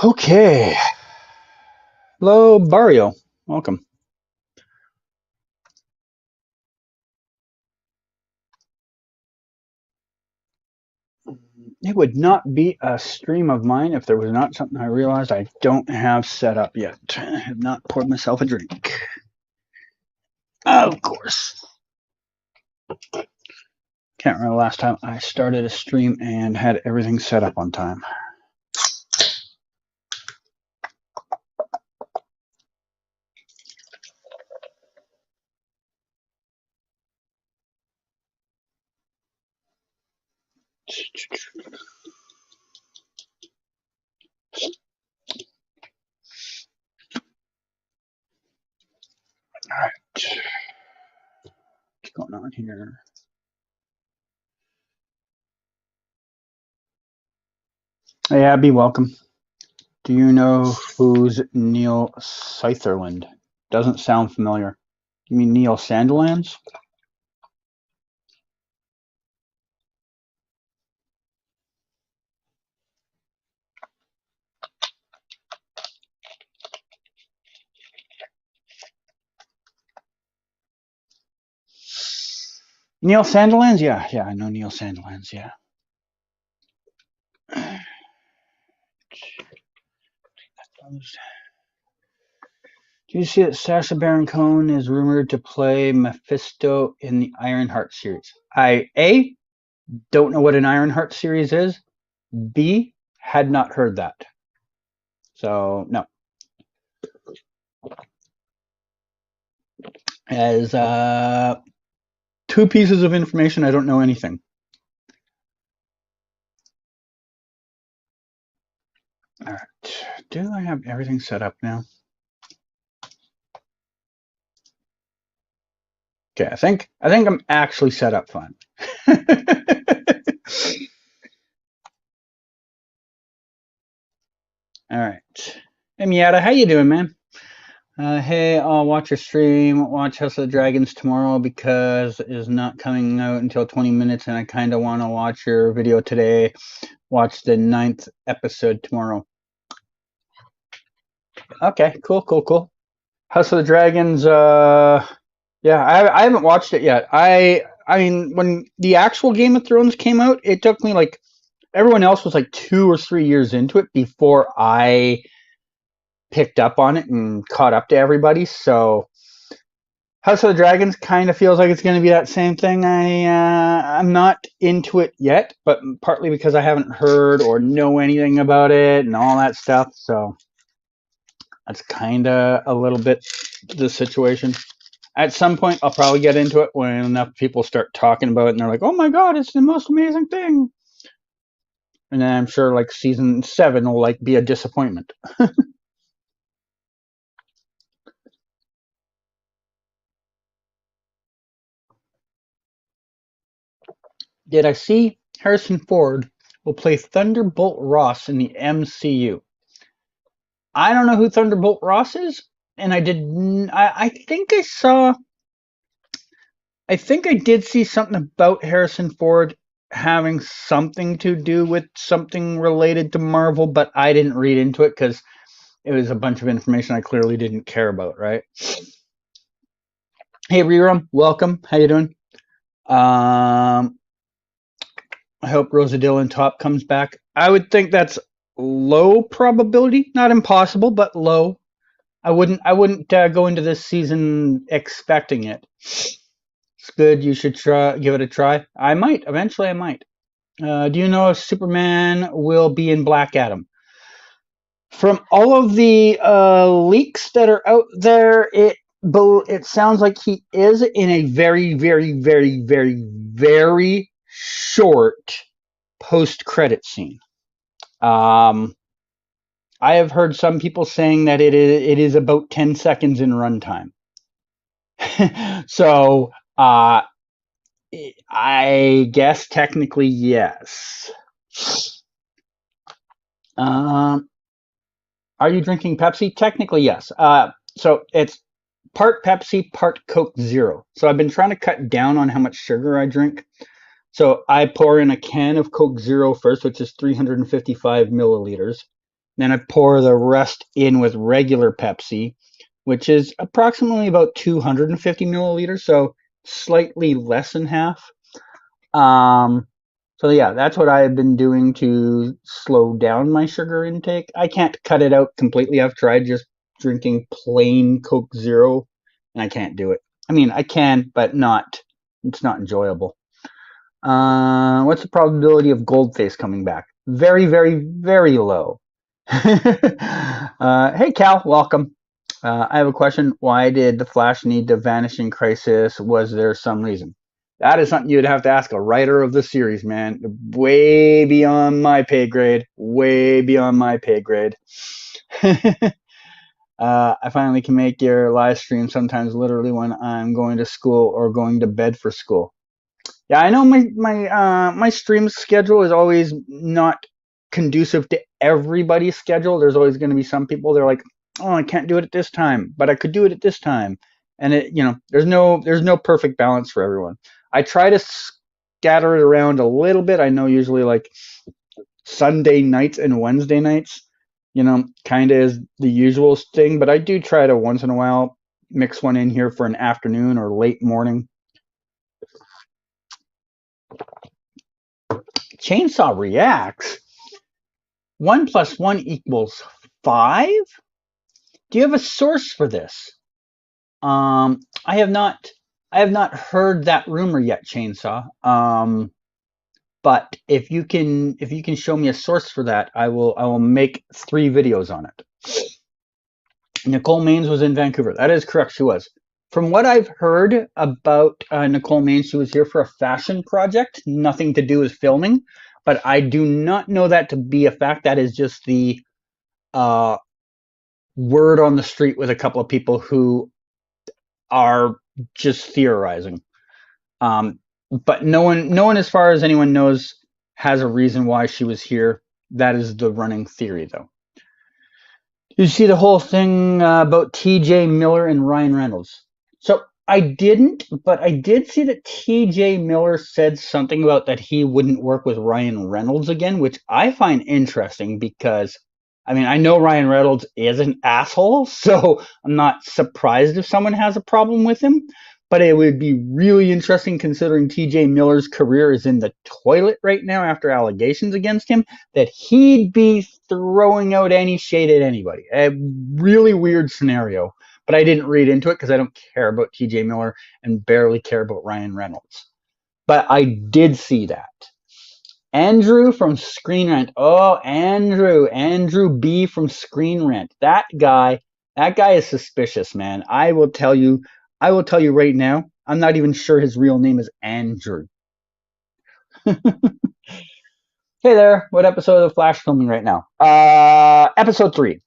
Okay. Hello, Barrio. Welcome. It would not be a stream of mine if there was not something I realized I don't have set up yet. I have not poured myself a drink. Of course. Can't remember the last time I started a stream and had everything set up on time. All right. What's going on here? Hey, Abby, welcome. Do you know who's Neil Sutherland? Doesn't sound familiar. You mean Neil Sandilands? Neil Sandilands? Yeah, I know Neil Sandilands, yeah. Do you see that Sacha Baron Cohen is rumored to play Mephisto in the Ironheart series? I A, don't know what an Ironheart series is. B, had not heard that. So no. As two pieces of information, I don't know anything. All right. Do I have everything set up now? Okay, I think I'm actually set up fine. All right. Hey Miata, how you doing, man? Hey, I'll watch your stream, watch House of the Dragons tomorrow because it is not coming out until 20 minutes, and I kind of want to watch your video today. Watch the 9th episode tomorrow. Okay, cool. House of the Dragons, yeah, I haven't watched it yet. I mean, when the actual Game of Thrones came out, it took me like, everyone else was like 2 or 3 years into it before I picked up on it and caught up to everybody, so House of the Dragons kind of feels like it's going to be that same thing. I'm not into it yet, but partly because I haven't heard or know anything about it and all that stuff. So that's kind of a little bit the situation. At some point, I'll probably get into it when enough people start talking about it and they're like, "Oh my god, it's the most amazing thing!" And then I'm sure like season 7 will like be a disappointment. Did I see Harrison Ford will play Thunderbolt Ross in the MCU? I don't know who Thunderbolt Ross is, and I think I saw. I think I did see something about Harrison Ford having something to do with something related to Marvel, but I didn't read into it because it was a bunch of information I clearly didn't care about. Right? Hey, Rerum, welcome. How you doing? I hope Rosa Dillon Top comes back. I would think that's low probability, not impossible, but low. I wouldn't go into this season expecting it. It's good. You should give it a try. I might eventually. I might. Do you know if Superman will be in Black Adam? From all of the leaks that are out there, it sounds like he is in a very short post-credit scene. I have heard some people saying that it is about 10 seconds in runtime. So I guess technically yes. Are you drinking Pepsi? Technically yes. So it's part Pepsi, part Coke Zero. So I've been trying to cut down on how much sugar I drink. So I pour in a can of Coke Zero first, which is 355 milliliters. Then I pour the rest in with regular Pepsi, which is approximately about 250 milliliters, so slightly less than half. So yeah, that's what I've been doing to slow down my sugar intake. I can't cut it out completely. I've tried just drinking plain Coke Zero, and I can't do it. I mean, I can, but not. It's not enjoyable. What's the probability of Goldface coming back? Very, very, very low. Hey, Cal, welcome. I have a question. Why did the Flash need to vanish in Crisis? Was there some reason? That is something you'd have to ask a writer of the series, man. Way beyond my pay grade. Way beyond my pay grade. I finally can make your live stream sometimes literally when I'm going to school or going to bed for school. Yeah, I know my stream schedule is always not conducive to everybody's schedule. There's always going to be some people they're like, "Oh, I can't do it at this time, but I could do it at this time." And there's no perfect balance for everyone. I try to scatter it around a little bit. I know usually like Sunday nights and Wednesday nights, kind of is the usual thing, but I do try to once in a while mix one in here for an afternoon or late morning. Chainsaw reacts. 1 + 1 = 5? Do you have a source for this? I have not heard that rumor yet, Chainsaw. But if you can show me a source for that, I will make 3 videos on it. Nicole Maines was in Vancouver. That is correct, she was. From what I've heard about Nicole Maines, she was here for a fashion project, nothing to do with filming. But I do not know that to be a fact. That is just the word on the street with a couple of people who are just theorizing. But no one, as far as anyone knows, has a reason why she was here. That is the running theory, though. You see the whole thing about T.J. Miller and Ryan Reynolds. So I didn't, but I did see that T.J. Miller said something about that he wouldn't work with Ryan Reynolds again, which I find interesting because, I mean, I know Ryan Reynolds is an asshole, so I'm not surprised if someone has a problem with him. But it would be really interesting considering T.J. Miller's career is in the toilet right now after allegations against him, that he'd be throwing out any shade at anybody. A really weird scenario. But I didn't read into it because I don't care about T.J. Miller and barely care about Ryan Reynolds. But I did see that. Andrew from Screen Rant. Oh, Andrew B from Screen Rant. That guy is suspicious, man. I will tell you right now, I'm not even sure his real name is Andrew. Hey there, what episode of The Flash filming right now? Episode 3.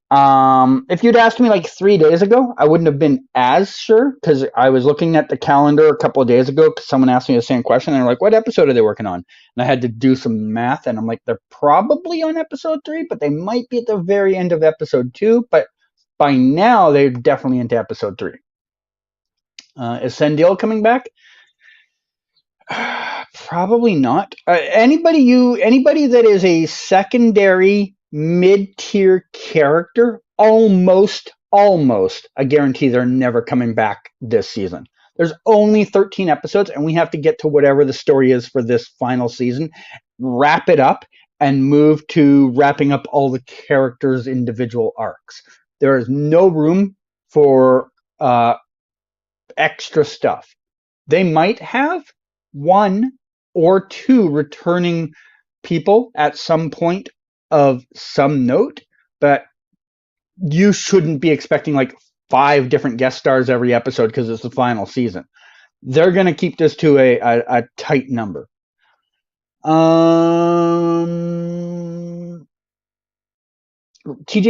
If you'd asked me like 3 days ago, I wouldn't have been as sure because I was looking at the calendar a couple of days ago because someone asked me the same question and they're like, what episode are they working on? And I had to do some math and I'm like, they're probably on episode 3, but they might be at the very end of episode 2, but by now they're definitely into episode 3. Is Sendil coming back? Probably not. Anybody that is a secondary mid-tier character, almost, I guarantee they're never coming back this season. There's only 13 episodes, and we have to get to whatever the story is for this final season, wrap it up, and move to wrapping up all the characters' individual arcs. There is no room for extra stuff. They might have 1 or 2 returning people at some point of some note, but you shouldn't be expecting like 5 different guest stars every episode because it's the final season. They're going to keep this to a tight number. TJ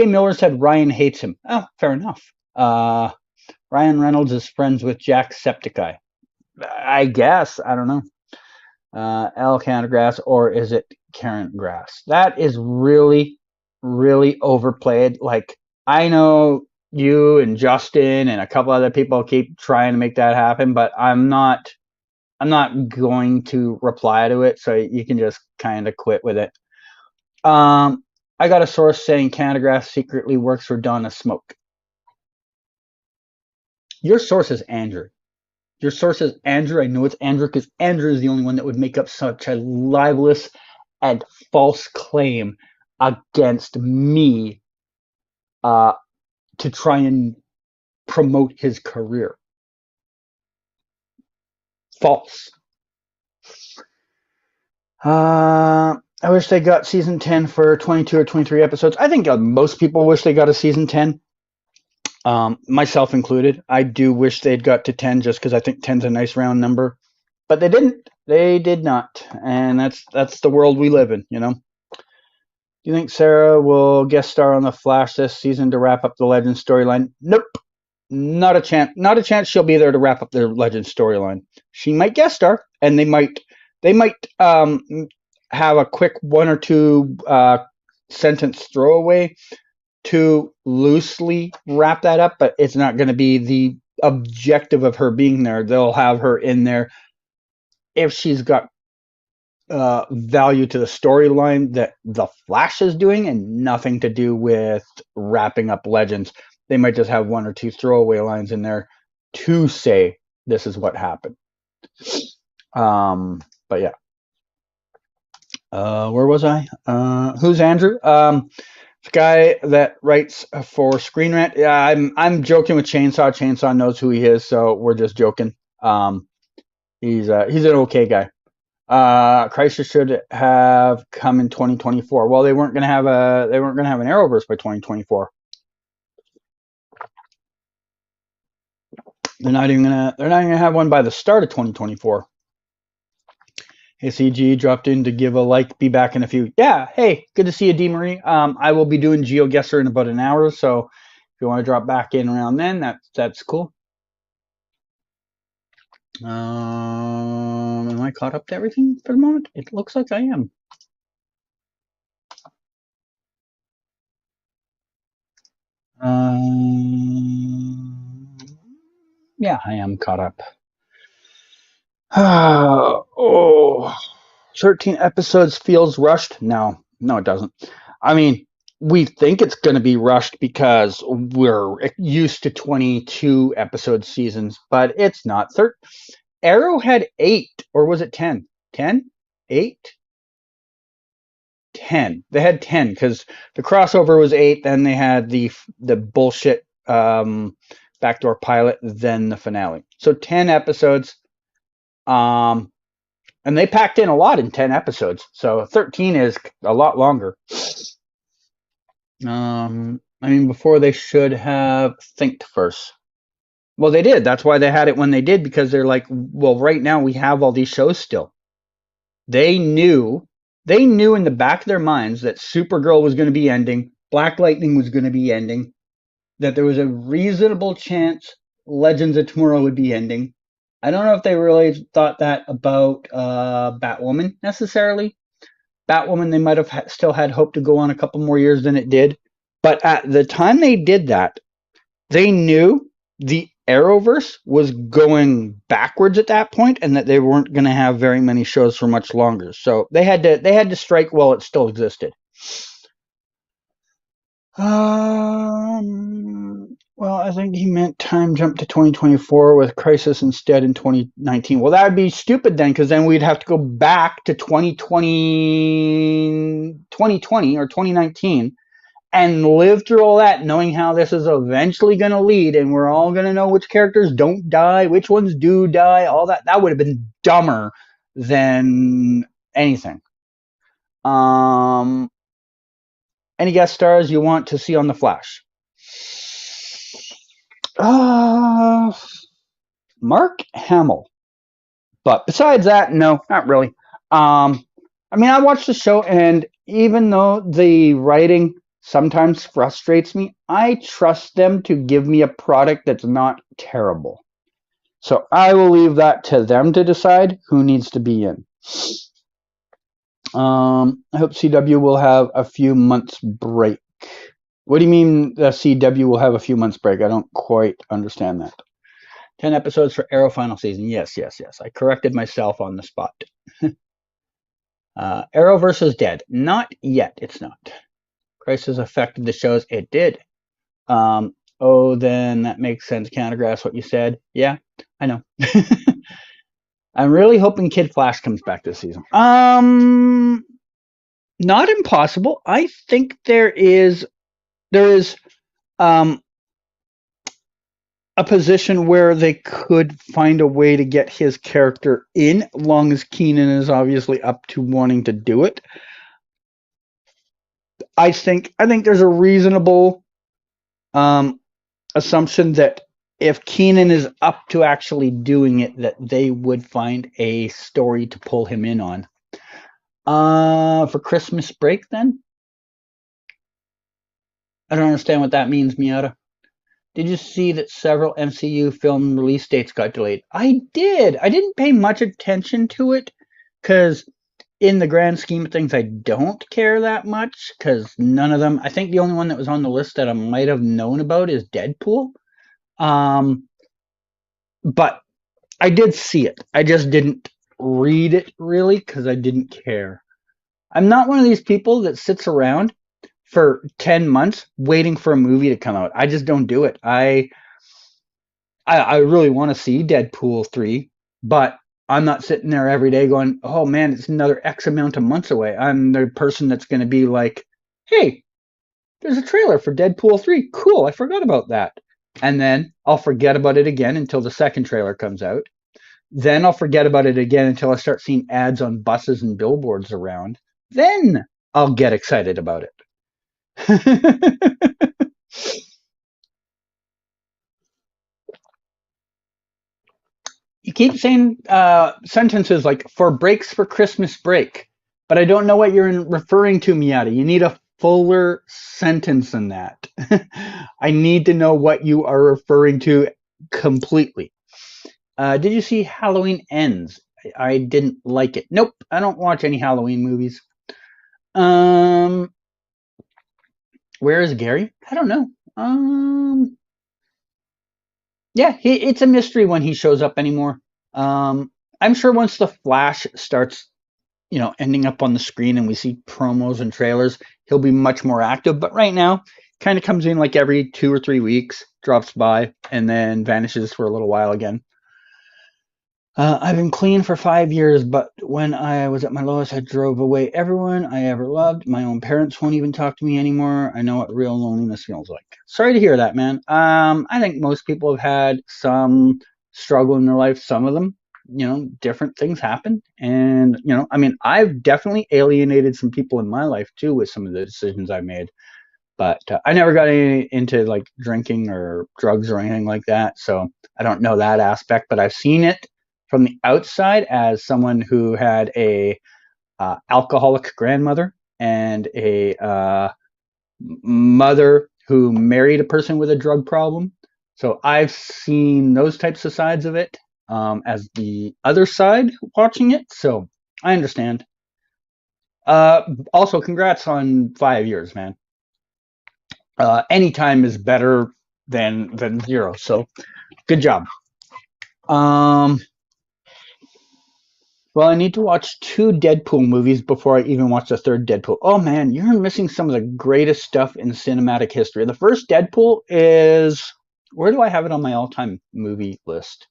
Miller said Ryan hates him. Oh, fair enough. Ryan Reynolds is friends with Jacksepticeye. I guess. I don't know. L. Cantergrass, or is it Karen Grass? That is really, really overplayed. Like, I know you and Justin and a couple other people keep trying to make that happen, but I'm not going to reply to it, so you can just kind of quit with it. I got a source saying Canadagrass secretly works for Donna Smoke. Your source is Andrew. Your source is Andrew. I know it's Andrew because Andrew is the only one that would make up such a libelous and false claim against me to try and promote his career. False. I wish they got season 10 for 22 or 23 episodes. I think most people wish they got a season 10. Myself included. I do wish they'd got to 10 just because I think 10's a nice round number. But they didn't. They did not. And that's the world we live in, you know. Do you think Sarah will guest star on The Flash this season to wrap up the Legends storyline? Nope. Not a chance. Not a chance she'll be there to wrap up the Legends storyline. She might guest star, and they might have a quick one or two sentence throwaway to loosely wrap that up, but it's not going to be the objective of her being there. They'll have her in there if she's got value to the storyline that the Flash is doing and nothing to do with wrapping up Legends. They might just have one or two throwaway lines in there to say this is what happened. But yeah. Where was I? Who's Andrew? The guy that writes for Screen Rant. Yeah, I'm joking with Chainsaw. Chainsaw knows who he is, so we're just joking. He's an okay guy. Crisis should have come in 2024. Well, they weren't gonna have an Arrowverse by 2024. They're not even gonna have one by the start of 2024. Hey, CG dropped in to give a like. Be back in a few. Yeah. Hey, good to see you, D. Marie. I will be doing Geoguessr in about an hour, so if you want to drop back in around then, that's cool. Am I caught up to everything for the moment? It looks like I am. Yeah, I am caught up. 13 episodes feels rushed. No, it doesn't. I mean, we think it's going to be rushed because we're used to 22 episode seasons, but it's not. Arrow had 8, or was it 10? 10? 8? 10. They had 10 because the crossover was 8. Then they had the bullshit backdoor pilot, then the finale. So 10 episodes. And they packed in a lot in 10 episodes. So 13 is a lot longer. I mean, before they should have thinked first. Well, they did. That's why they had it when they did, because they're like, well, right now we have all these shows still. They knew in the back of their minds that Supergirl was going to be ending, Black Lightning was going to be ending, that there was a reasonable chance Legends of Tomorrow would be ending. I don't know if they really thought that about Batwoman necessarily. Batwoman, they might have still had hope to go on a couple more years than it did. But at the time they did that, they knew the Arrowverse was going backwards at that point, and that they weren't going to have very many shows for much longer. So they had to strike while it still existed. Well, I think he meant time jump to 2024 with Crisis instead in 2019. Well, that would be stupid then, because then we'd have to go back to 2020 or 2019 and live through all that, knowing how this is eventually going to lead, and we're all going to know which characters don't die, which ones do die, all that. That would have been dumber than anything. Any guest stars you want to see on The Flash? Mark Hamill. But besides that, no, not really. I mean, I watched the show, and even though the writing sometimes frustrates me, I trust them to give me a product that's not terrible. So I will leave that to them to decide who needs to be in. I hope CW will have a few months break. What do you mean the CW will have a few months break? I don't quite understand that. 10 episodes for Arrow final season. Yes. I corrected myself on the spot. Arrowverse is dead. Not yet. It's not. Crisis affected the shows. It did. Oh, then that makes sense. Countergraphs what you said. Yeah, I know. I'm really hoping Kid Flash comes back this season. Not impossible. I think there is um a position where they could find a way to get his character in, as long as Keenan is obviously up to wanting to do it. I think there's a reasonable assumption that if Keenan is up to actually doing it, that they would find a story to pull him in on. For Christmas break, then? I don't understand what that means, Miata. Did you see that several MCU film release dates got delayed? I did. I didn't pay much attention to it because in the grand scheme of things, I don't care that much because none of them. I think the only one that was on the list that I might have known about is Deadpool. But I did see it. I just didn't read it really because I didn't care. I'm not one of these people that sits around for 10 months waiting for a movie to come out. I just don't do it. I really want to see Deadpool 3, but I'm not sitting there every day going, oh man, it's another X amount of months away. I'm the person that's going to be like, hey, there's a trailer for Deadpool 3. Cool, I forgot about that. And then I'll forget about it again until the second trailer comes out. Then I'll forget about it again until I start seeing ads on buses and billboards around. Then I'll get excited about it. You keep saying sentences like for breaks for Christmas break, but I don't know what you're referring to, Miata. You need a fuller sentence than that. I need to know what you are referring to completely. Did you see Halloween Ends? I didn't like it. Nope, I don't watch any Halloween movies. Where is Gary? I don't know. Yeah, it's a mystery when he shows up anymore. I'm sure once the Flash starts, ending up on the screen and we see promos and trailers, he'll be much more active. But right now, kind of comes in like every 2 or 3 weeks, drops by, and then vanishes for a little while again. I've been clean for 5 years, but when I was at my lowest, I drove away everyone I ever loved. My own parents won't even talk to me anymore. I know what real loneliness feels like. Sorry to hear that, man. I think most people have had some struggle in their life. Some of them, different things happen. And, I've definitely alienated some people in my life too with some of the decisions I made. But I never got into like drinking or drugs or anything like that. So I don't know that aspect, but I've seen it from the outside as someone who had a alcoholic grandmother and a mother who married a person with a drug problem. So I've seen those types of sides of it as the other side watching it. So I understand. Also, congrats on 5 years, man. Any time is better than 0. So good job. Well, I need to watch 2 Deadpool movies before I even watch the third Deadpool. Oh man, you're missing some of the greatest stuff in cinematic history. The first Deadpool is, where do I have it on my all-time movie list?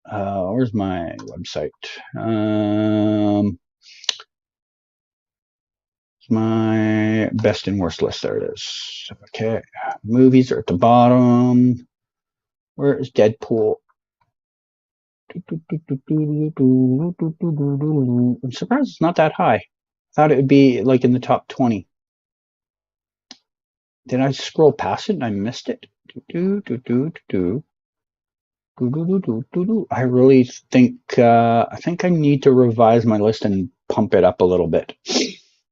Where's my website? My best and worst list. There it is. Okay, movies are at the bottom. Where is Deadpool? I'm surprised it's not that high. I thought it would be like in the top 20. Did I scroll past it and I missed it? I really think I need to revise my list and pump it up a little bit.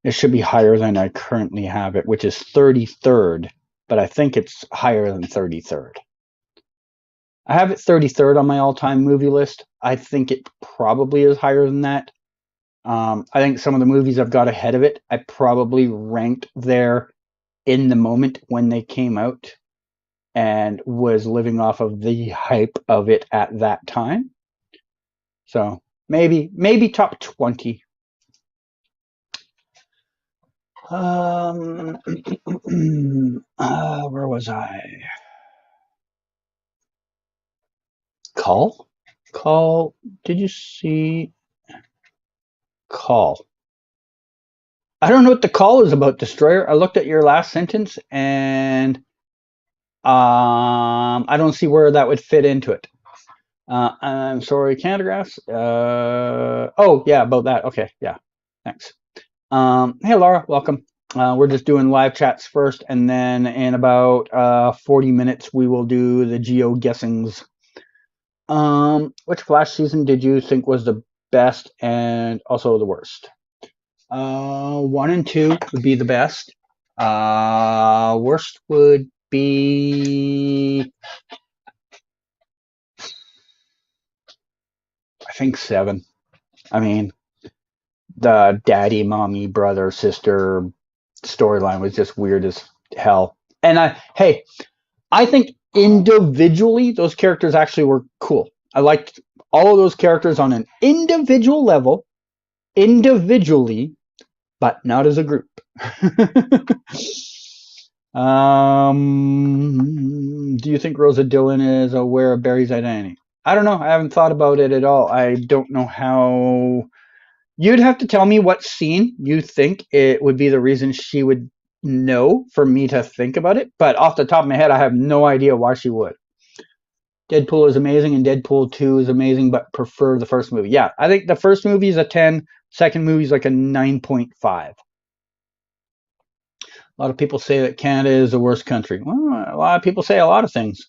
It should be higher than I currently have it, which is 33rd, but I think it's higher than 33rd. I have it 33rd on my all-time movie list. I think it probably is higher than that. I think some of the movies I've got ahead of it, I probably ranked there in the moment when they came out and was living off of the hype of it at that time. So maybe top 20. Um, where was I? Call? Call. Did you see Call? I don't know what the call is about, Destroyer. I looked at your last sentence and I don't see where that would fit into it. I'm sorry, Canadagraphs. Oh, yeah, about that. Okay, yeah, thanks. Hey, Laura, welcome. We're just doing live chats first, and then in about 40 minutes, we will do the geo-guessings. Which Flash season did you think was the best and also the worst? 1 and 2 would be the best. Worst would be, I think 7. I mean, the daddy, mommy, brother, sister storyline was just weird as hell. And I think individually those characters actually were cool. I liked all of those characters on an individual level, individually, but not as a group. Do you think Rosa Dillon is aware of Barry's identity? I don't know. I haven't thought about it at all. I don't know how. You'd have to tell me what scene you think it would be the reason she would know for me to think about it. But off the top of my head, I have no idea why she would. Deadpool is amazing and Deadpool 2 is amazing, but prefer the first movie. Yeah, I think the first movie is a 10, second movie is like a 9.5. A lot of people say that Canada is the worst country. Well, a lot of people say a lot of things.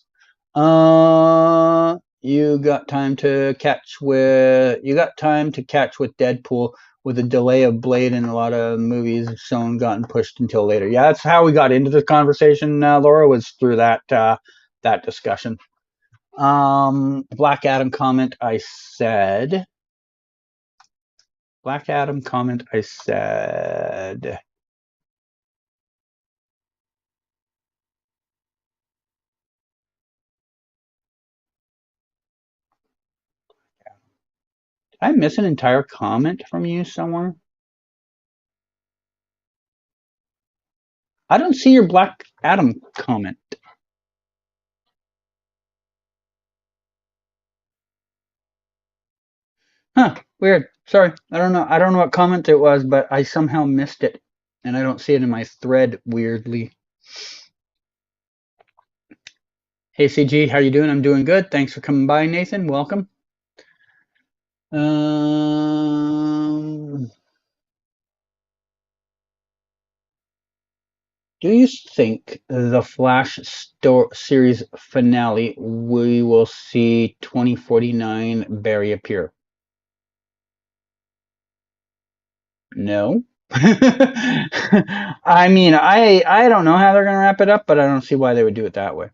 You got time to catch with Deadpool with a delay of Blade and a lot of movies shown gotten pushed until later. Yeah, that's how we got into the conversation, Laura, was through that discussion. Black Adam comment I said. Did I miss an entire comment from you somewhere? I don't see your Black Adam comment. Huh, weird. Sorry. I don't know. I don't know what comment it was, but I somehow missed it. And I don't see it in my thread, weirdly. Hey CG, how you doing? I'm doing good. Thanks for coming by, Nathan. Welcome. Do you think the Flash series finale we will see 2049 Barry appear? No. I mean, I don't know how they're gonna wrap it up, but I don't see why they would do it that way.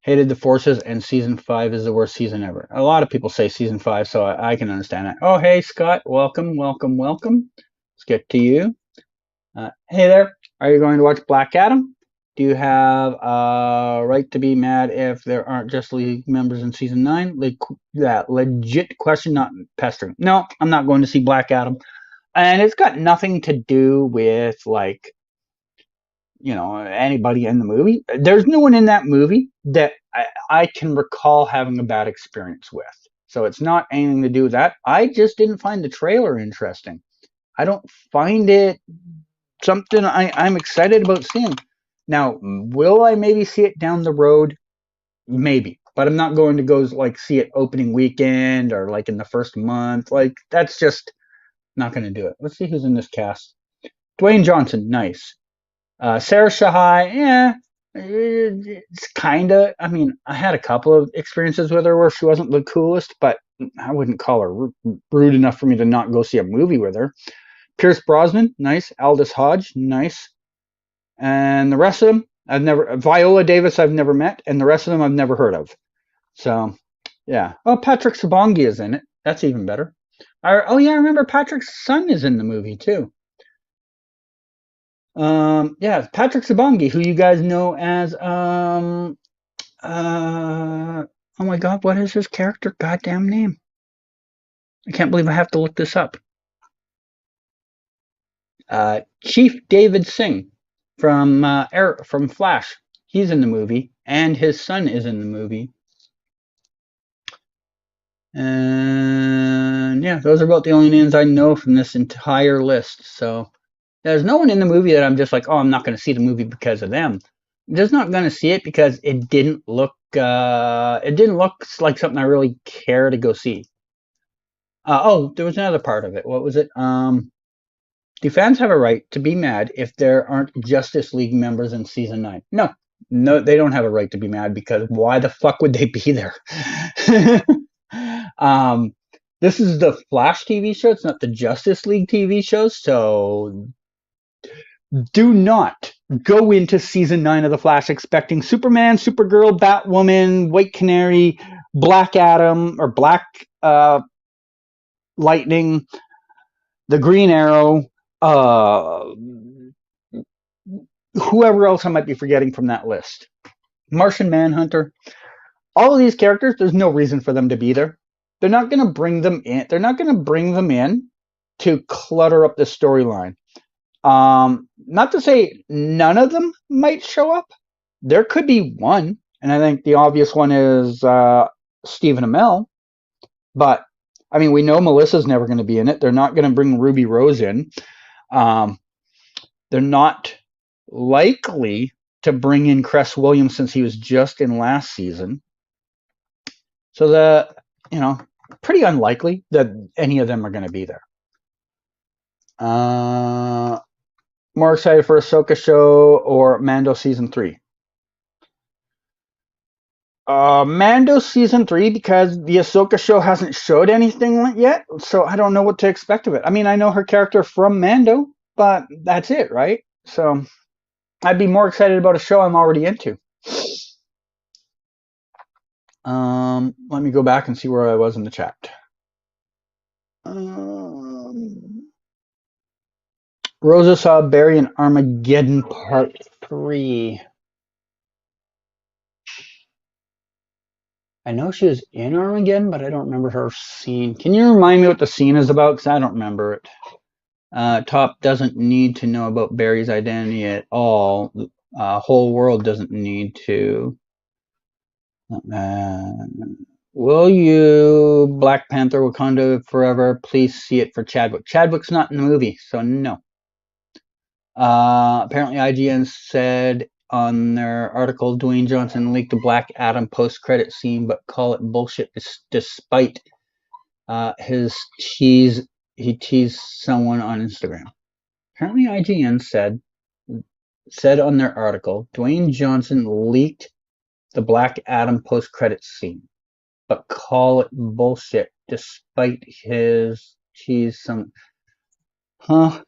Hated the Forces, and season 5 is the worst season ever. A lot of people say season 5, so I can understand that. Oh, hey Scott, welcome. Let's get to you. Hey there, are you going to watch Black Adam? Do you have a right to be mad if there aren't Justice League members in season 9? That legit question, not pestering. No, I'm not going to see Black Adam. And it's got nothing to do with, like, anybody in the movie. There's no one in that movie that I can recall having a bad experience with. So it's not anything to do with that. I just didn't find the trailer interesting. I don't find it something I'm excited about seeing. Now, will I maybe see it down the road? Maybe. But I'm not going to go see it opening weekend or like in the first month. Like, that's just not going to do it. Let's see who's in this cast. Dwayne Johnson, nice. Sarah Shahai, yeah, it's kind of. I mean, I had a couple of experiences with her where she wasn't the coolest, but I wouldn't call her rude enough for me to not go see a movie with her. Pierce Brosnan, nice. Aldous Hodge, nice. And the rest of them, I've never. Viola Davis, I've never met, and the rest of them, I've never heard of. So, yeah. Oh, Patrick Sabongi is in it. That's even better. Oh yeah, I remember Patrick's son is in the movie too. Yeah, Patrick Sabongi, who you guys know as oh my god, what is his character? Goddamn name. I can't believe I have to look this up. Chief David Singh from Flash. He's in the movie, and his son is in the movie. And yeah, those are about the only names I know from this entire list. So there's no one in the movie that I'm just like, oh, I'm not going to see the movie because of them. I'm just not going to see it because it didn't look like something I really care to go see. There was another part of it. What was it? Do fans have a right to be mad if there aren't Justice League members in season 9? No, they don't have a right to be mad because why the fuck would they be there? This is the Flash TV show. It's not the Justice League TV show. So do not go into season 9 of the Flash expecting Superman, Supergirl, Batwoman, White Canary, Black Adam, or Black Lightning, the Green Arrow, whoever else I might be forgetting from that list. Martian Manhunter. All of these characters, there's no reason for them to be there. They're not going to bring them in. They're not going to bring them in to clutter up the storyline. Not to say none of them might show up. There could be one, and I think the obvious one is Stephen Amell. But I mean, we know Melissa's never going to be in it. They're not going to bring Ruby Rose in. They're not likely to bring in Cress Williams since he was just in last season. So pretty unlikely that any of them are going to be there. More excited for Ahsoka show or Mando season 3? Mando season 3 because the Ahsoka show hasn't showed anything yet, so I don't know what to expect of it. I mean, I know her character from Mando, but that's it, right? So I'd be more excited about a show I'm already into. Let me go back and see where I was in the chat. Rosa saw Barry in Armageddon Part 3. I know she was in Armageddon, but I don't remember her scene. Can you remind me what the scene is about? Because I don't remember it. Top doesn't need to know about Barry's identity at all. Whole world doesn't need to. Will you, Black Panther, Wakanda Forever, please see it for Chadwick? Chadwick's not in the movie, so no. Apparently IGN said on their article, Dwayne Johnson leaked the Black Adam post-credit scene, but call it bullshit despite he teased someone on Instagram. Apparently IGN said on their article, Dwayne Johnson leaked the Black Adam post-credit scene, but call it bullshit despite his tease some. Huh?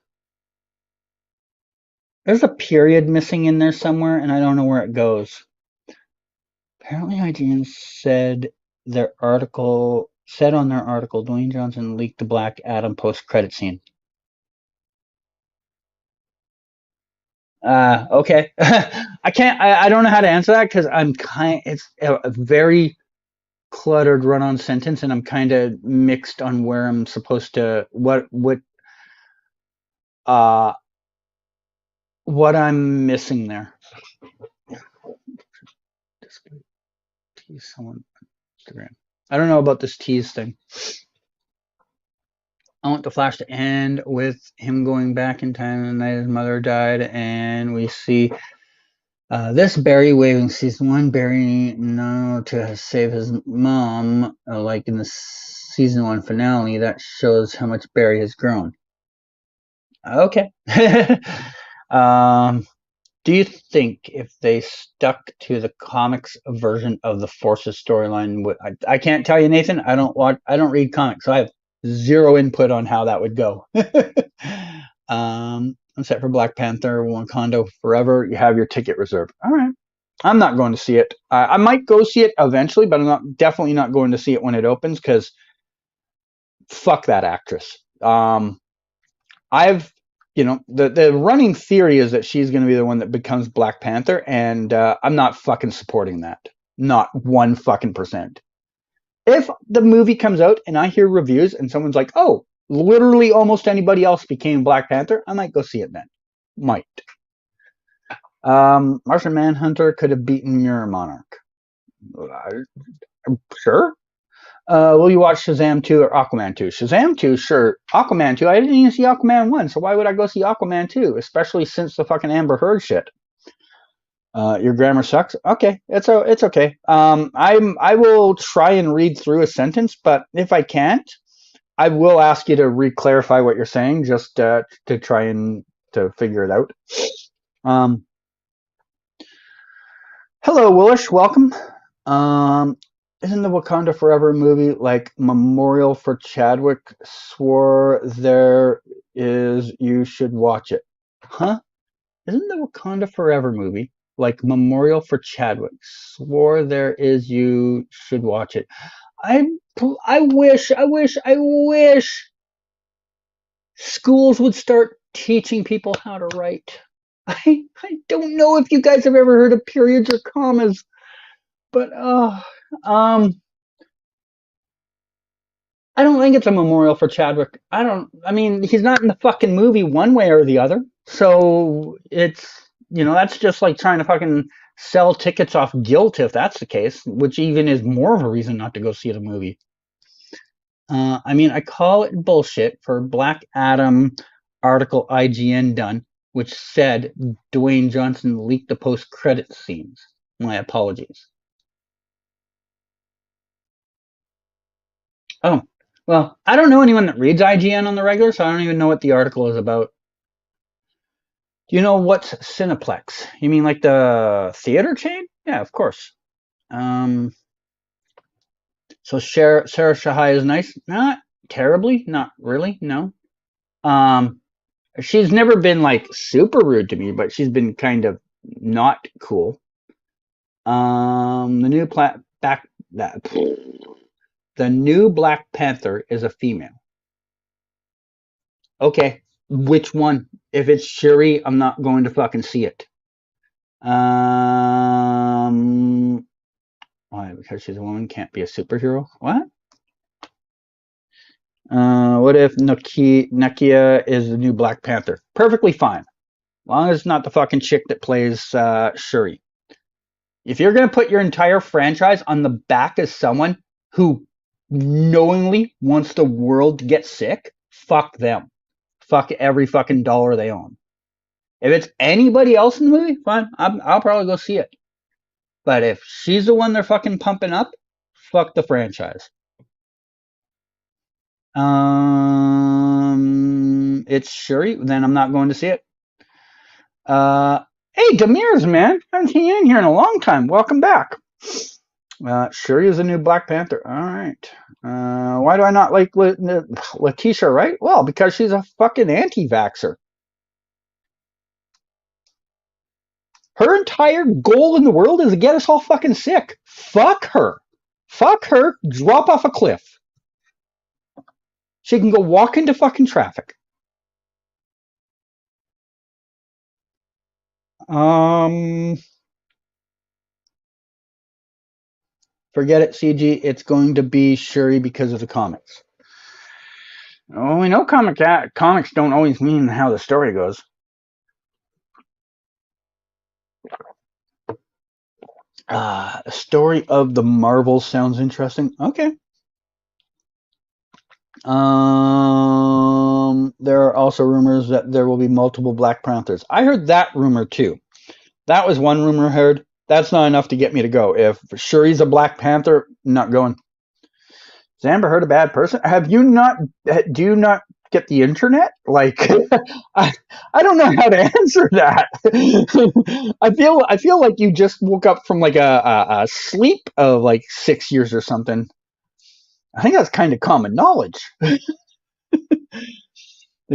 There's a period missing in there somewhere, and I don't know where it goes. Apparently IGN said on their article, Dwayne Johnson leaked the Black Adam post-credit scene. Okay. I don't know how to answer that because it's a very cluttered run-on sentence, and I'm kind of mixed on where I'm supposed to, what I'm missing there. Tease someone on Instagram. I don't know about this tease thing. I want the Flash to end with him going back in time the night his mother died, and we see this Barry waving season 1. Barry to save his mom, like in the season 1 finale. That shows how much Barry has grown. Okay. Do you think if they stuck to the comics version of the Forces storyline, I can't tell you, Nathan. I don't read comics, so I have zero input on how that would go. I'm set for Black Panther, Wakanda Forever. You have your ticket reserved. All right. I'm not going to see it. I might go see it eventually, but I'm definitely not going to see it when it opens because fuck that actress. The running theory is that she's going to be the one that becomes Black Panther, and I'm not fucking supporting that. Not 1% If the movie comes out and I hear reviews and someone's like, oh, literally almost anybody else became Black Panther, I might go see it then. Might. Martian Manhunter could have beaten Mirror Monarch. Sure. Will you watch Shazam 2 or Aquaman 2? Shazam 2, sure. Aquaman 2, I didn't even see Aquaman 1, so why would I go see Aquaman 2? Especially since the fucking Amber Heard shit. Your grammar sucks. Okay, it's okay. I will try and read through a sentence, but if I can't, I will ask you to re-clarify what you're saying, just to try and to figure it out. Hello, Willish. Welcome. Isn't the Wakanda Forever movie like Memorial for Chadwick? Swore there is. You should watch it. Huh? Isn't the Wakanda Forever movie like Memorial for Chadwick? Swore there is. You should watch it. I wish schools would start teaching people how to write. I don't know if you guys have ever heard of periods or commas, but I don't think it's a memorial for Chadwick. I mean, he's not in the fucking movie one way or the other. So it's, that's just like trying to fucking sell tickets off guilt if that's the case, which even is more of a reason not to go see the movie. I mean, I call it bullshit for Black Adam article IGN done, which said Dwayne Johnson leaked the post-credit scenes. My apologies. Oh, well, I don't know anyone that reads IGN on the regular, so I don't even know what the article is about. Do you know what's Cineplex? You mean like the theater chain? Yeah, of course. So Sarah Shahai is nice? Not terribly, not really, no. She's never been like super rude to me, but she's been kind of not cool. The new Black Panther is a female. Okay, which one? If it's Shuri, I'm not going to fucking see it. Why? Because she's a woman, can't be a superhero? What? What if Nakia is the new Black Panther? Perfectly fine. As long as it's not the fucking chick that plays Shuri. If you're going to put your entire franchise on the back of someone who knowingly wants the world to get sick, fuck them. Fuck every fucking dollar they own. If it's anybody else in the movie, fine. I'll probably go see it. But if she's the one they're fucking pumping up, fuck the franchise. It's Shuri, then I'm not going to see it. Hey, Demir's, man. I haven't seen you in here in a long time. Welcome back. Shuri is a new Black Panther. All right. Why do I not like Letitia, right? Well, because she's a fucking anti-vaxxer. Her entire goal in the world is to get us all fucking sick. Fuck her. Fuck her. Drop off a cliff. She can go walk into fucking traffic. Forget it, CG. It's going to be Shuri because of the comics. Oh, we know comics don't always mean how the story goes. A story of the Marvels sounds interesting. Okay. There are also rumors that there will be multiple Black Panthers. I heard that rumor too. That was one rumor I heard. That's not enough to get me to go. If Shuri's a Black Panther, not going. Has Amber Heard a bad person? Do you not get the internet? Like, I don't know how to answer that. I feel like you just woke up from like a sleep of like 6 years or something. I think that's kind of common knowledge. They've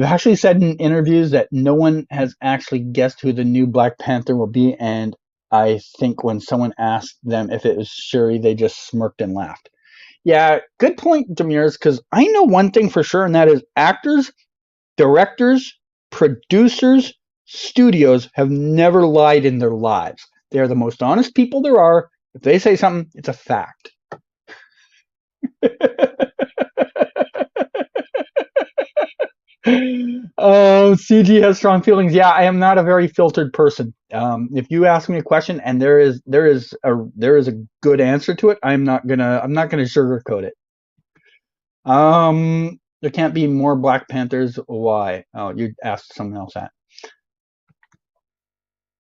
actually said in interviews that no one has actually guessed who the new Black Panther will be, and I think when someone asked them if it was Shuri, they just smirked and laughed. Yeah, good point, Demirs, because I know one thing for sure, and that is actors, directors, producers, studios have never lied in their lives. They are the most honest people there are. If they say something, it's a fact. Oh, CG has strong feelings. Yeah, I am not a very filtered person. If you ask me a question and there is a good answer to it, I'm not gonna sugarcoat it. There can't be more Black Panthers. Why? Oh, you asked someone else that.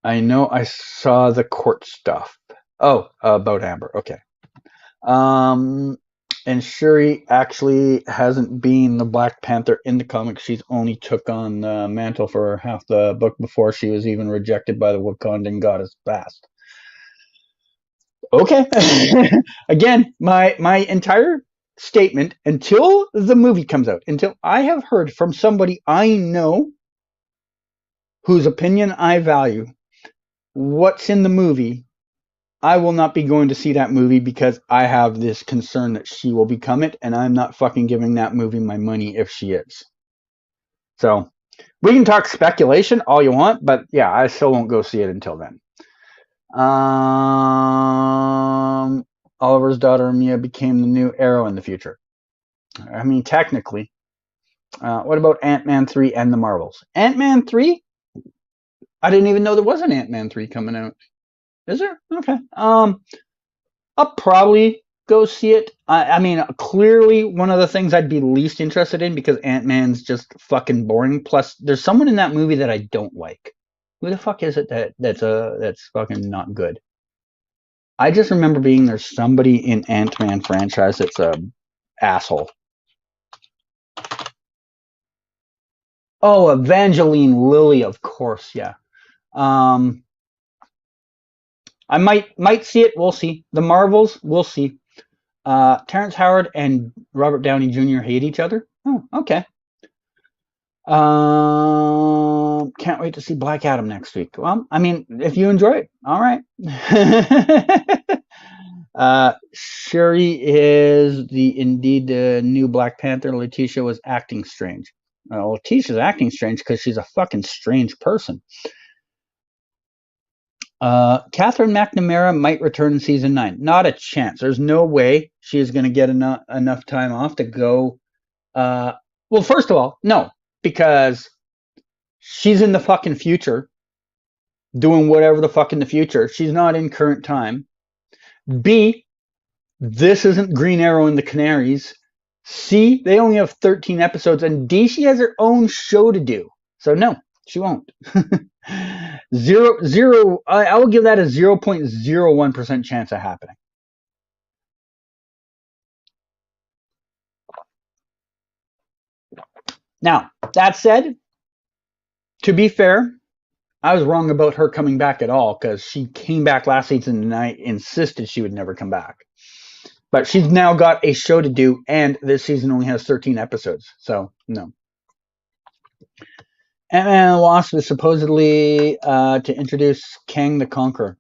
I know I saw the court stuff. Oh, about Amber. Okay. Um, and Shuri actually hasn't been the Black Panther in the comics. She's only took on the mantle for half the book before she was even rejected by the Wakandan goddess Bast. Okay. Again, my entire statement until the movie comes out, until I have heard from somebody I know whose opinion I value, what's in the movie, I will not be going to see that movie because I have this concern that she will become it, and I'm not fucking giving that movie my money if she is. So we can talk speculation all you want, but yeah, I still won't go see it until then. Oliver's daughter Mia became the new Arrow in the future. I mean, technically. What about Ant-Man 3 and the Marvels? Ant-Man 3? I didn't even know there was an Ant-Man 3 coming out. Is there? Okay. I'll probably go see it. I mean, clearly one of the things I'd be least interested in because Ant-Man's just fucking boring. Plus, there's someone in that movie that I don't like. Who the fuck is it that's fucking not good? I just remember there's somebody in Ant-Man franchise that's a asshole. Oh, Evangeline Lilly, of course, yeah. I might see it. We'll see. The Marvels, we'll see. Terrence Howard and Robert Downey Jr. hate each other. Oh, okay. Can't wait to see Black Adam next week. Well, I mean, if you enjoy it, all right. Shuri is indeed the new Black Panther. Letitia was acting strange. Letitia's acting strange because she's a fucking strange person. Catherine McNamara might return in season 9. Not a chance. There's no way she is going to get enough time off to go. Well, first of all, no, because she's in the fucking future doing whatever the fuck in the future. She's not in current time. B, this isn't Green Arrow and the Canaries. C, they only have 13 episodes. And D, she has her own show to do. So no, she won't. Zero. I will give that a 0.01% chance of happening. Now, that said, to be fair, I was wrong about her coming back at all because she came back last season and I insisted she would never come back. But she's now got a show to do, and this season only has 13 episodes. So, no. Ant-Man and the Wasp is supposedly to introduce Kang the Conqueror.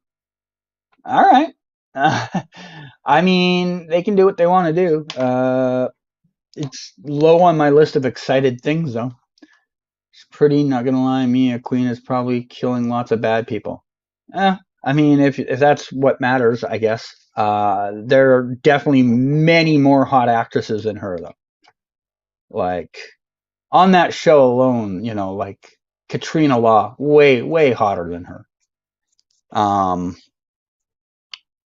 All right. I mean, they can do what they want to do. It's low on my list of excited things, though. It's pretty, not gonna lie, Mia Queen is probably killing lots of bad people. I mean, if that's what matters, I guess. There are definitely many more hot actresses than her, though. Like, on that show alone, like Katrina Law, way, way hotter than her.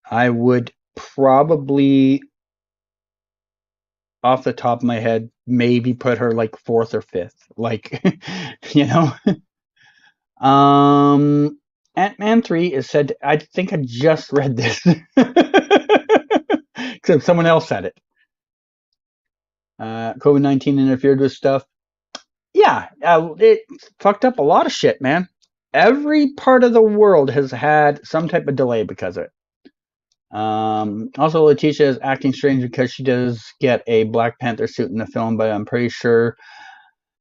I would probably, off the top of my head, maybe put her like 4th or 5th. Like, Ant-Man 3 is said to, I think I just read this. Except someone else said it. COVID-19 interfered with stuff. Yeah, it fucked up a lot of shit, man. Every part of the world has had some type of delay because of it. Also, Letitia is acting strange because she does get a Black Panther suit in the film, but I'm pretty sure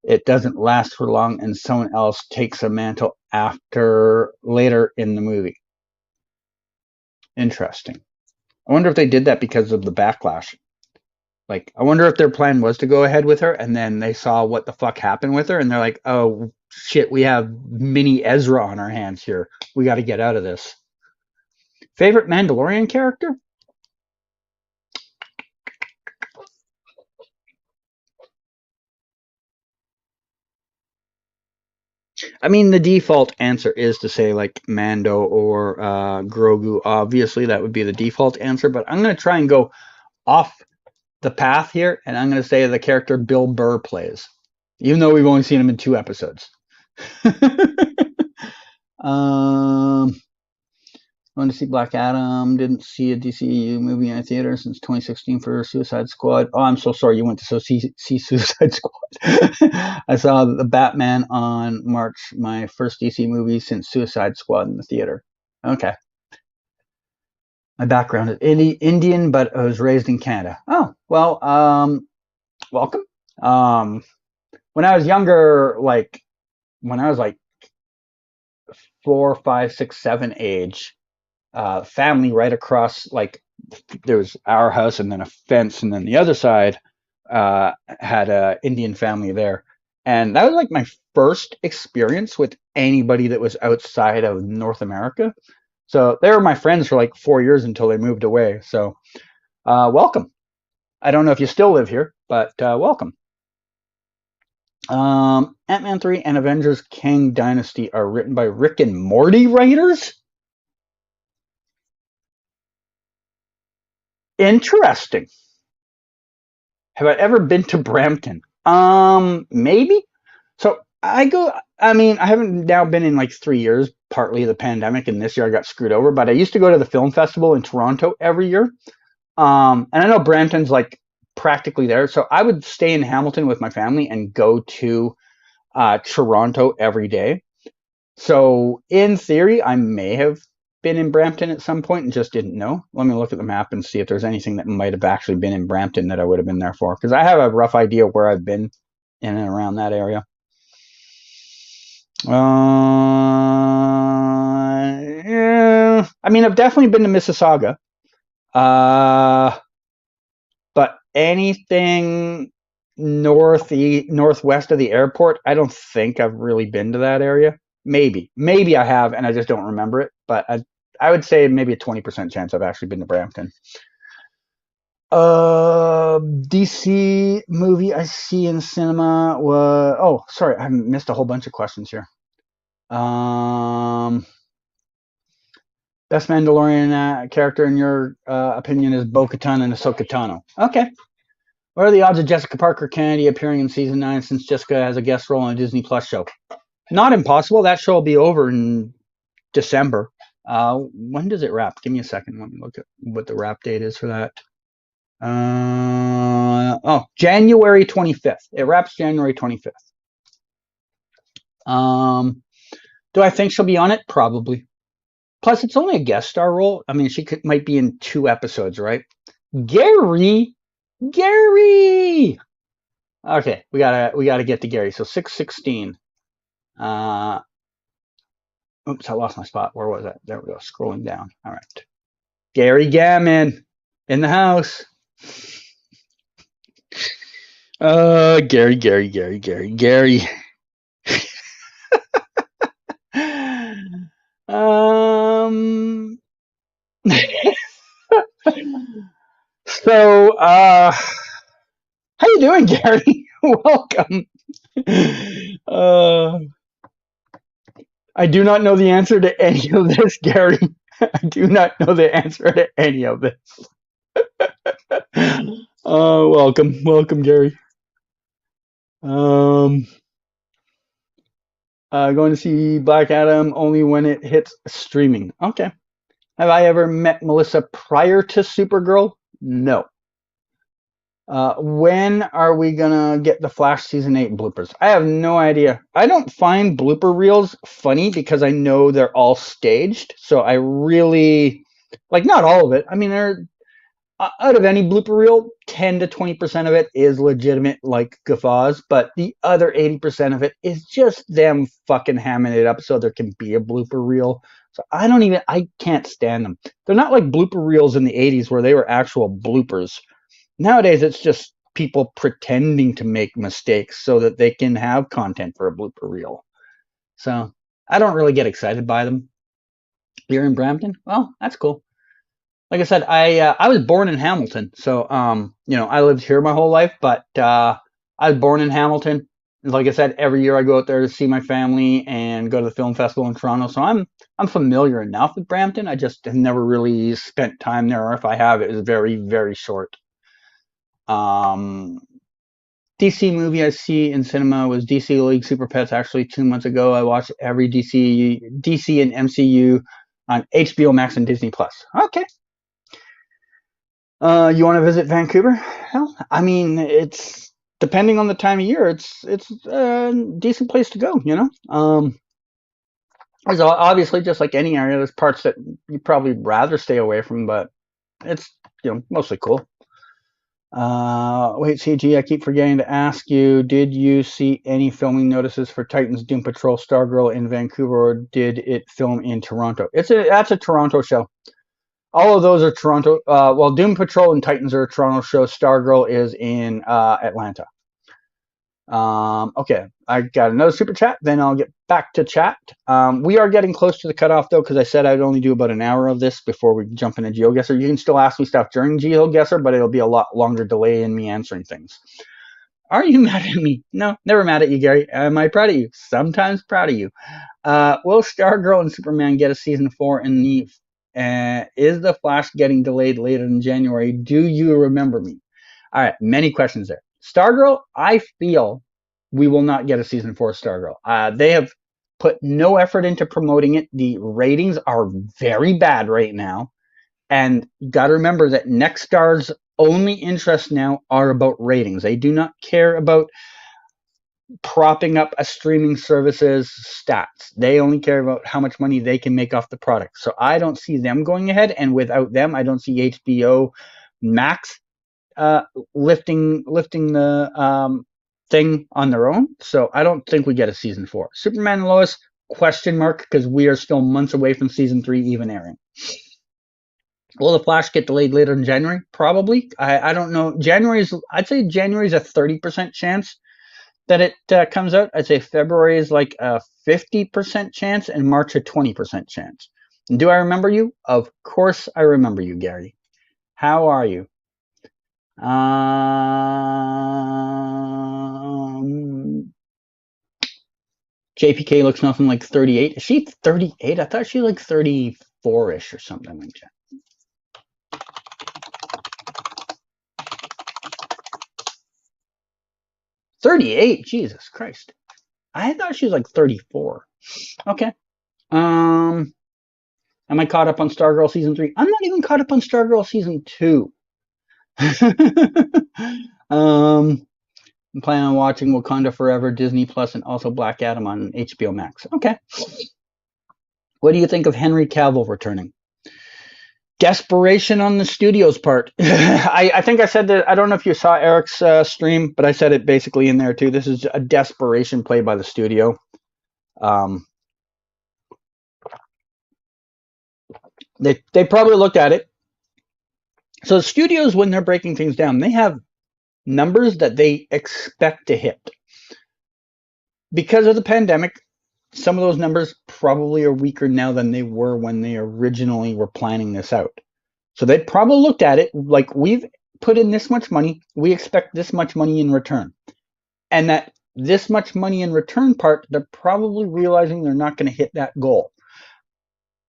it doesn't last for long and someone else takes a mantle later in the movie. Interesting. I wonder if they did that because of the backlash. Like, I wonder if their plan was to go ahead with her and then they saw what the fuck happened with her and they're like, oh shit, we have mini Ezra on our hands here. We got to get out of this. Favorite Mandalorian character? I mean, the default answer is to say like Mando or Grogu. Obviously, that would be the default answer. But I'm going to try and go off the path here, and I'm going to say the character Bill Burr plays, even though we've only seen him in 2 episodes. Going to see Black Adam. Didn't see a DCU movie in a theater since 2016 for Suicide Squad. Oh, I'm so sorry. You went to see Suicide Squad. I saw the Batman on March, my first DC movie since Suicide Squad in the theater. Okay. My background is Indian, but I was raised in Canada. Oh, well, welcome. When I was younger, like when I was like 4, 5, 6, 7 age, family right across, like there was our house and then a fence, and then the other side had a Indian family there, and that was like my first experience with anybody that was outside of North America. So they were my friends for like 4 years until they moved away. So welcome. I don't know if you still live here, but welcome. Ant-Man 3 and Avengers Kang Dynasty are written by Rick and Morty writers? Interesting. Have I ever been to Brampton? Maybe. So I mean, I haven't now been in like 3 years, partly the pandemic, and this year I got screwed over, but I used to go to the film festival in Toronto every year. And I know Brampton's like practically there. So I would stay in Hamilton with my family and go to Toronto every day. So in theory, I may have been in Brampton at some point and just didn't know. Let me look at the map and see if there's anything that might have actually been in Brampton that I would have been there for, because I have a rough idea where I've been in and around that area. Yeah. I mean, I've definitely been to Mississauga. But anything northwest of the airport, I don't think I've really been to that area. Maybe I have, and I just don't remember it. But I would say maybe a 20% chance I've actually been to Brampton. DC movie I see in cinema was, oh, sorry, I missed a whole bunch of questions here. Best Mandalorian character in your opinion is Bo-Katan and Ahsoka Tano. Okay. What are the odds of Jessica Parker Kennedy appearing in season 9 since Jessica has a guest role on a Disney Plus show? Not impossible. That show will be over in December. When does it wrap? Give me a second. Let me look at what the wrap date is for that. January 25th. It wraps January 25th. Do I think she'll be on it? Probably. Plus, it's only a guest star role. I mean, she might be in 2 episodes, right? Gary. Okay, we gotta get to Gary. So 616. Oops, I lost my spot. Where was that? There we go. Scrolling down. All right. Gary Gammon in the house. Gary. So, how you doing, Gary? Welcome. I do not know the answer to any of this, Gary. I do not know the answer to any of this. Welcome, Gary. Going to see Black Adam only when it hits streaming. Okay. Have I ever met Melissa prior to Supergirl? No. When are we gonna get the Flash season 8 bloopers? I have no idea. I don't find blooper reels funny because I know they're all staged. So I really like, not all of it. I mean, out of any blooper reel, 10 to 20% of it is legitimate, like guffaws, but the other 80% of it is just them fucking hamming it up so there can be a blooper reel. So I can't stand them. They're not like blooper reels in the 80s where they were actual bloopers. Nowadays, it's just people pretending to make mistakes so that they can have content for a blooper reel. So I don't really get excited by them. You're in Brampton? Well, that's cool. Like I said, I was born in Hamilton, so I lived here my whole life. But I was born in Hamilton, Like I said, every year I go out there to see my family and go to the film festival in Toronto. So I'm familiar enough with Brampton. I just have never really spent time there, or if I have, it is very, very short. Um, DC movie I see in cinema was DC League Super Pets. Actually, 2 months ago, I watched every DC and MCU on HBO Max and Disney Plus. Okay. You want to visit Vancouver? Hell, I mean, it's depending on the time of year. It's a decent place to go. There's obviously, just like any area, there's parts that you'd probably rather stay away from, but it's mostly cool. Wait, CG, I keep forgetting to ask you, did you see any filming notices for Titans, Doom Patrol, Stargirl in Vancouver, or did it film in Toronto? That's a Toronto show. All of those are Toronto. Well, Doom Patrol and Titans are a Toronto show. Stargirl is in Atlanta. Okay, I got another super chat. Then I'll get back to chat. We are getting close to the cutoff, though, because I said I'd only do about an hour of this before we jump into Geoguessr. You can still ask me stuff during Geoguessr, but it'll be a lot longer delay in me answering things. Are you mad at me? No, never mad at you, Gary. Am I proud of you? Sometimes proud of you. Will Stargirl and Superman get a season 4 in the... is The Flash getting delayed later in January? Do you remember me? All right, many questions there. Stargirl, I feel we will not get a season 4 of Stargirl. They have put no effort into promoting it. The ratings are very bad right now. And you got to remember that Nextstar's only interests now are about ratings. They do not care about propping up a streaming service's stats. They only care about how much money they can make off the product. So I don't see them going ahead. And without them, I don't see HBO Max lifting the thing on their own. So I don't think we get a season 4. Superman and Lois, question mark, because we are still months away from season 3 even airing. Will The Flash get delayed later in January? Probably. I don't know. I'd say January's a 30% chance that it comes out. I'd say February is like a 50% chance and March a 20% chance. And do I remember you? Of course I remember you, Gary. How are you? JPK looks nothing like 38. Is she 38? I thought she was like 34-ish or something like that. $38? Jesus Christ. I thought she was like 34. Okay. Am I caught up on Stargirl season 3? I'm not even caught up on Stargirl season 2. I'm planning on watching Wakanda Forever, Disney Plus, and also Black Adam on HBO Max. Okay. What do you think of Henry Cavill returning? Desperation on the studio's part. I think I said that. I don't know if you saw Eric's stream, but I said it basically in there too. This is a desperation play by the studio. They probably looked at it. So the studios, when they're breaking things down, they have numbers that they expect to hit. Because of the pandemic, some of those numbers probably are weaker now than they were when they originally were planning this out. So they probably looked at it like, we've put in this much money, we expect this much money in return. And that this much money in return part, they're probably realizing they're not going to hit that goal.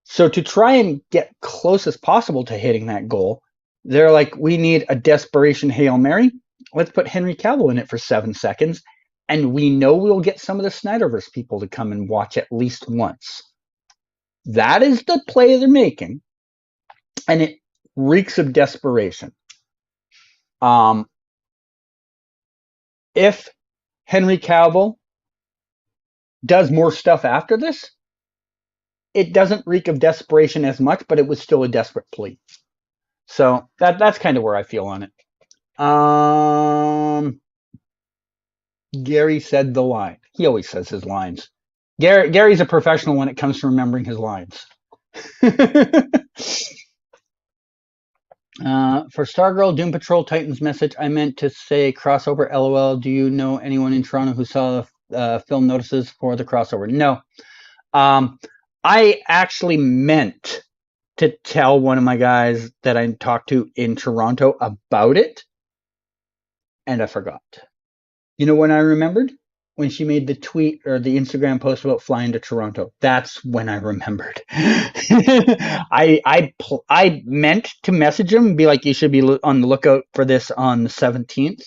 So to try and get close as possible to hitting that goal, they're like, we need a desperation Hail Mary. Let's put Henry Cavill in it for 7 seconds. And we know we'll get some of the Snyderverse people to come and watch at least once. That is the play they're making. And it reeks of desperation. If Henry Cavill does more stuff after this, it doesn't reek of desperation as much, but it was still a desperate plea. So that's kind of where I feel on it. Gary said the line. He always says his lines. Gary's a professional when it comes to remembering his lines. For Stargirl, Doom Patrol, Titans message, I meant to say crossover, LOL. Do you know anyone in Toronto who saw the film notices for the crossover? No. I actually meant to tell one of my guys that I talked to in Toronto about it, and I forgot. You know when I remembered? when she made the tweet or the Instagram post about flying to Toronto. That's when I remembered. I meant to message him and be like, you should be on the lookout for this on the 17th,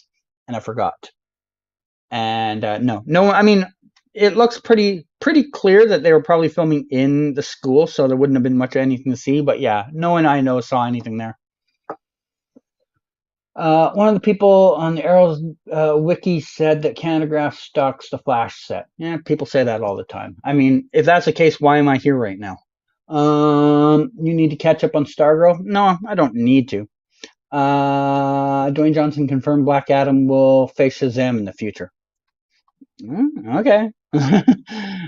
and I forgot. And no, I mean, it looks pretty clear that they were probably filming in the school, so there wouldn't have been much of anything to see. But yeah, no one I know saw anything there. One of the people on the Arrows wiki said that Canadagraph stocks the Flash set. Yeah, people say that all the time. I mean, if that's the case, why am I here right now? You need to catch up on Stargirl? No, I don't need to. Dwayne Johnson confirmed Black Adam will face Shazam in the future. Okay.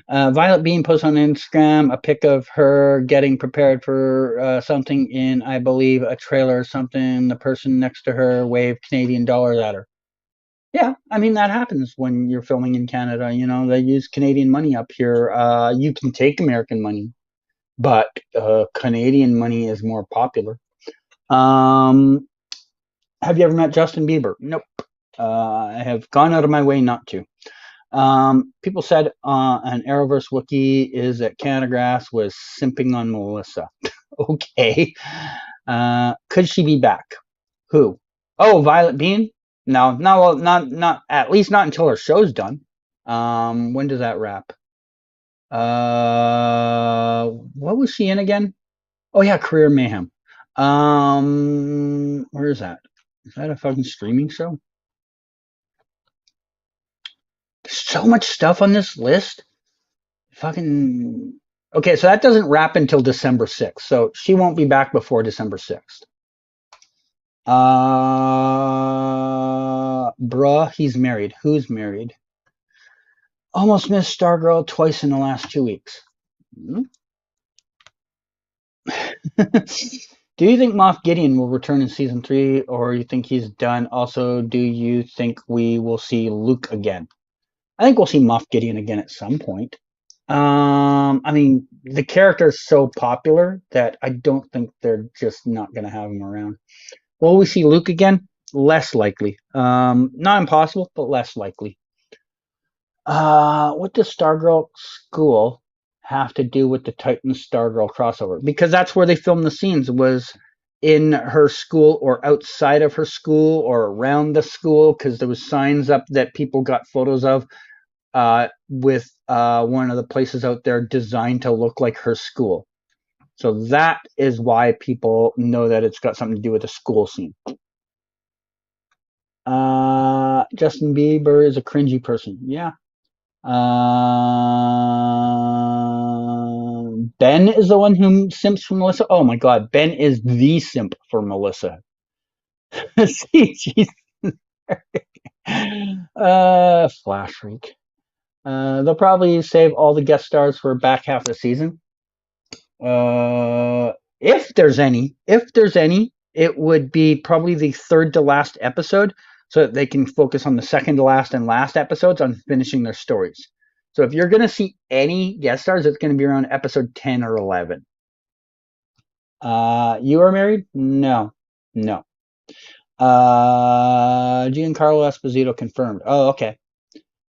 Violet Bean posts on Instagram a pic of her getting prepared for something in, I believe, a trailer or something. The person next to her waved Canadian dollars at her. Yeah, I mean, that happens when you're filming in Canada. You know, they use Canadian money up here. You can take American money, but Canadian money is more popular. Have you ever met Justin Bieber? Nope. I have gone out of my way not to. People said an Arrowverse wiki is that Canadagrass was simping on Melissa. Okay. Could she be back? Who? Oh, Violet Bean? No, not at least not until her show's done. When does that wrap? What was she in again? Oh yeah, Career Mayhem. Where is that? Is that a fucking streaming show? There's so much stuff on this list. Fucking. Okay, so that doesn't wrap until December 6th. So she won't be back before December 6th. Bruh, he's married. Who's married? Almost missed Stargirl twice in the last 2 weeks. Do you think Moff Gideon will return in season 3, or you think he's done? Also, do you think we will see Luke again? I think we'll see Moff Gideon again at some point. I mean, the character is so popular that I don't think they're just not going to have him around. Will we see Luke again? Less likely. Not impossible, but less likely. What does Stargirl School have to do with the Titans Stargirl crossover? Because that's where they filmed the scenes, was in her school or outside of her school or around the school, because there was signs up that people got photos of with one of the places out there designed to look like her school. So that is why people know that it's got something to do with the school scene. Justin Bieber is a cringy person. Yeah. Ben is the one who simps for Melissa. Oh my god, Ben is the simp for Melissa. See, Flash Freak. They'll probably save all the guest stars for back half of the season. If there's any, it would be probably the third to last episode, so that they can focus on the second to last and last episodes on finishing their stories. So if you're going to see any guest stars, it's going to be around episode 10 or 11. You are married? No. Giancarlo Esposito confirmed. Oh, okay.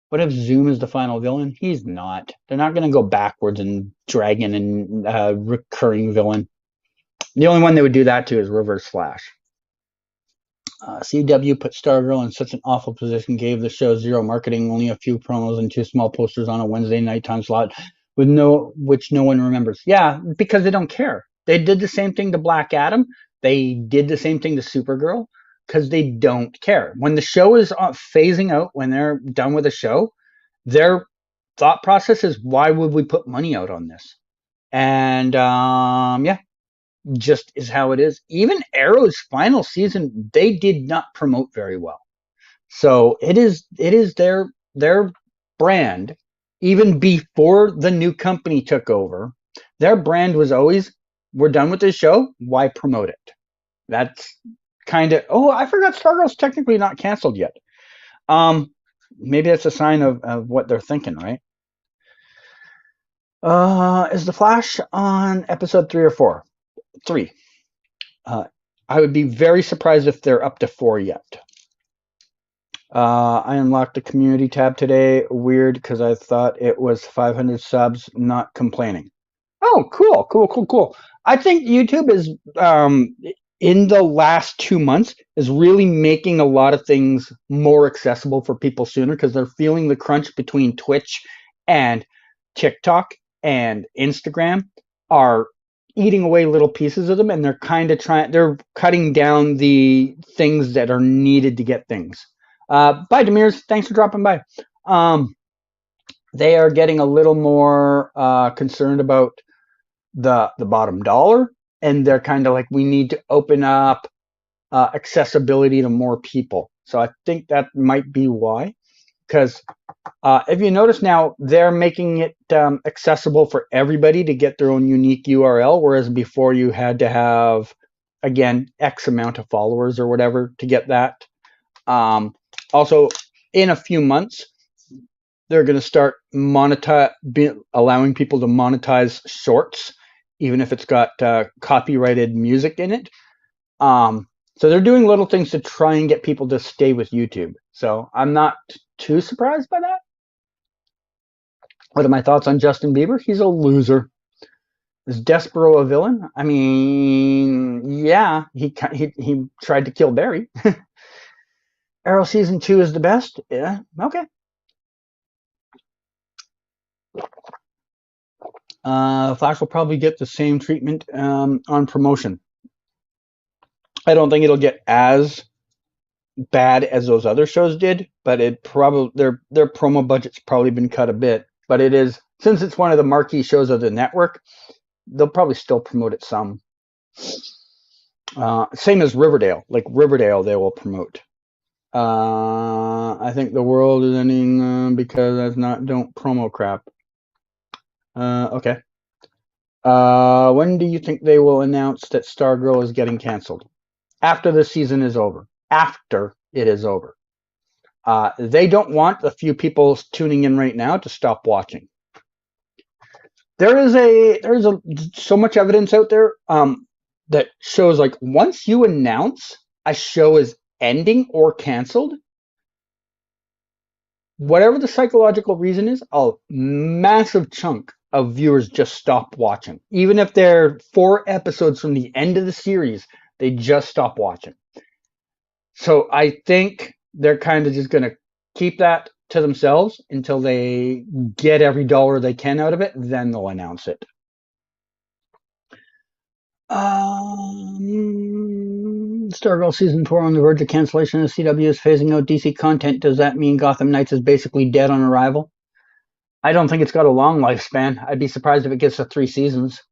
What if Zoom is the final villain? He's not. They're not going to go backwards and drag in a recurring villain. The only one they would do that to is Reverse Flash. CW put Stargirl in such an awful position, gave the show zero marketing, only a few promos and 2 small posters on a Wednesday night time slot, which no one remembers. Yeah, because they don't care. They did the same thing to Black Adam. They did the same thing to Supergirl, because they don't care. When the show is phasing out, when they're done with the show, their thought process is, why would we put money out on this? And yeah, just is how it is. Even Arrow's final season, they did not promote very well. So it is their brand. Even before the new company took over, their brand was always, we're done with this show, why promote it? That's kind of, oh, I forgot Stargirl's technically not canceled yet. Maybe that's a sign of what they're thinking, right? Is the Flash on episode 3 or 4? 3. I would be very surprised if they're up to 4 yet. I unlocked the community tab today. Weird, because I thought it was 500 subs. Not complaining. Oh, cool. I think YouTube is in the last 2 months is really making a lot of things more accessible for people sooner because they're feeling the crunch between Twitch and TikTok and Instagram are eating away little pieces of them, and they're kind of they're cutting down the things that are needed to get things. Bye, Demirs. Thanks for dropping by. They are getting a little more concerned about the bottom dollar, and they're kind of like, we need to open up accessibility to more people. So I think that might be why, because if you notice now, they're making it accessible for everybody to get their own unique URL, whereas before you had to have, again, X amount of followers or whatever to get that. Also, in a few months, they're going to start allowing people to monetize shorts, even if it's got copyrighted music in it. So they're doing little things to try and get people to stay with YouTube. So I'm not too surprised by that. What are my thoughts on Justin Bieber? He's a loser. Is Despero a villain? I mean, yeah, he tried to kill Barry. Arrow season 2 is the best. Yeah, okay. Flash will probably get the same treatment on promotion. I don't think it'll get as bad as those other shows did, but it probably their promo budget's probably been cut a bit. But it is, since it's one of the marquee shows of the network, they'll probably still promote it some. Same as Riverdale. Like Riverdale, they will promote. I think the world is ending because don't promo crap. Okay. When do you think they will announce that Stargirl is getting canceled? After the season is over. After it is over. They don't want a few people tuning in right now to stop watching. There's so much evidence out there that shows, like, once you announce a show is ending or canceled, whatever the psychological reason is, a massive chunk of viewers just stop watching. Even if they're 4 episodes from the end of the series, they just stop watching. So I think they're kind of just going to keep that to themselves until they get every dollar they can out of it. Then they'll announce it. Stargirl season 4 on the verge of cancellation. The CW is phasing out DC content. Does that mean Gotham Knights is basically dead on arrival? I don't think it's got a long lifespan. I'd be surprised if it gets to 3 seasons.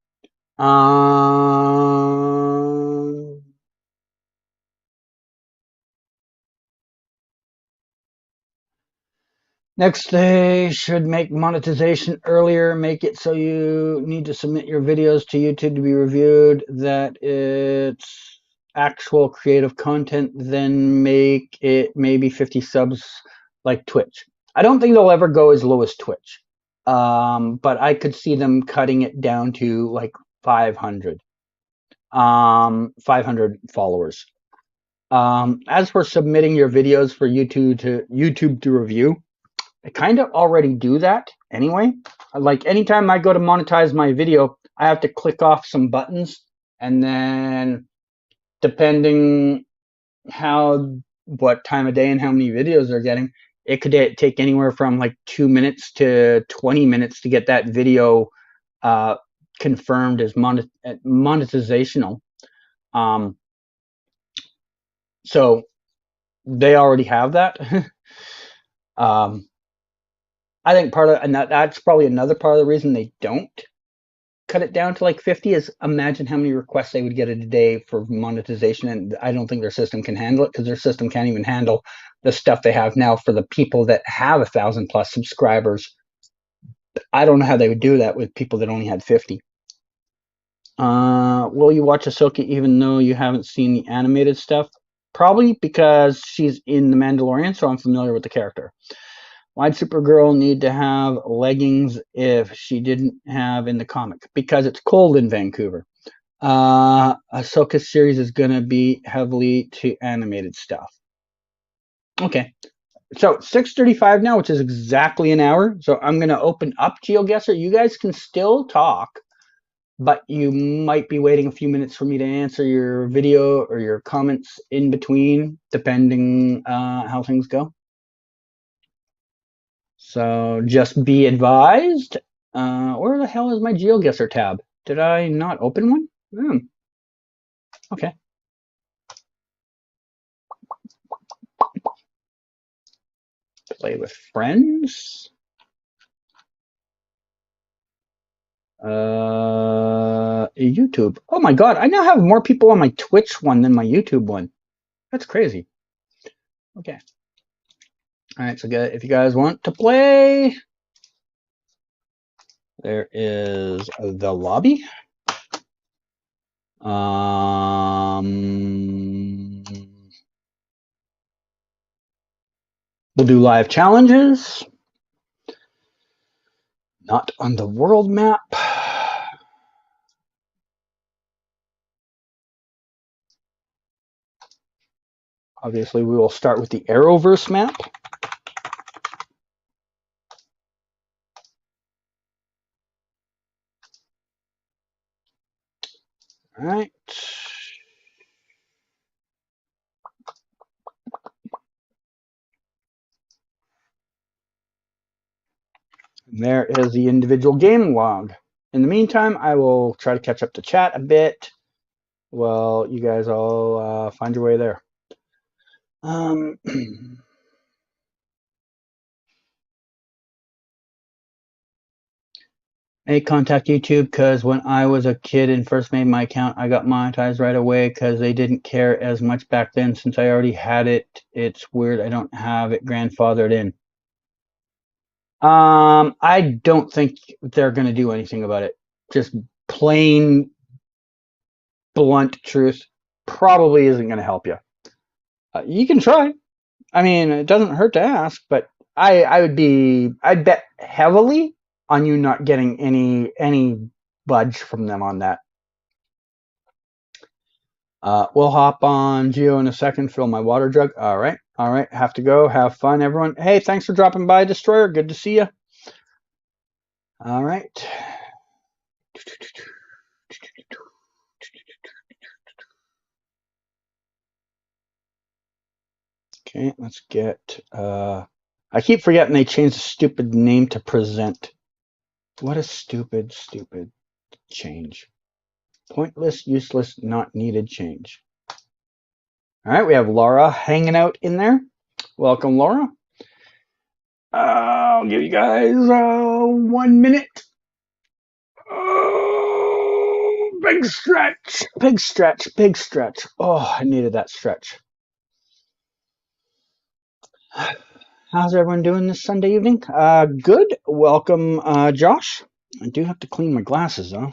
Next, they should make monetization earlier, make it so you need to submit your videos to YouTube to be reviewed, that it's actual creative content, then make it maybe 50 subs like Twitch. I don't think they'll ever go as low as Twitch, but I could see them cutting it down to like 500 followers. As for submitting your videos for YouTube to review, I kind of already do that anyway. Like, anytime I go to monetize my video, I have to click off some buttons, and then depending what time of day and how many videos they're getting, it could take anywhere from like 2 minutes to 20 minutes to get that video confirmed as monetizational. So they already have that. I think that's probably another part of the reason they don't cut it down to like 50 is, imagine how many requests they would get a day for monetization, and I don't think their system can handle it, because their system can't even handle the stuff they have now for the people that have 1,000 plus subscribers. I don't know how they would do that with people that only had 50. Will you watch Ahsoka even though you haven't seen the animated stuff? Probably, because she's in The Mandalorian, so I'm familiar with the character. Why'd Supergirl need to have leggings if she didn't have in the comic? Because it's cold in Vancouver. Ahsoka's series is going to be heavily to animated stuff. Okay. So 6:35 now, which is exactly an hour. So I'm going to open up Geoguessr. You guys can still talk, but you might be waiting a few minutes for me to answer your video or your comments in between, depending how things go. So just be advised. Where the hell is my Geoguessr tab? Did I not open one? Okay. Play with friends. YouTube. Oh my god, I now have more people on my Twitch one than my YouTube one. That's crazy. Okay. All right, so if you guys want to play, there is the lobby. We'll do live challenges. Not on the world map. Obviously, we will start with the Arrowverse map. All right. And there is the individual game log. In the meantime, I will try to catch up to chat a bit. Well, you guys all find your way there. I contact YouTube because when I was a kid and first made my account, I got monetized right away because they didn't care as much back then. Since I already had it, it's weird I don't have it grandfathered in. I don't think they're going to do anything about it. Just plain blunt truth, probably isn't going to help you. You can try. I mean, it doesn't hurt to ask, but I'd bet heavily on you not getting any budge from them on that. We'll hop on Geo in a second, fill my water jug. All right. Have to go. Have fun, everyone. Hey, thanks for dropping by, Destroyer. Good to see you. All right. Okay, let's get, I keep forgetting they changed the stupid name to present. What a stupid change. Pointless, useless, not needed change. All right, we have Laura hanging out in there. Welcome, Laura. I'll give you guys 1 minute. Oh, big stretch, big stretch, big stretch. Oh, I needed that stretch. How's everyone doing this Sunday evening? Good. Welcome, Josh. I do have to clean my glasses, though.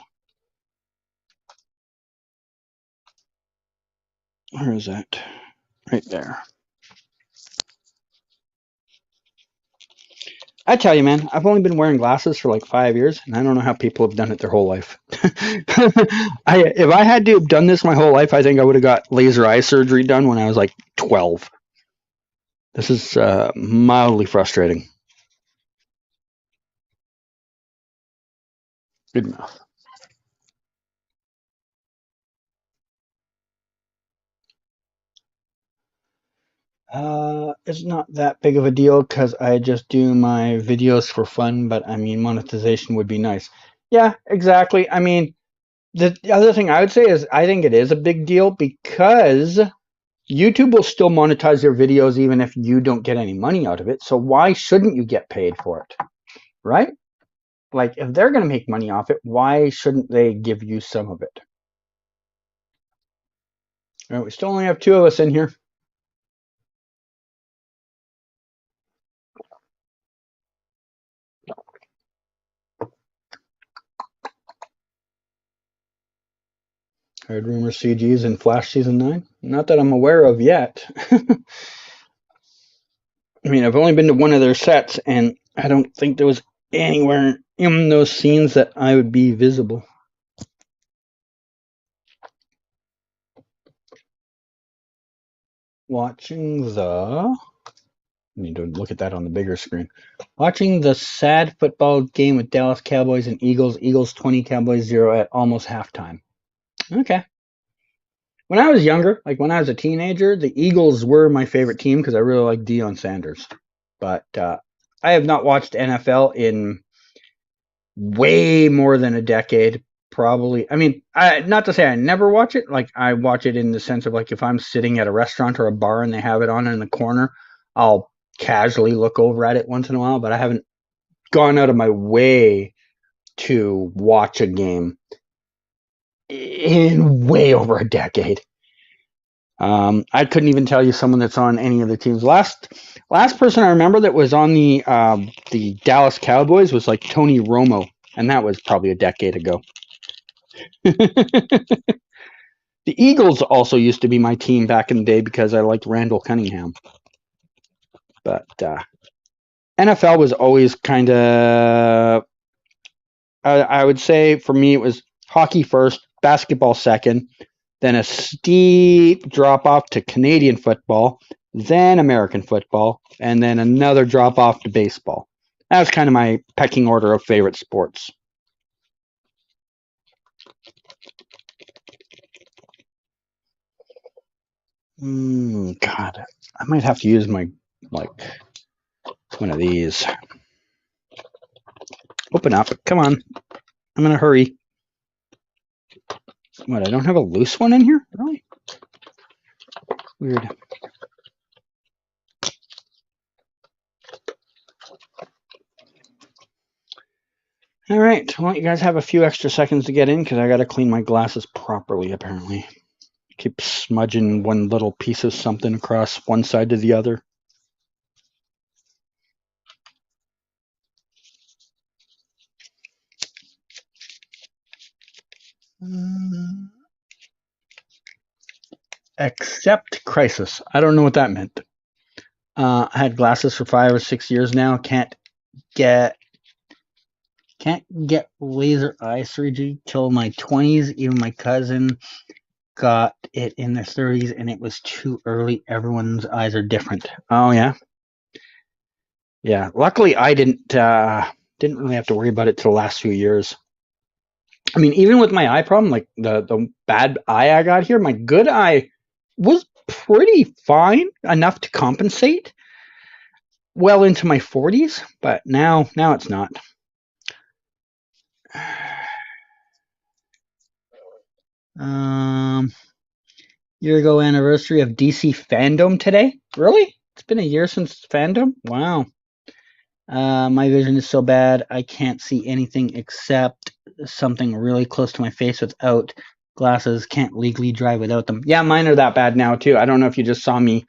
Where is that? Right there. I tell you, man, I've only been wearing glasses for like 5 years, and I don't know how people have done it their whole life. If I had to have done this my whole life, I think I would have got laser eye surgery done when I was like 12. This is mildly frustrating. Good enough. It's not that big of a deal because I just do my videos for fun, but I mean, monetization would be nice. Yeah, exactly. I mean, the other thing I would say is I think it is a big deal because YouTube will still monetize your videos even if you don't get any money out of it. So why shouldn't you get paid for it? Right? Like, if they're going to make money off it, why shouldn't they give you some of it? All right, we still only have 2 of us in here. Heard rumor CGs in Flash Season 9? Not that I'm aware of yet. I mean, I've only been to one of their sets, and I don't think there was anywhere in those scenes that I would be visible. Watching the I need to look at that on the bigger screen. Watching the sad football game with Dallas Cowboys and Eagles. Eagles 20, Cowboys 0 at almost halftime. Okay. When I was younger, like when I was a teenager, the Eagles were my favorite team because I really like Deion Sanders. But I have not watched NFL in way more than a decade. Probably. I mean, not to say I never watch it. Like I watch it in the sense of like if I'm sitting at a restaurant or a bar and they have it on in the corner, I'll casually look over at it once in a while. But I haven't gone out of my way to watch a game in way over a decade. I couldn't even tell you someone that's on any of the teams. Last person I remember that was on the Dallas Cowboys was like Tony Romo, and that was probably a decade ago. The Eagles also used to be my team back in the day because I liked Randall Cunningham. But NFL was always kind of, I would say for me, it was hockey first, basketball second, then a steep drop off to Canadian football, then American football, and then another drop off to baseball. That was kind of my pecking order of favorite sports. God, I might have to use my, like, one of these. Open up. Come on. I'm in a hurry. What, I don't have a loose one in here? Really? Weird. All right. Well, you guys have a few extra seconds to get in because I got to clean my glasses properly, apparently. Keep smudging one little piece of something across one side to the other. Accept crisis. I don't know what that meant. I had glasses for 5 or 6 years now. Can't get laser eye surgery till my 20s. Even my cousin got it in their 30s, and it was too early. Everyone's eyes are different. Oh yeah, yeah. Luckily, I didn't really have to worry about it till the last few years. I mean, even with my eye problem, like the bad eye I got here, my good eye was pretty fine, enough to compensate well into my 40s, but now it's not. Year ago anniversary of DC fandom today. Really? It's been a year since fandom? Wow. My vision is so bad I can't see anything except something really close to my face without glasses. Can't legally drive without them. Yeah, mine are that bad now too. I don't know if you just saw me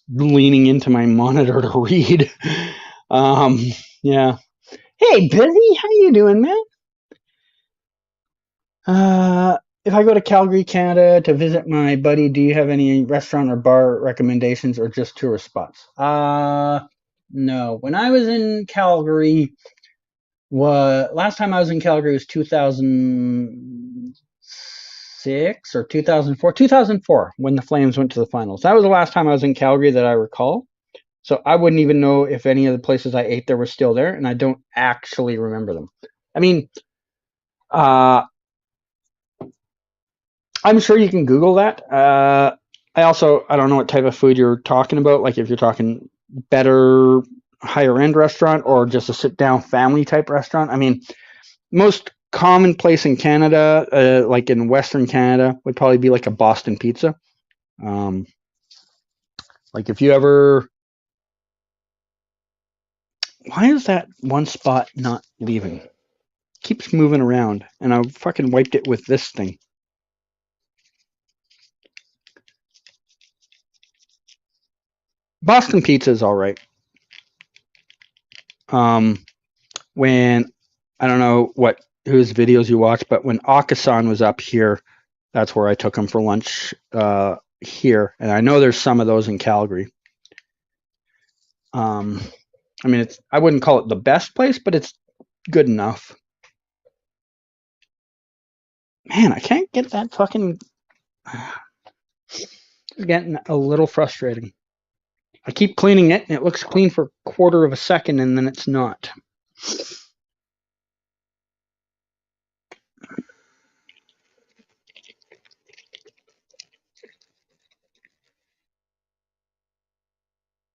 leaning into my monitor to read. Yeah. Hey, Busy, how you doing, man? If I go to Calgary, Canada to visit my buddy, do you have any restaurant or bar recommendations or just tourist spots? No. When I was in Calgary, last time I was in Calgary was 2006 or 2004. 2004 when the Flames went to the finals. That was the last time I was in Calgary that I recall. So I wouldn't even know if any of the places I ate there were still there, and I don't actually remember them. I mean, I'm sure you can Google that. I don't know what type of food you're talking about. Like if you're talking better, higher end restaurant or just a sit down family type restaurant. I mean, most common place in Canada, like in Western Canada, would probably be like a Boston pizza. Like if you ever, why is that one spot not leaving? Keeps moving around, and I fucking wiped it with this thing. Boston pizza is all right. When I don't know whose videos you watch, but when Akasan was up here, that's where I took him for lunch here, and I know there's some of those in Calgary. I mean, I wouldn't call it the best place, but it's good enough. Man, I can't get that fucking. It's getting a little frustrating. I keep cleaning it, and it looks clean for a quarter of a second, and then it's not.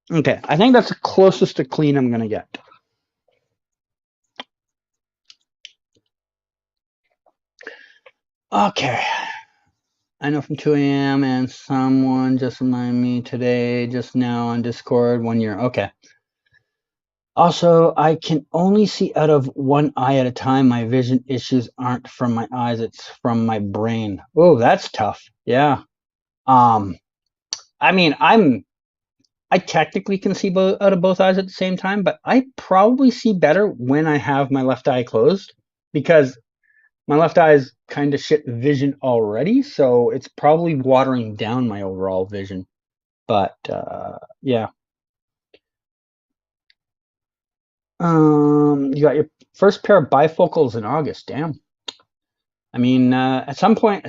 Okay, I think that's the closest to clean I'm going to get. Okay. I know from 2 a.m. and someone just reminded me today, just now on Discord, 1 year. Okay. Also, I can only see out of one eye at a time. My vision issues aren't from my eyes, it's from my brain. Oh, that's tough. Yeah. I mean, I technically can see out of both eyes at the same time, but I probably see better when I have my left eye closed because my left eye is kind of shit vision already, so it's probably watering down my overall vision. But yeah. You got your first pair of bifocals in August. Damn. I mean, at some point,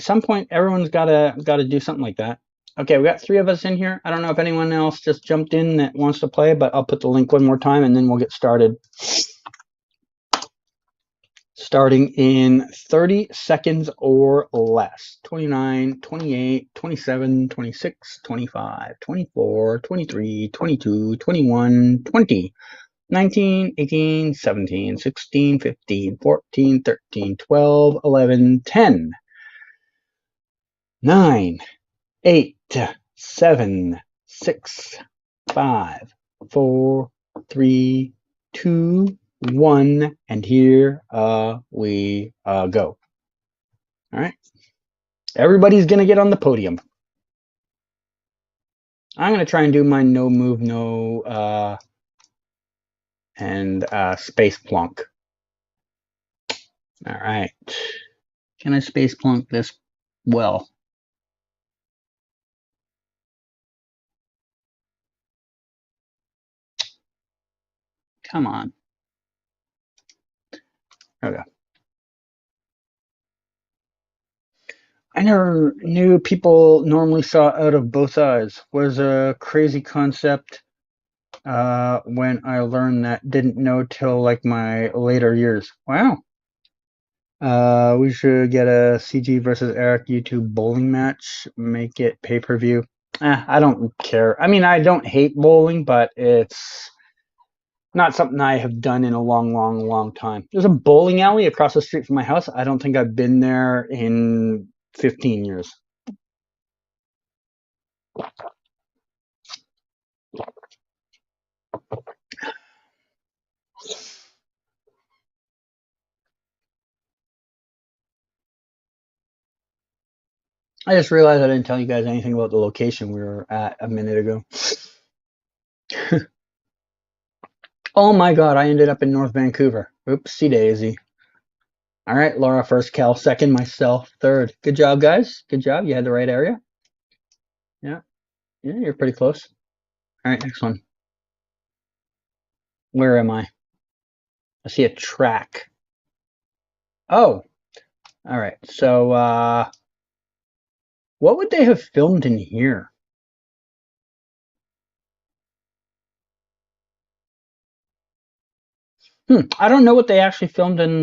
everyone's gotta do something like that. Okay, we got 3 of us in here. I don't know if anyone else just jumped in that wants to play, but I'll put the link one more time and then we'll get started. Starting in 30 seconds or less. 29, 28, 27, 26, 25, 24, 23, 22, 21, 20. 19, 18, 17, 16, 15, 14, 13, 12, 11, 10, 9, 8, 7, 6, 5, 4, 3, 2, 1, and here we go. All right. Everybody's going to get on the podium. I'm going to try and do my no move, no and space plunk. All right. Can I space plunk this well? Come on. Okay. I never knew people normally saw out of both eyes. Was a crazy concept when I learned that. Didn't know till like my later years. Wow. We should get a CG versus Eric YouTube bowling match. Make it pay-per-view. I don't care. I mean, I don't hate bowling, but it's not something I have done in a long time. There's a bowling alley across the street from my house. I don't think I've been there in 15 years. I just realized I didn't tell you guys anything about the location we were at a minute ago. Oh my god, I ended up in North Vancouver. Oopsie daisy. All right, Laura first, Cal second, myself third. Good job, guys. Good job. You had the right area. Yeah, you're pretty close. All right, next one. Where am I? I see a track. Oh, all right. So, what would they have filmed in here? I don't know what they actually filmed in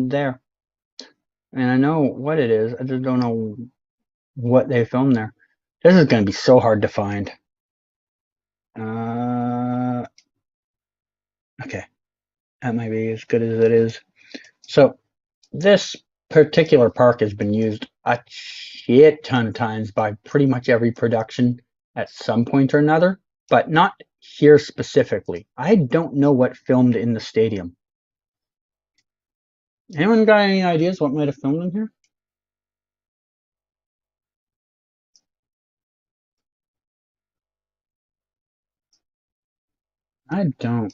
there. I mean, I know what it is. I just don't know what they filmed there. This is going to be so hard to find. Okay, that might be as good as it is. So this particular park has been used a shit ton of times by pretty much every production at some point or another, but not here specifically. I don't know what filmed in the stadium. Anyone got any ideas what might have filmed in here? I don't.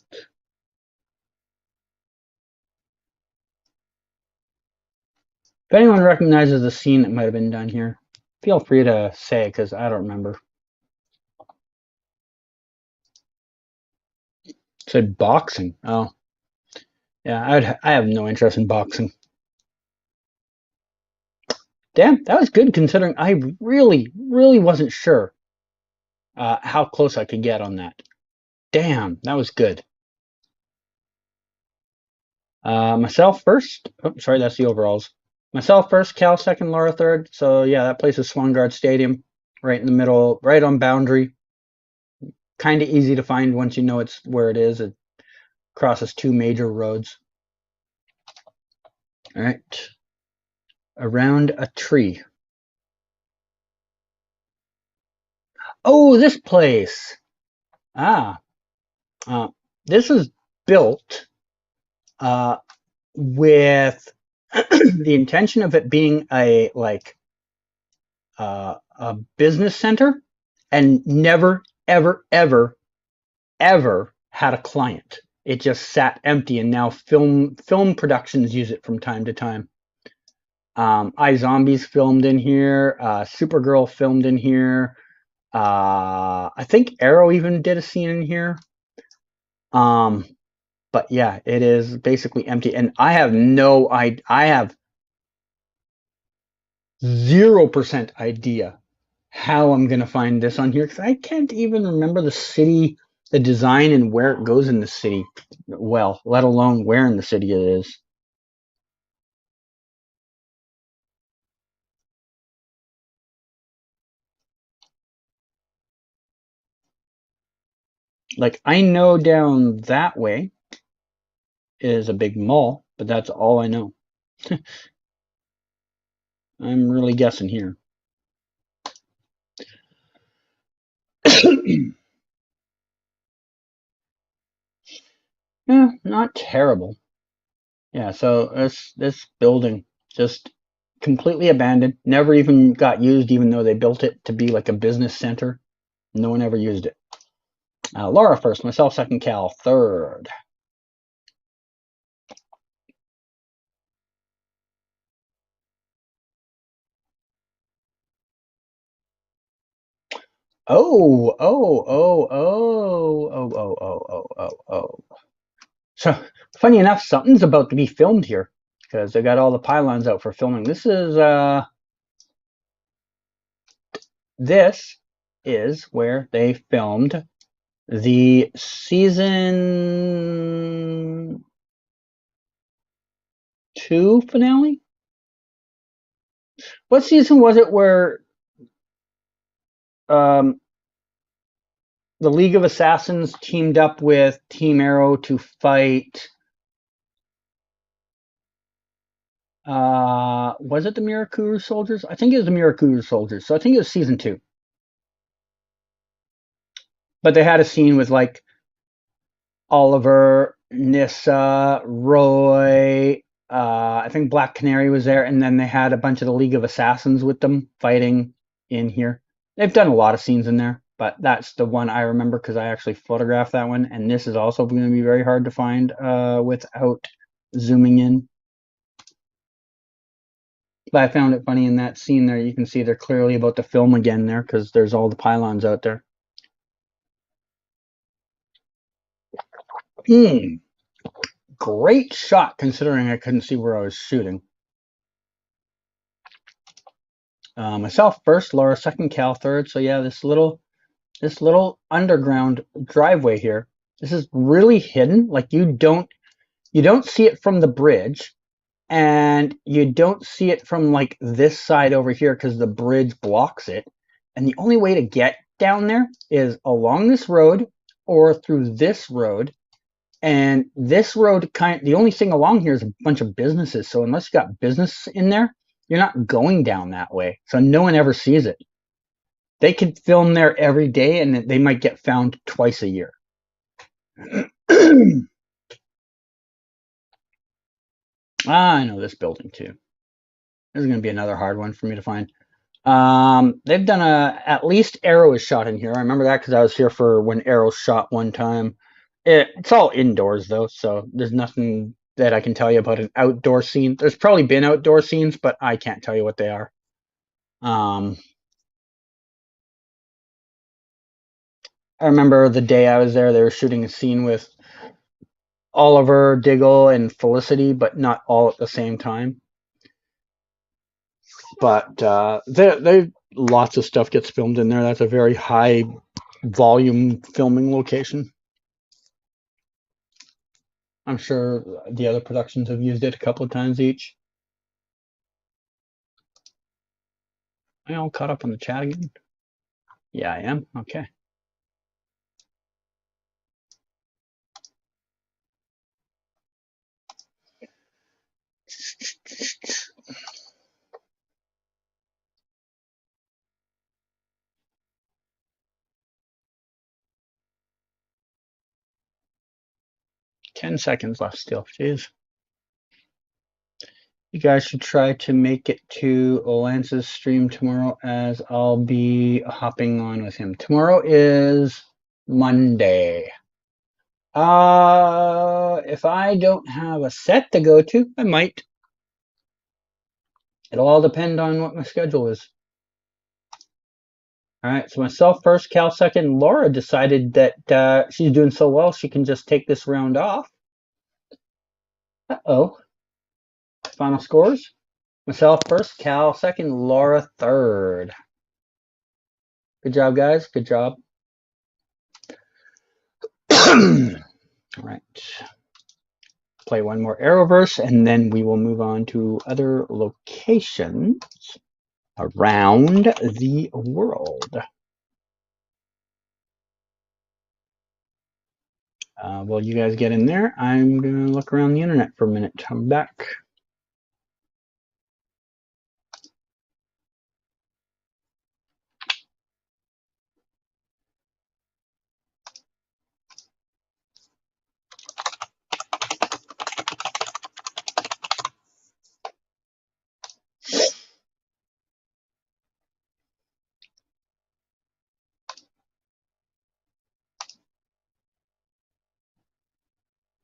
If anyone recognizes the scene that might have been done here, feel free to say, because I don't remember. It said boxing. Oh. Yeah, I have no interest in boxing. Damn, that was good considering I really wasn't sure. how close I could get on that. Damn, that was good. Myself first. Oh, sorry, that's the overalls. Myself first, Cal second, Laura third. So yeah, that place is Swangard Stadium, right in the middle, right on boundary. Kind of easy to find once you know it's where it is. It crosses two major roads. All right, around a tree. Oh, this place. Ah, this is built with the intention of it being a a business center, and never, ever, ever, ever had a client. It just sat empty, and now film productions use it from time to time. iZombie's filmed in here. Supergirl filmed in here. I think Arrow even did a scene in here. But yeah, it is basically empty, and I have 0% idea how I'm gonna find this on here, because I can't even remember the city, the design, and where it goes in the city. Well, let alone where in the city it is. Like, I know down that way is a big mall, but that's all I know. I'm really guessing here. Yeah, not terrible. Yeah, so this building just completely abandoned, never even got used, even though they built it to be like a business center. No one ever used it. Laura first, myself second, Cal third. Oh, oh, oh, oh, oh, oh, oh, oh, oh, oh. So, funny enough, something's about to be filmed here, because they got all the pylons out for filming. This is where they filmed the season 2 finale. What season was it where um, the League of Assassins teamed up with Team Arrow to fight? Was it the Mirakuru soldiers? I think it was the Mirakuru soldiers. So I think it was season 2. But they had a scene with like Oliver, Nissa, Roy. I think Black Canary was there, and then they had a bunch of the League of Assassins with them fighting in here. They've done a lot of scenes in there, but that's the one I remember because I actually photographed that one. And this is also going to be very hard to find without zooming in. But I found it funny in that scene there. You can see they're clearly about to film again there because there's all the pylons out there. Great shot considering I couldn't see where I was shooting. Myself first, Laura second, Cal third. So yeah, this little underground driveway here. This is really hidden. Like you don't see it from the bridge, and you don't see it from like this side over here because the bridge blocks it. And the only way to get down there is along this road or through this road. And this road the only thing along here is a bunch of businesses. So unless you got business in there, you're not going down that way. So no one ever sees it. They could film there every day and they might get found twice a year. I know this building too. This is going to be another hard one for me to find. They've done at least Arrow is shot in here. I remember that because I was here for when Arrow shot one time. It's all indoors though, so there's nothing that I can tell you about an outdoor scene. There's probably been outdoor scenes, but I can't tell you what they are. I remember the day I was there, they were shooting a scene with Oliver, Diggle, and Felicity, but not all at the same time. But they lots of stuff gets filmed in there. That's a very high volume filming location. I'm sure the other productions have used it a couple of times each. Am I all caught up on the chat again? Yeah, I am. Okay. Ten seconds left still. Jeez. You guys should try to make it to Lance's stream tomorrow, as I'll be hopping on with him. Tomorrow is Monday. If I don't have a set to go to, I might. It'll all depend on what my schedule is. All right, so myself first, Cal second. Laura decided that she's doing so well, she can just take this round off. Uh-oh. Final scores. Myself first, Cal second, Laura third. Good job, guys. Good job. All right. Play one more Arrowverse, and then we will move on to other locations around the world. While you guys get in there, I'm going to look around the internet for a minute. I'm back.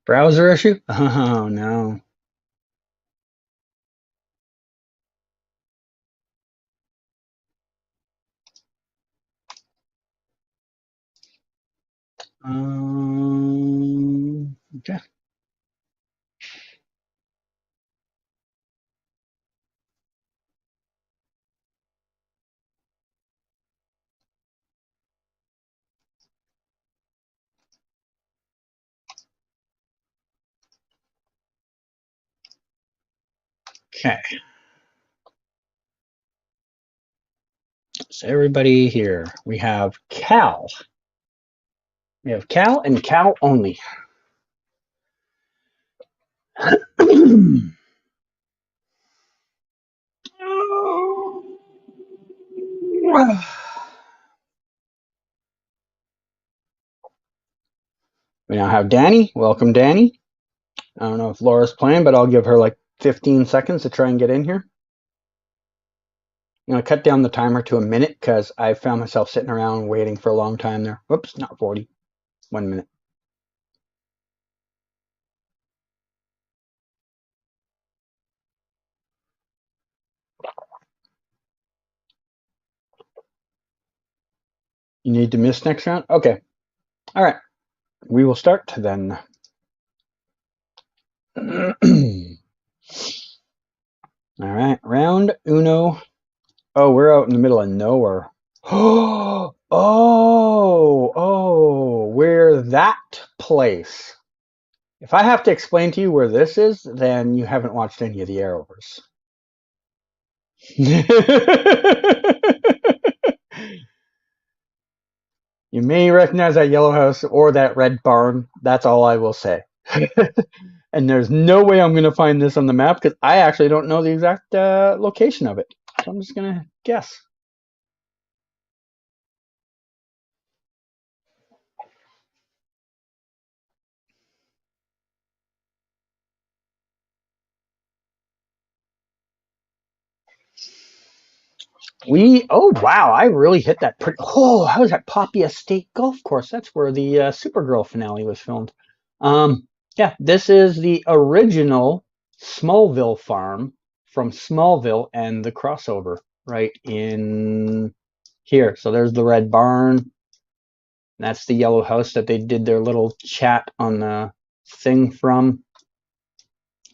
Browser issue? Oh, no. Okay. Okay. So everybody here, we have Cal. We have Cal and Cal only. We now have Danny. Welcome, Danny. I don't know if Laura's playing, but I'll give her like 15 seconds to try and get in here. I'm going to cut down the timer to a minute because I found myself sitting around waiting for a long time there. Whoops, not 40. 1 minute. You need to miss next round? Okay. All right. We will start then. All right. Round uno. Oh, we're out in the middle of nowhere. Oh, we're that place. If I have to explain to you where this is, then you haven't watched any of the Arrowverse. You may recognize that yellow house or that red barn. That's all I will say. And there's no way I'm going to find this on the map because I actually don't know the exact location of it. So I'm just going to guess. Oh wow, I really hit that pretty. Oh, how was that Poppy Estate Golf Course? That's where the Supergirl finale was filmed. Yeah, this is the original Smallville farm from Smallville and the crossover right in here. So there's the red barn. That's the yellow house that they did their little chat on the thing from.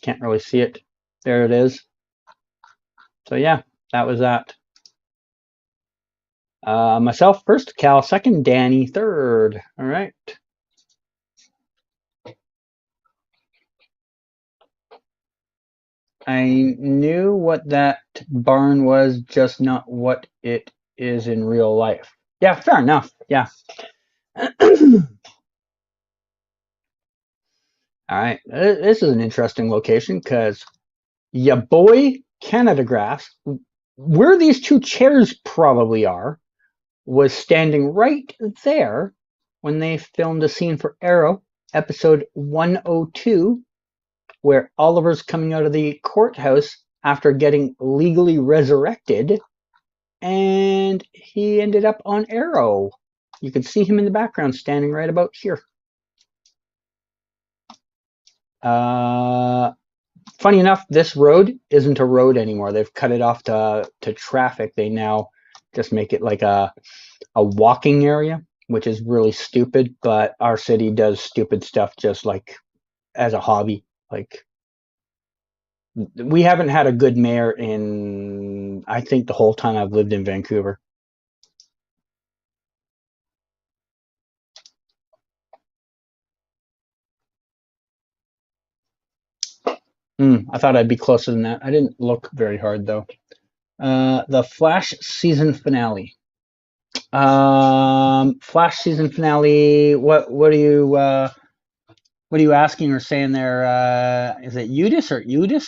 Can't really see it. There it is. So yeah, that was that. Myself first, Cal second, Danny third. All right. I knew what that barn was, just not what it is in real life. Yeah, fair enough. Yeah. All right. This is an interesting location because ya boy Canada Grass, where these two chairs probably are, was standing right there when they filmed a scene for Arrow, episode 102, where Oliver's coming out of the courthouse after getting legally resurrected, and he ended up on Arrow. You can see him in the background standing right about here. Funny enough, this road isn't a road anymore. They've cut it off to traffic. They now just make it like a walking area, which is really stupid, but our city does stupid stuff just like as a hobby. Like, we haven't had a good mayor in, I think, the whole time I've lived in Vancouver. I thought I'd be closer than that. I didn't look very hard though. The Flash season finale. Flash season finale. What are you asking or saying there? Is it Udis or Udis?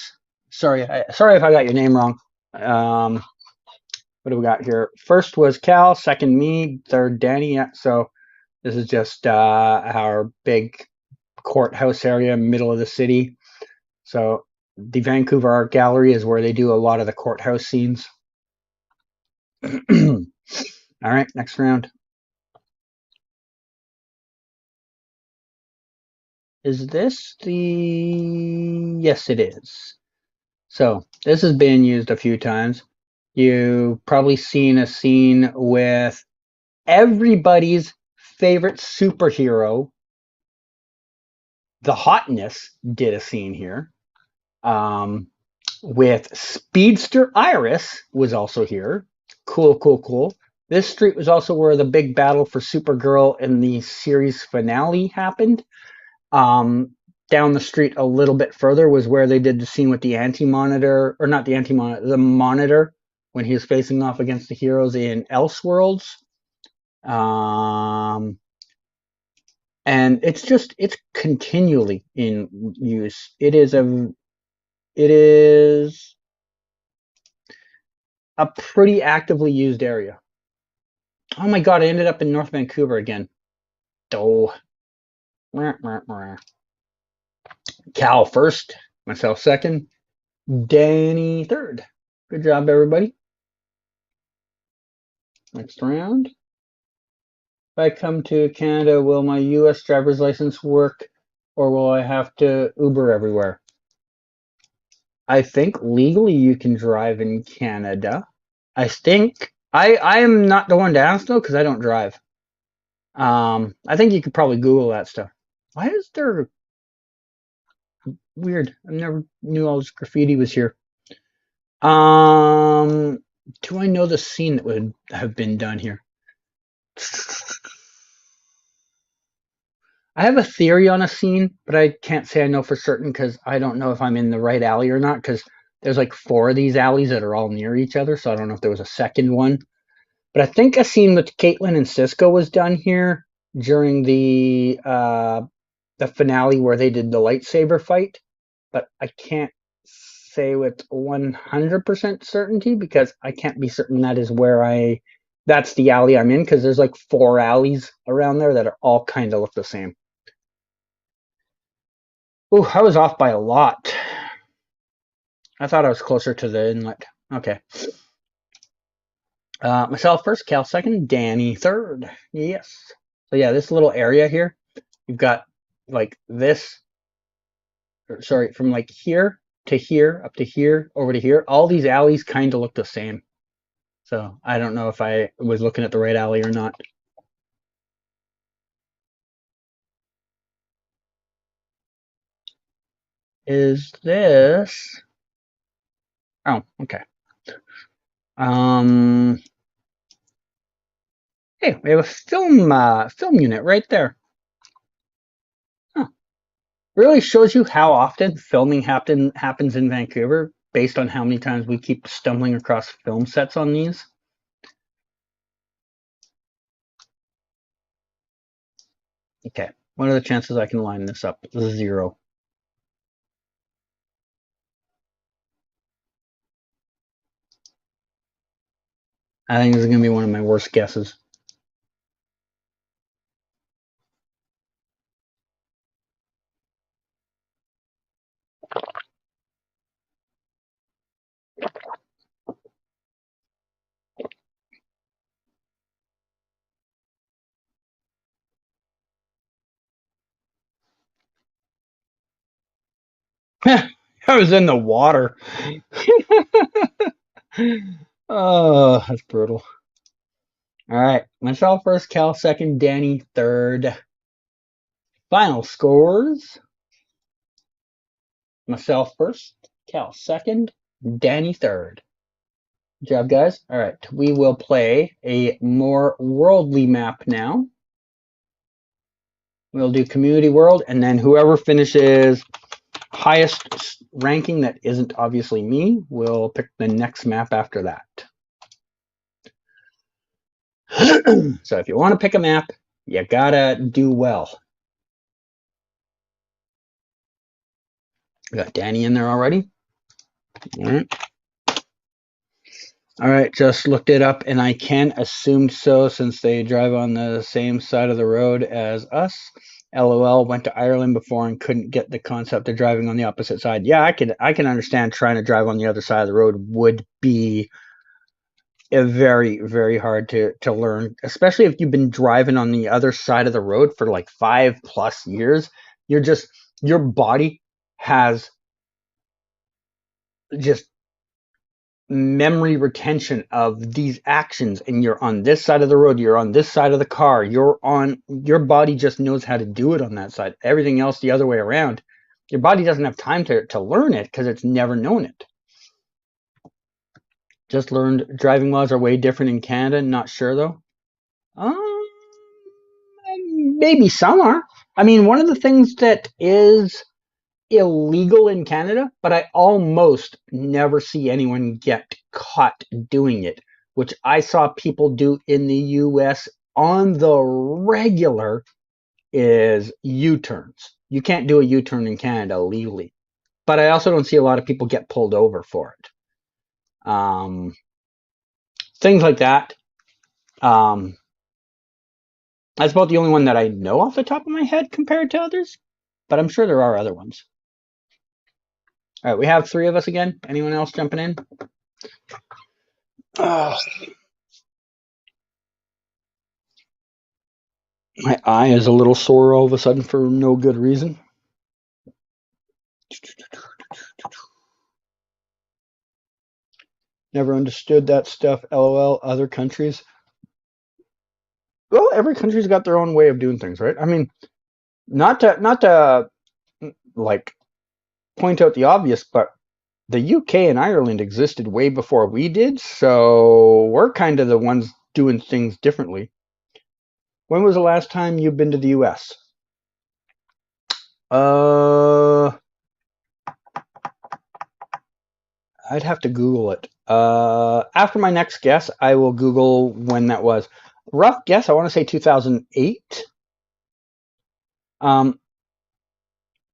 Sorry if I got your name wrong. What do we got here? First was Cal, second me, third Danny. Yeah, so this is just our big courthouse area, middle of the city. So the Vancouver Art Gallery is where they do a lot of the courthouse scenes. All right, next round. Is this the... Yes, it is. So this has been used a few times. You've probably seen a scene with everybody's favorite superhero. The Hotness did a scene here. With Speedster Iris was also here. Cool. This street was also where the big battle for Supergirl in the series finale happened. Down the street a little bit further was where they did the scene with the Anti-Monitor, or not the Anti-Monitor, the Monitor, when he was facing off against the heroes in Elseworlds. And it's continually in use. It is a pretty actively used area. Oh my god, I ended up in North Vancouver again. Oh. Cal first, myself second, Danny third. Good job, everybody. Next round. If I come to Canada, will my US driver's license work, or will I have to Uber everywhere? I think legally you can drive in Canada. I think. I am not the one to ask though, because I don't drive. I think you could probably Google that stuff. Why is there... Weird. I never knew all this graffiti was here. Do I know the scene that would have been done here? I have a theory on a scene, but I can't say I know for certain because I don't know if I'm in the right alley or not, because there's like 4 of these alleys that are all near each other, so I don't know if there was a second one. But I think a scene with Caitlin and Cisco was done here during the finale where they did the lightsaber fight, but I can't say with 100% certainty because I can't be certain that is where that's the alley I'm in, because there's like 4 alleys around there that are all kind of look the same. Ooh, I was off by a lot. I thought I was closer to the inlet. Okay. Myself first, Cal second, Danny third. Yes. So yeah, this little area here, you've got like this, sorry, from like here to here, up to here, over to here. All these alleys kind of look the same. So I don't know if I was looking at the right alley or not. Is this... Oh, okay. Hey, we have a film unit right there. Huh. Really shows you how often filming happens in Vancouver based on how many times we keep stumbling across film sets on these. Okay, what are the chances I can line this up? 0. I think this is going to be one of my worst guesses. I was in the water. Oh, that's brutal. All right, myself first, Cal second, Danny third. Final scores: myself first, Cal second, Danny third. Good job, guys. All right, we will play a more worldly map now. We'll do community world, and then whoever finishes highest ranking that isn't obviously me will pick the next map after that. So if you want to pick a map, you gotta do well. We got Danny in there already. All right. All right, just looked it up, and I can assume so since they drive on the same side of the road as us. LOL, went to Ireland before and couldn't get the concept of driving on the opposite side. Yeah, I can understand trying to drive on the other side of the road would be a very hard to learn, especially if you've been driving on the other side of the road for like 5+ years. Your body has just memory retention of these actions, and you're on this side of the road, you're on this side of the car, your body just knows how to do it on that side. Everything else the other way around, your body doesn't have time to learn it because it's never known it. Just learned driving laws are way different in Canada. Not sure though. um Maybe some are. I mean, one of the things that is illegal in Canada, but I almost never see anyone get caught doing it, which I saw people do in the US on the regular, is U-turns. You can't do a U-turn in Canada legally, but I also don't see a lot of people get pulled over for it. Things like that. Um, that's about the only one that I know off the top of my head compared to others, but I'm sure there are other ones. All right, we have 3 of us again. Anyone else jumping in? Oh, my eye is a little sore all of a sudden for no good reason. Never understood that stuff. LOL. Other countries. Well, every country's got their own way of doing things, right? I mean, not to like point out the obvious, but the UK and Ireland existed way before we did, so we're kind of the ones doing things differently. When was the last time you've been to the US? I'd have to Google it. After my next guess, I will Google when that was. Rough guess, I want to say 2008. Um,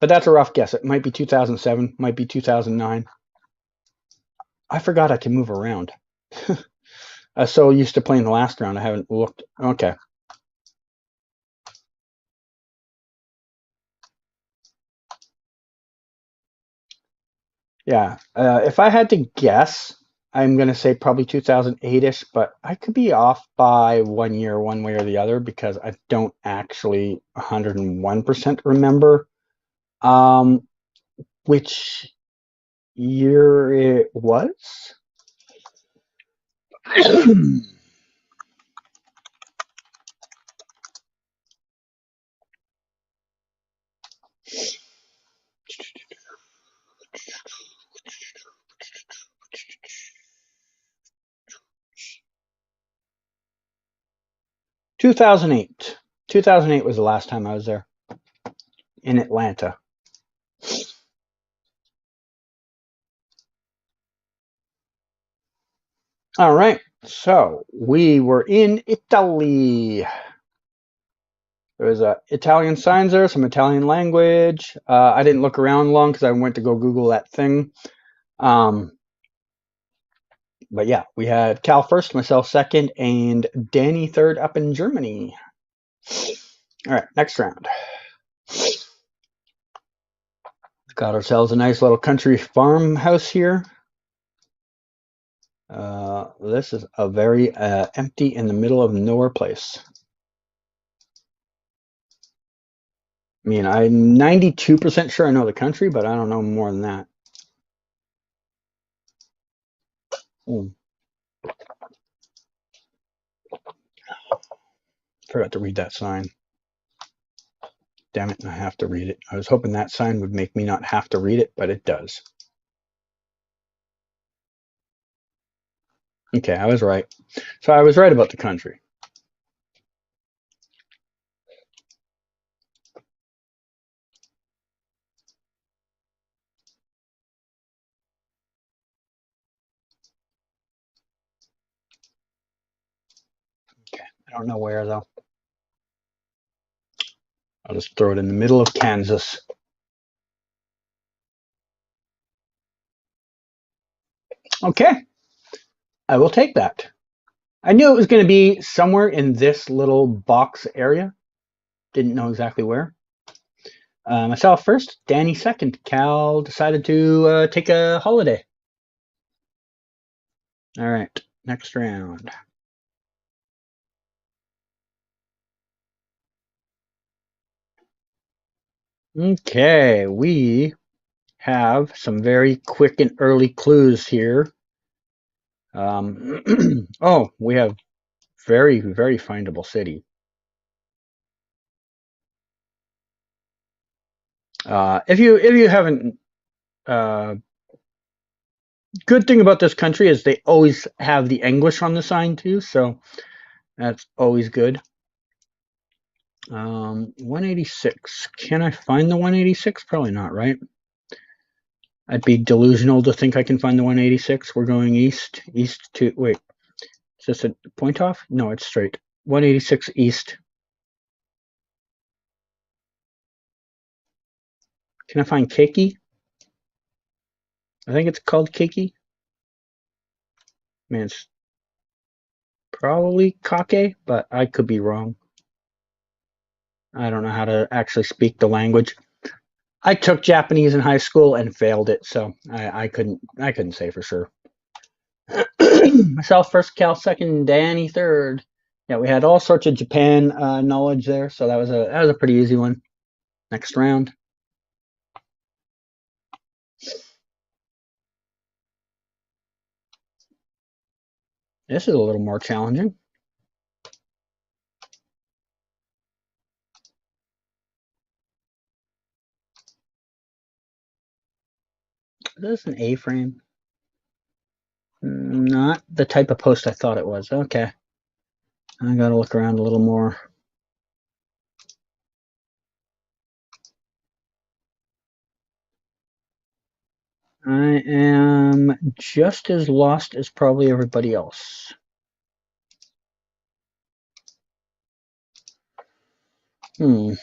but that's a rough guess. It might be 2007, might be 2009. I forgot I can move around. I'm so used to playing the last round, I haven't looked. Okay. Yeah. If I had to guess, I'm going to say probably 2008-ish, but I could be off by 1 year, one way or the other, because I don't actually 101% remember which year it was. 2008. 2008 was the last time I was there in Atlanta. All right, so we were in Italy. There was Italian signs there, some Italian language. I didn't look around long because I went to go Google that thing. But yeah, we had Cal first, myself second, and Danny third up in Germany. All right, next round. Got ourselves a nice little country farmhouse here. This is a very empty in the middle of nowhere place. I mean, I'm 92% sure I know the country, but I don't know more than that. Forgot to read that sign. Damn it, I have to read it. I was hoping that sign would make me not have to read it, but it does. Okay, I was right. So I was right about the country. Okay, I don't know where though. I'll just throw it in the middle of Kansas. Okay, I will take that. I knew it was going to be somewhere in this little box area. Didn't know exactly where. Myself first, Danny second. Cal decided to take a holiday. All right, next round. Okay, we have some very quick and early clues here. Oh, we have very, very findable city. If you haven't, good thing about this country is they always have the English on the sign too, so that's always good. 186. Can I find the 186? Probably not, right? I'd be delusional to think I can find the 186. We're going east. East to, wait, is this a point off? No, it's straight. 186 east. Can I find Keiki? I think it's called Keiki. Man, it's probably Kake, but I could be wrong. I don't know how to actually speak the language. I took Japanese in high school and failed it, so I couldn't say for sure. Myself first, Cal second, Danny third. Yeah, we had all sorts of Japan knowledge there, so that was a pretty easy one. Next round. This is a little more challenging. Is this an A-frame? Not the type of post I thought it was. Okay. I gotta look around a little more. I am just as lost as probably everybody else. If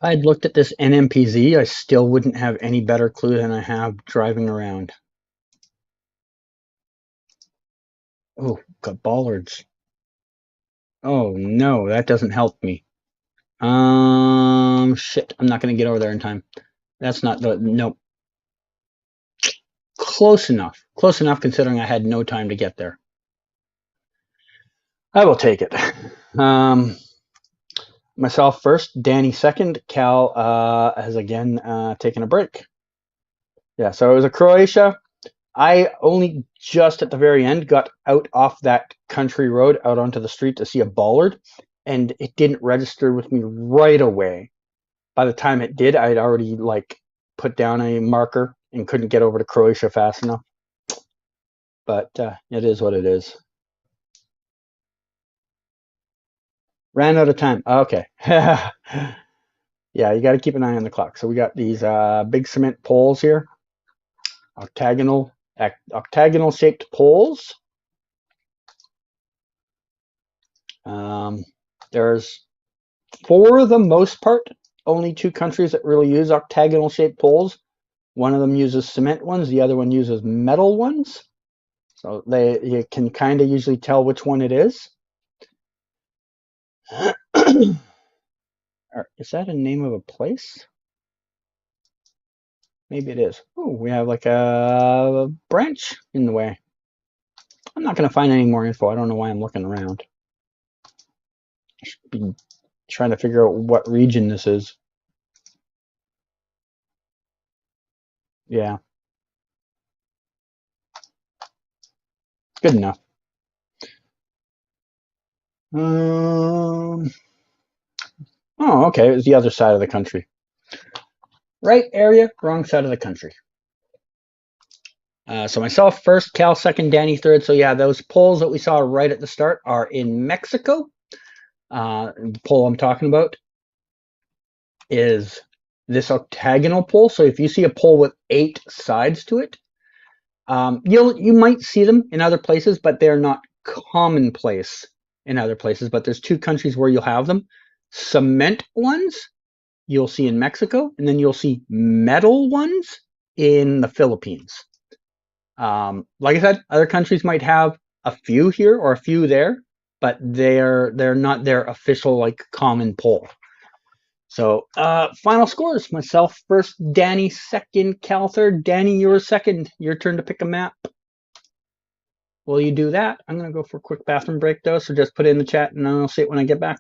I'd looked at this NMPZ, I still wouldn't have any better clue than I have driving around. Oh, got bollards. Oh no, that doesn't help me. Shit, I'm not gonna get over there in time. That's not the, nope. Close enough considering I had no time to get there. I will take it. Myself first, Danny second. Cal has again taken a break. Yeah, so it was a Croatia. I only just at the very end got out off that country road out onto the street to see a bollard, and it didn't register with me right away. By the time it did, I had already like put down a marker and couldn't get over to Croatia fast enough. but it is what it is. Ran out of time. Okay. Yeah, you got to keep an eye on the clock. So we got these big cement poles here, octagonal shaped poles. There's, for the most part, only 2 countries that really use octagonal shaped poles. One of them uses cement ones, the other one uses metal ones. So you can kind of usually tell which one it is. Is that a name of a place? Maybe it is. Oh, we have like a branch in the way. I'm not going to find any more info. I don't know why I'm looking around. I should be trying to figure out what region this is. Yeah. Good enough. Oh, okay. It was the other side of the country. Right area, wrong side of the country. So myself first, Cal second, Danny third. So yeah, those polls that we saw right at the start are in Mexico. The pole I'm talking about is this octagonal pole. So if you see a pole with 8 sides to it, you might see them in other places, but they're not commonplace in other places. But there's 2 countries where you'll have them. Cement ones you'll see in Mexico, and then you'll see metal ones in the Philippines. Like I said, other countries might have a few here or a few there, but they're not their official like common poll. So final scores: myself first, Danny second, Cal third. Danny, you were second. Your turn to pick a map. Will you do that? I'm gonna go for a quick bathroom break though, so just put it in the chat and I'll see it when I get back.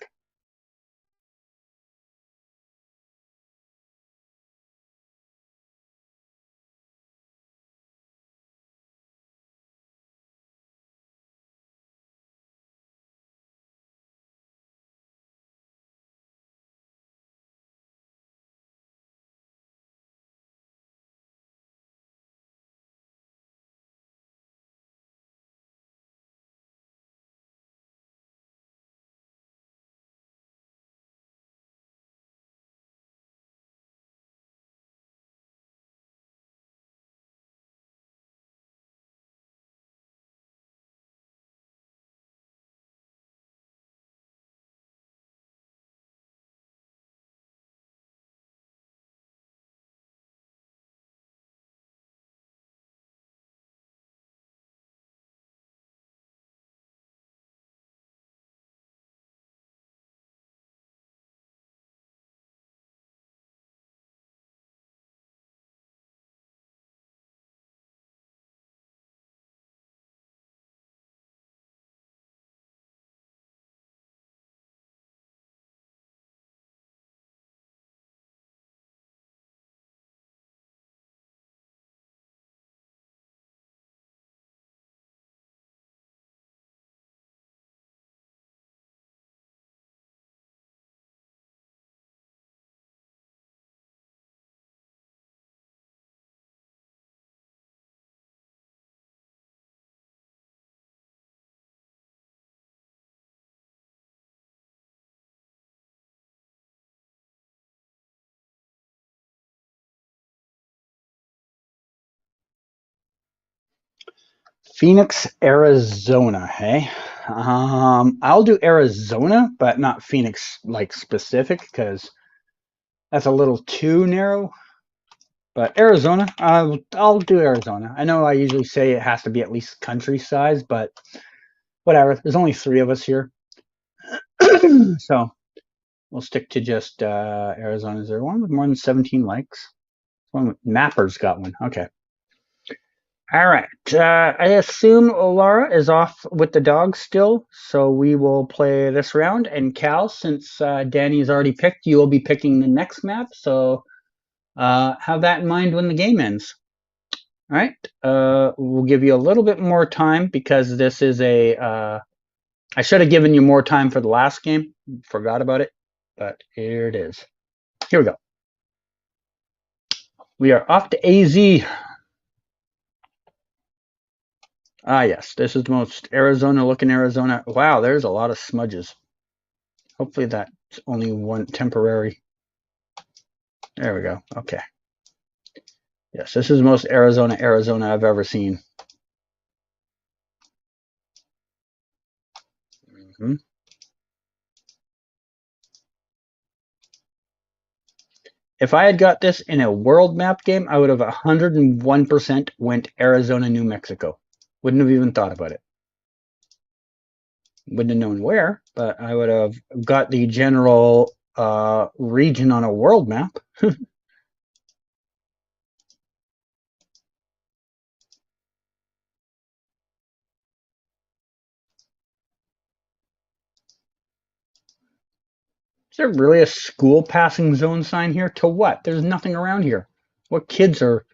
Phoenix, Arizona, hey? I'll do Arizona, but not Phoenix like specific because that's a little too narrow. But Arizona, I'll do Arizona. I know I usually say it has to be at least country size, but whatever. There's only 3 of us here, so we'll stick to just Arizona. Is there one with more than 17 likes? One with, Mapper's got one. Okay. All right. I assume Laura is off with the dog still, so we will play this round. And Cal, since Danny's already picked, you will be picking the next map. So have that in mind when the game ends. All right. We'll give you a little bit more time because this is a. I should have given you more time for the last game. Forgot about it, but here it is. Here we go. We are off to AZ. Ah, yes, this is the most Arizona-looking Arizona. Wow, there's a lot of smudges. Hopefully that's only one temporary. There we go. Okay. Yes, this is the most Arizona I've ever seen. Mm-hmm. If I had got this in a world map game, I would have 101% went Arizona, New Mexico. Wouldn't have even thought about it. Wouldn't have known where, but I would have got the general region on a world map. Is there really a school passing zone sign here? To what? There's nothing around here. What kids are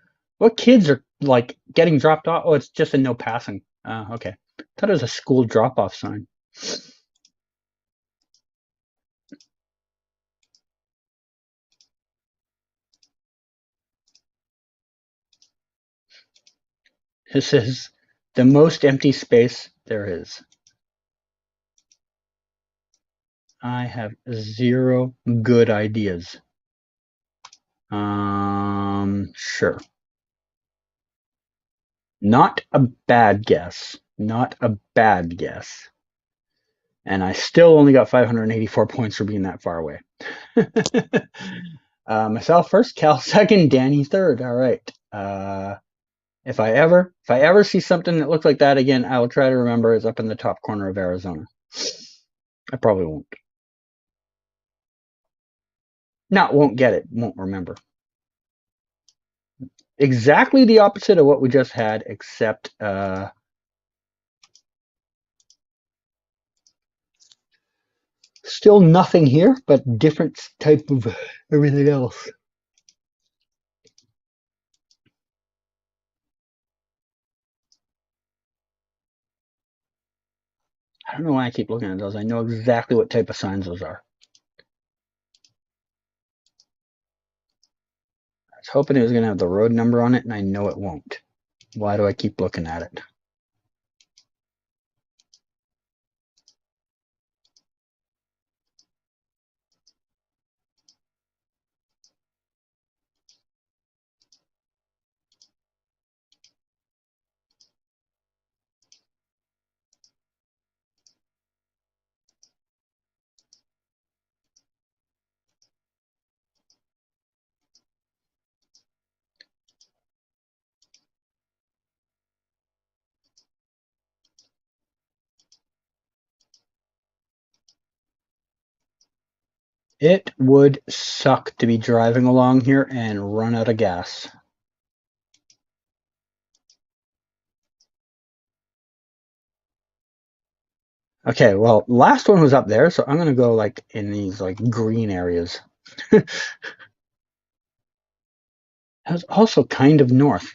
like getting dropped off? Oh, it's just a no passing. Okay. I thought it was a school drop off sign. This is the most empty space there is. I have zero good ideas. Sure. Not a bad guess. Not a bad guess. And I still only got 584 points for being that far away. Myself first, Cal second, Danny third. All right. If I ever see something that looks like that again, I will try to remember it's up in the top corner of Arizona. I probably won't. Not won't get it, won't remember. Exactly the opposite of what we just had, except still nothing here, but different type of everything else. I don't know why I keep looking at those. I know exactly what type of signs those are. I was hoping it was going to have the road number on it, and I know it won't. Why do I keep looking at it? It would suck to be driving along here and run out of gas. Okay, well, last one was up there, so I'm gonna go like in these like green areas. That was also kind of north.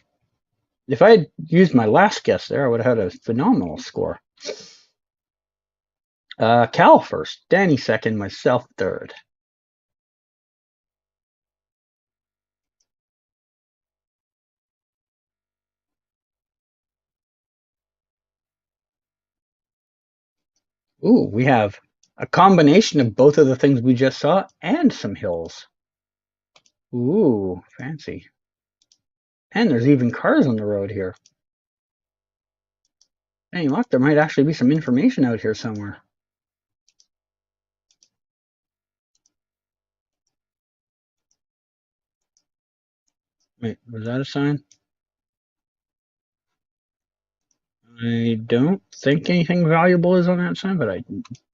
If I had used my last guess there, I would have had a phenomenal score. Cal first, Danny second, myself third. Ooh, we have a combination of both of the things we just saw and some hills. Ooh, fancy. And there's even cars on the road here. Hey, look, there might actually be some information out here somewhere. Wait, was that a sign? I don't think anything valuable is on that sign, but I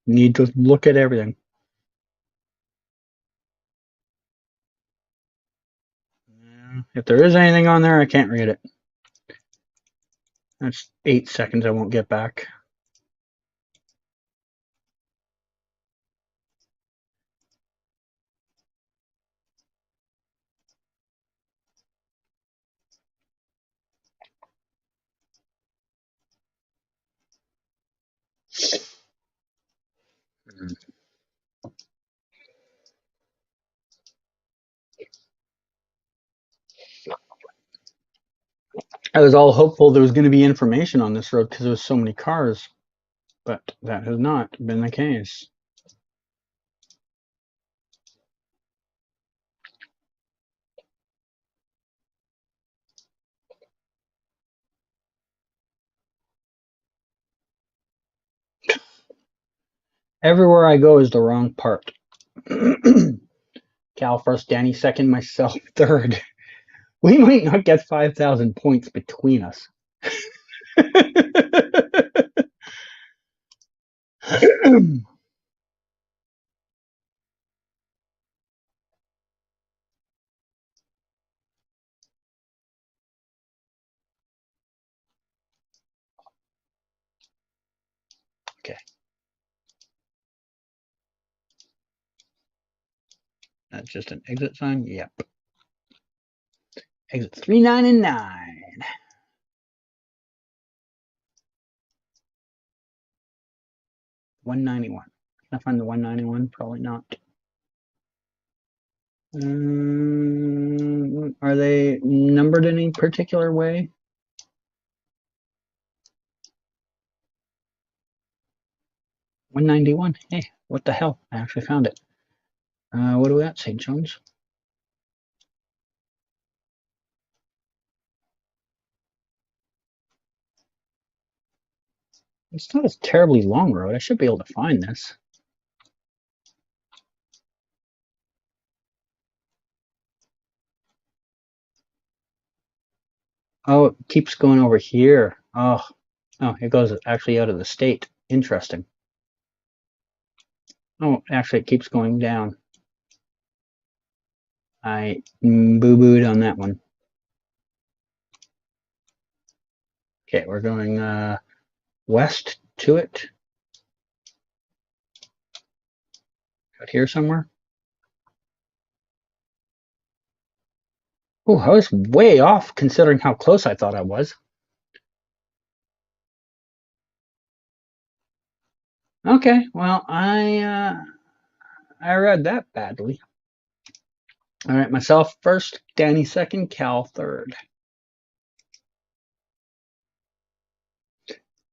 need to look at everything. If there is anything on there, I can't read it. That's 8 seconds I won't get back. I was all hopeful there was going to be information on this road because there was so many cars, but that has not been the case. Everywhere I go is the wrong part. Cal first, Danny second, myself third. We might not get 5,000 points between us. Okay. That's just an exit sign? Yep. Exit 399. 191. Can I find the 191? Probably not. Are they numbered in any particular way? $191. Hey, what the hell? I actually found it. What do we got, St. John's? It's not a terribly long road. I should be able to find this. Oh, it keeps going over here. Oh, it goes actually out of the state. Interesting. Oh, actually, it keeps going down. I boo-booed on that one. Okay, we're going west to it. Out here somewhere. Oh, I was way off considering how close I thought I was. Okay, well, I read that badly. All right, myself first, Danny second, Cal third.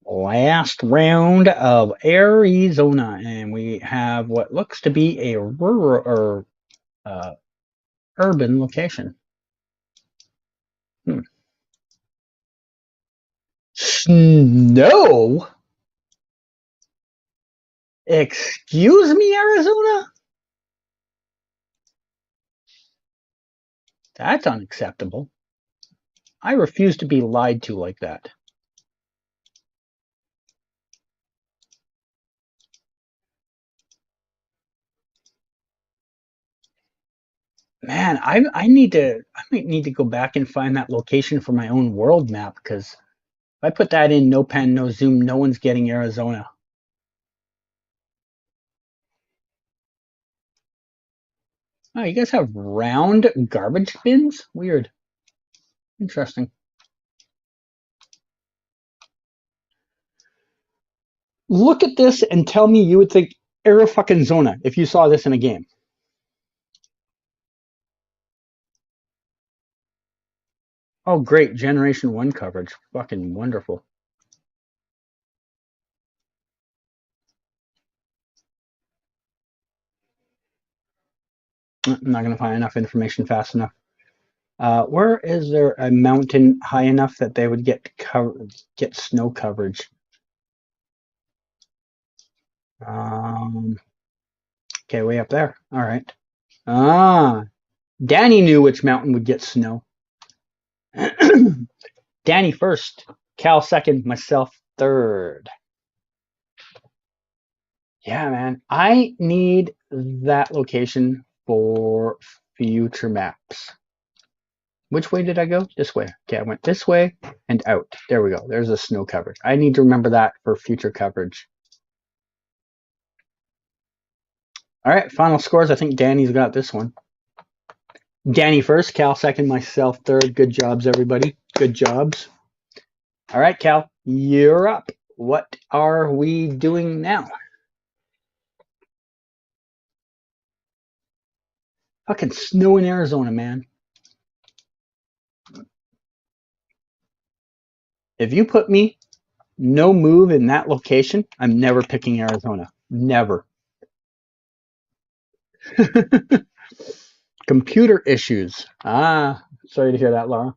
Last round of Arizona, and we have what looks to be a rural or urban location. Snow? Excuse me, Arizona? That's unacceptable. I refuse to be lied to like that. Man, I might need to go back and find that location for my own world map, because if I put that in no pen, no zoom, no one's getting Arizona. Oh, you guys have round garbage bins? Weird. Interesting. Look at this and tell me you would think Arizona if you saw this in a game. Oh, great. Generation 1 coverage. Fucking wonderful. I'm not going to find enough information fast enough. Where is there a mountain high enough that they would get snow coverage? Okay, way up there. All right. Danny knew which mountain would get snow. Danny first, Cal second, myself third. Yeah, man. I need that location for future maps. Which way did I go? This way. Okay, I went this way and out. There we go. There's a snow coverage. I need to remember that for future coverage. All right, final scores. I think Danny's got this one. Danny first, Cal second, myself third. Good jobs, everybody. Good jobs. All right, Cal, you're up. What are we doing now? Fucking snow in Arizona, man. If you put me no move in that location, I'm never picking Arizona. Never. Computer issues. Sorry to hear that, Laura.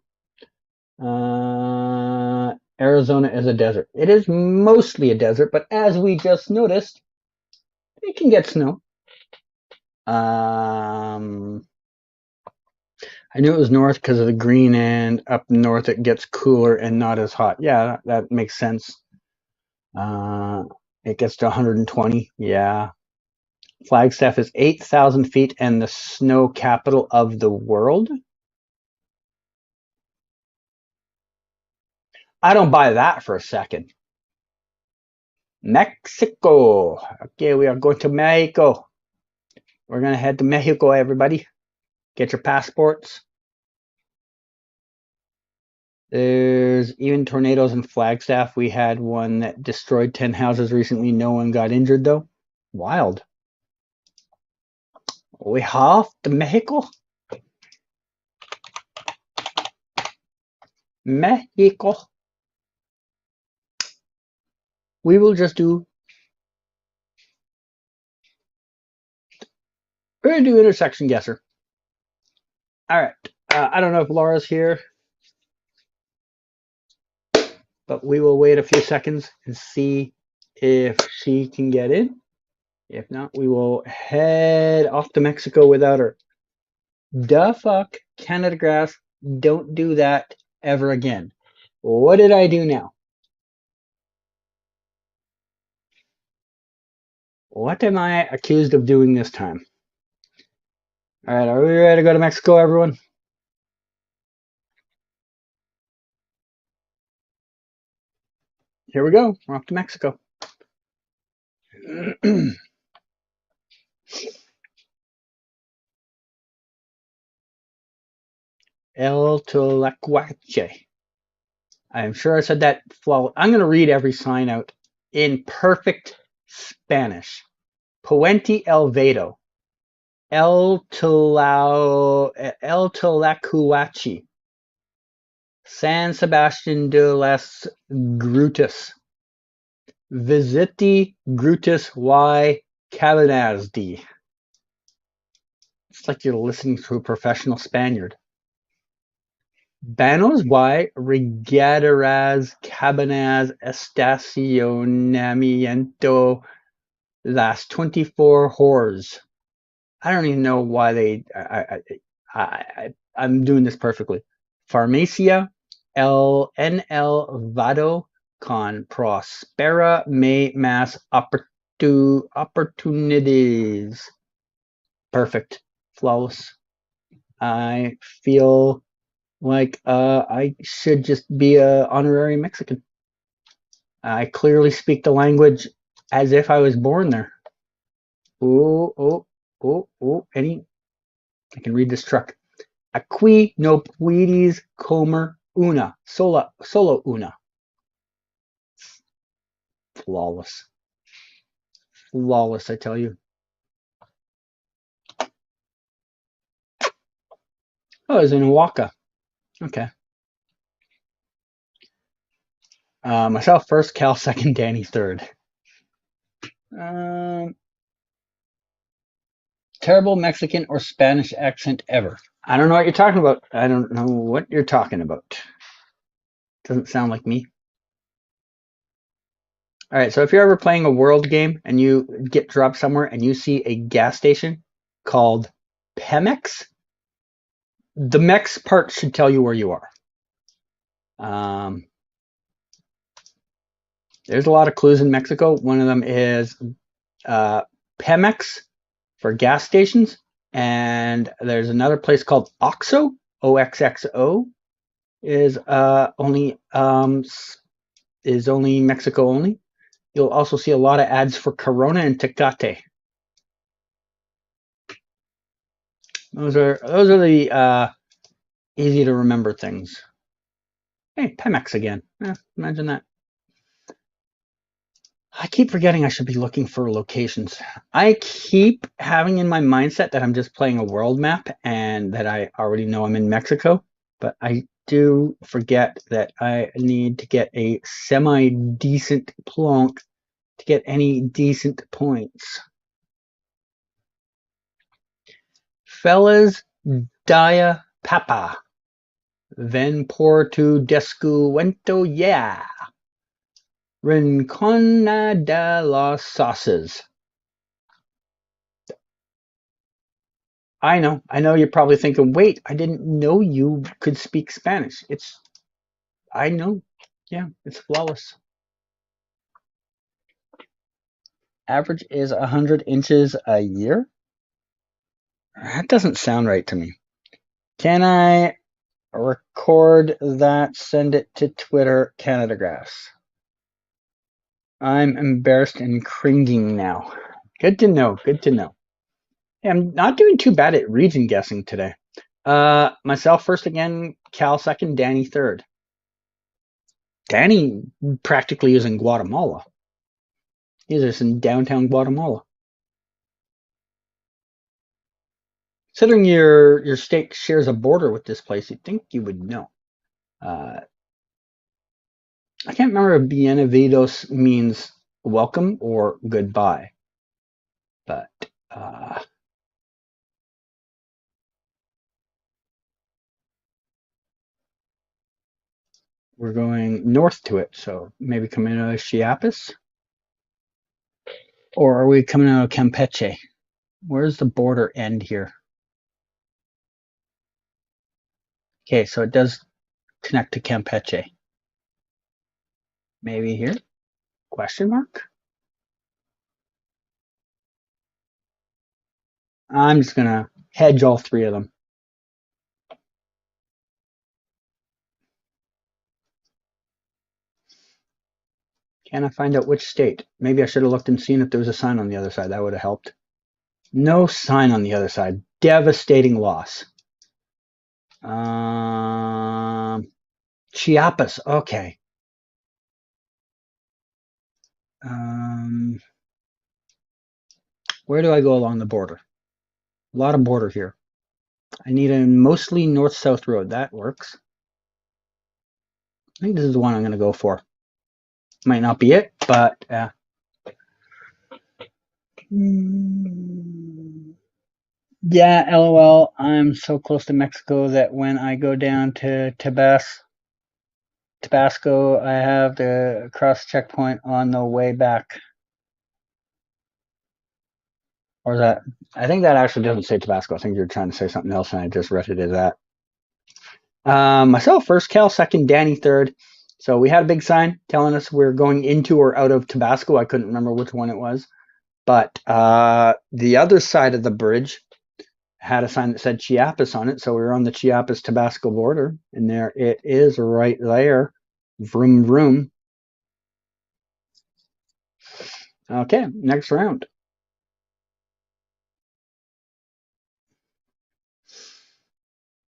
Arizona is a desert. It is mostly a desert, but as we just noticed, it can get snow. I knew it was north because of the green, and up north it gets cooler and not as hot. Yeah, that makes sense. It gets to 120. Yeah. Flagstaff is 8,000 feet and the snow capital of the world. I don't buy that for a second. Mexico. Okay, we are going to Mexico. We're going to head to Mexico, everybody. Get your passports. There's even tornadoes in Flagstaff. We had one that destroyed 10 houses recently. No one got injured, though. Wild. We have to Mexico. Mexico. We will just do. We're going to do intersection guesser. All right. I don't know if Laura's here, but we will wait a few seconds and see if she can get in. If not, we will head off to Mexico without her. The fuck, Canada Grass, don't do that ever again. What did I do now? What am I accused of doing this time? All right, are we ready to go to Mexico, everyone? Here we go. We're off to Mexico. El Tlacuache. I'm sure I said that flawless. I'm going to read every sign out in perfect Spanish. Puente El Vado. El Tlacuache. San Sebastian de las Grutas. Visiti Grutas y Cabanas D. It's like you're listening to a professional Spaniard. Banos y regaderas cabanas estacionamiento las 24 horas. I don't even know why I'm doing this perfectly. Farmacia en el Vado con prospera más opportunities. Perfect. Flawless. I feel like I should just be an honorary Mexican. I clearly speak the language as if I was born there. Oh, I can read this truck. Aquí no puedes comer una, solo una. Flawless. Flawless, I tell you. Oh, it's in Oaxaca. Okay. Myself first, Cal second, Danny third. Terrible Mexican or Spanish accent ever. I don't know what you're talking about. I don't know what you're talking about. Doesn't sound like me. All right, so if you're ever playing a world game and you get dropped somewhere and you see a gas station called Pemex, the Mex part should tell you where you are. There's a lot of clues in Mexico. One of them is Pemex for gas stations, and there's another place called Oxxo, OXXO, is only Mexico only. You'll also see a lot of ads for Corona and Tecate. Those are the easy to remember things. Hey, Pemex again. Imagine that. I keep forgetting I should be looking for locations. I keep having in my mindset that I'm just playing a world map and that I already know I'm in Mexico, but I do forget that I need to get a semi-decent plonk to get any decent points. Fellas, dia papa. Ven por tu descuento, yeah. Rincona de los sauces. I know you're probably thinking, wait, I didn't know you could speak Spanish. I know. Yeah, it's flawless. Average is 100 inches a year? That doesn't sound right to me. Can I record that, send it to Twitter, Canada Graphs? I'm embarrassed and cringing now. Good to know. Good to know. Hey, I'm not doing too bad at region guessing today. Myself first again, Cal second, Danny third. Danny practically is in Guatemala. He's just in downtown Guatemala. Considering your state shares a border with this place, you'd think you would know. I can't remember if bienvenidos means welcome or goodbye, but we're going north to it, so maybe coming out of Chiapas? Or are we coming out of Campeche? Where's the border end here? Okay, so it does connect to Campeche. Maybe here? Question mark? I'm just gonna hedge all three of them. Can I find out which state? Maybe I should have looked and seen if there was a sign on the other side. That would have helped. No sign on the other side. Devastating loss. Chiapas. Okay. Where do I go along the border? A lot of border here. I need a mostly north-south road. That works. I think this is the one I'm going to go for. Might not be it, but yeah, LOL. I'm so close to Mexico that when I go down to Tabasco, I have to cross checkpoint on the way back. Or is that? I think that actually doesn't say Tabasco. I think you're trying to say something else, and I just read it as that. Myself first, Cal second, Danny third. So we had a big sign telling us we're going into or out of Tabasco. I couldn't remember which one it was. But the other side of the bridge had a sign that said Chiapas on it. So we were on the Chiapas-Tabasco border. And there it is right there. Vroom, vroom. Okay, next round.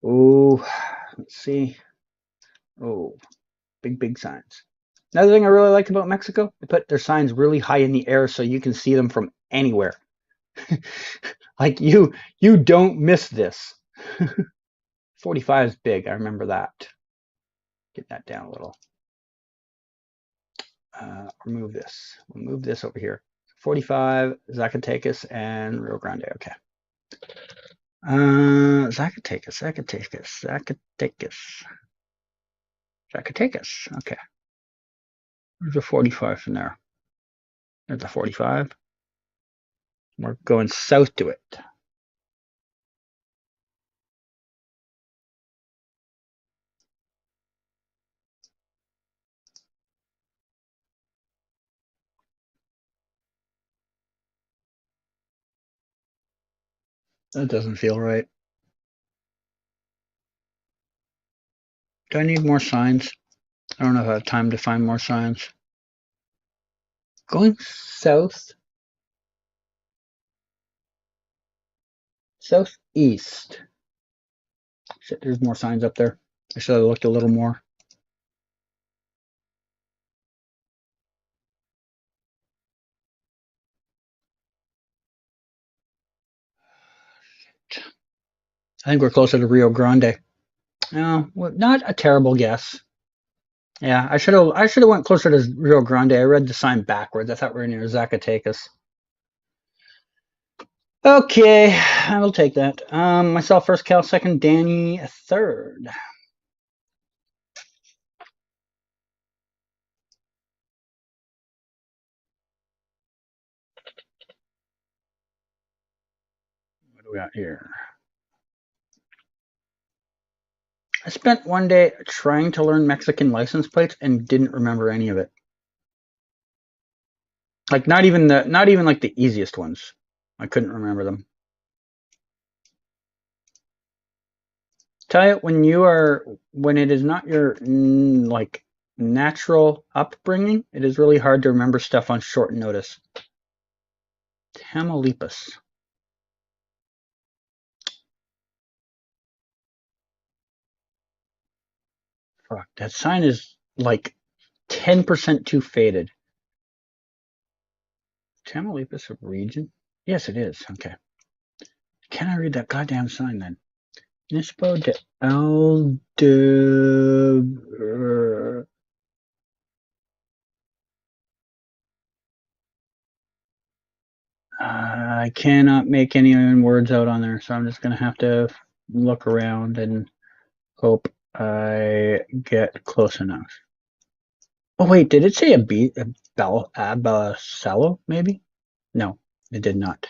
Oh, let's see. Oh, big signs. Another thing I really like about Mexico, they put their signs really high in the air so you can see them from anywhere. Like you don't miss this. 45 is big. I remember that. Get that down a little. Remove this. We'll move this over here. 45, Zacatecas, and Rio Grande. Okay. Zacatecas. Okay. There's a 45 from there. There's a 45. We're going south to it. That doesn't feel right. Do I need more signs? I don't know if I have time to find more signs. Going south. Southeast. Shit, there's more signs up there. I should have looked a little more. I think we're closer to Rio Grande. No, well, not a terrible guess. Yeah, I should have went closer to Rio Grande. I read the sign backwards. I thought we were near Zacatecas. Okay, I will take that. Myself first, Cal second, Danny third. What do we got here? I spent one day trying to learn Mexican license plates and didn't remember any of it. Like not even like the easiest ones. I couldn't remember them. Tell you when it is not your like natural upbringing, it is really hard to remember stuff on short notice. Tamaulipas. Fuck, that sign is like 10% too faded. Tamaulipas a region? Yes, it is. Okay. Can I read that goddamn sign then? Nispo de Alde. I cannot make any words out on there, so I'm just gonna have to look around and hope I get close enough. Oh wait, did it say Abacello, maybe? No, it did not.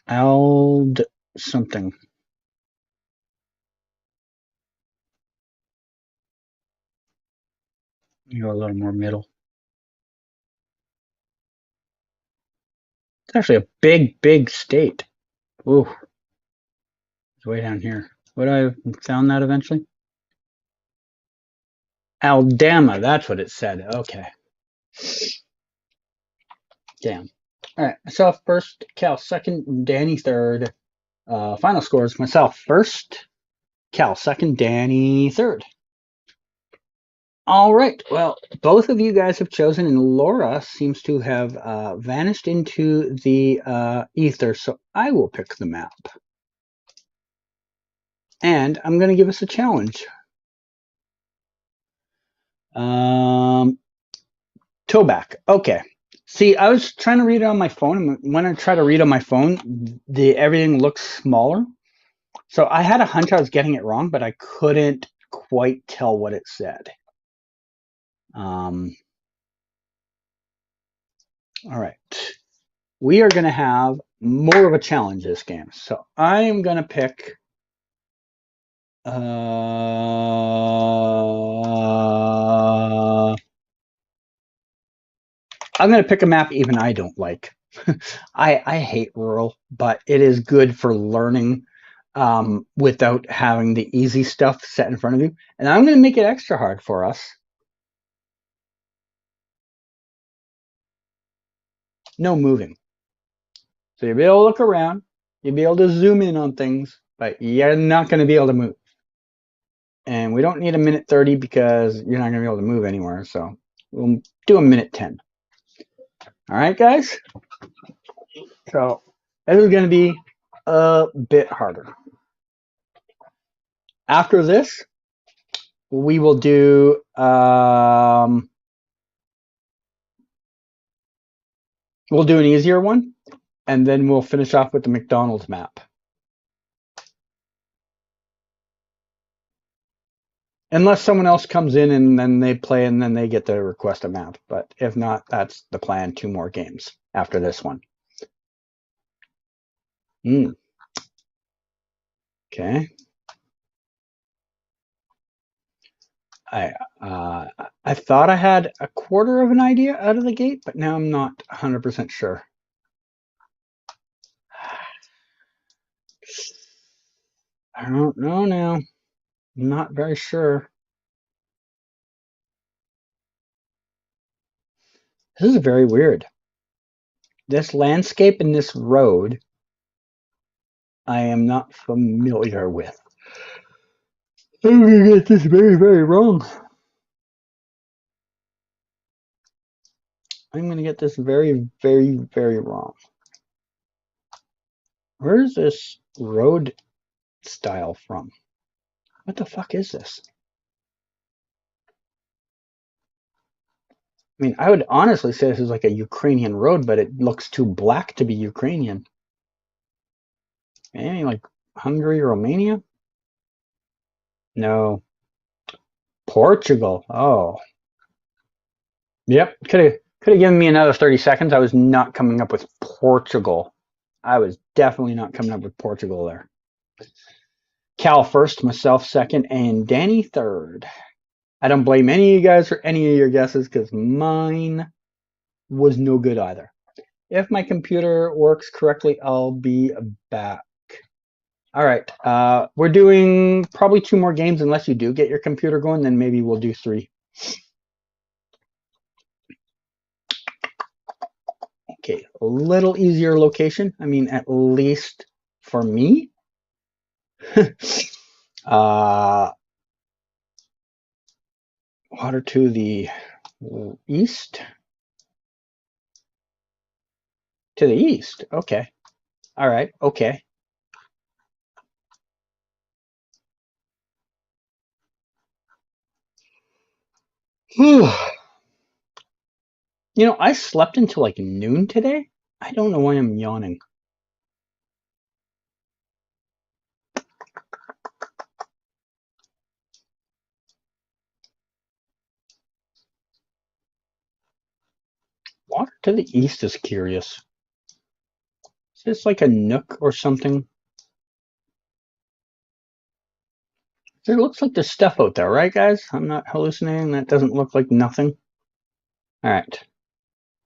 Ald something. You go a little more middle. It's actually a big state. Ooh, it's way down here. Would I have found that eventually? Aldama, that's what it said. Okay. Damn. All right. Myself first, Cal second, Danny third. Final scores: myself first, Cal second, Danny third. All right. Well, both of you guys have chosen, and Laura seems to have vanished into the ether. So I will pick the map, and I'm going to give us a challenge. Towback. Okay. See, I was trying to read it on my phone, and when I try to read on my phone, everything looks smaller. So I had a hunch I was getting it wrong, but I couldn't quite tell what it said. All right. We are going to have more of a challenge this game. So I am going to pick. I'm going to pick a map even I don't like. I hate rural, but it is good for learning without having the easy stuff set in front of you. And I'm going to make it extra hard for us. No moving. So you'll be able to look around, you'll be able to zoom in on things, but you're not going to be able to move. And we don't need a minute 30 because you're not going to be able to move anywhere. So we'll do a minute 10. All right, guys? So this is going to be a bit harder. After this, we will do we'll do an easier one, and then we'll finish off with the McDonald's map. Unless someone else comes in and then they play and then they get to request a map. But if not, that's the plan. 2 more games after this one. Okay. I thought I had a quarter of an idea out of the gate, but now I'm not 100% sure. I don't know now. I'm not very sure. This is very weird. This landscape and this road, I am not familiar with. I'm going to get this very wrong. I'm going to get this very wrong. Where is this road style from? What the fuck is this? I mean, I would honestly say this is like a Ukrainian road, but it looks too black to be Ukrainian. Maybe like Hungary, Romania? No. Portugal. Oh. Yep. Could have given me another 30 seconds. I was not coming up with Portugal. I was definitely not coming up with Portugal there. Cal first, myself second, and Danny third. I don't blame any of you guys for any of your guesses because mine was no good either. If my computer works correctly, I'll be back. All right. We're doing probably 2 more games unless you do get your computer going, then maybe we'll do 3. Okay, a little easier location. I mean, at least for me. Water to the east. To the east. Okay. All right. Okay. You know, I slept until like noon today. I don't know why I'm yawning. Water to the east is curious. Is this like a nook or something? It looks like there's stuff out there, right, guys? I'm not hallucinating. That doesn't look like nothing. All right.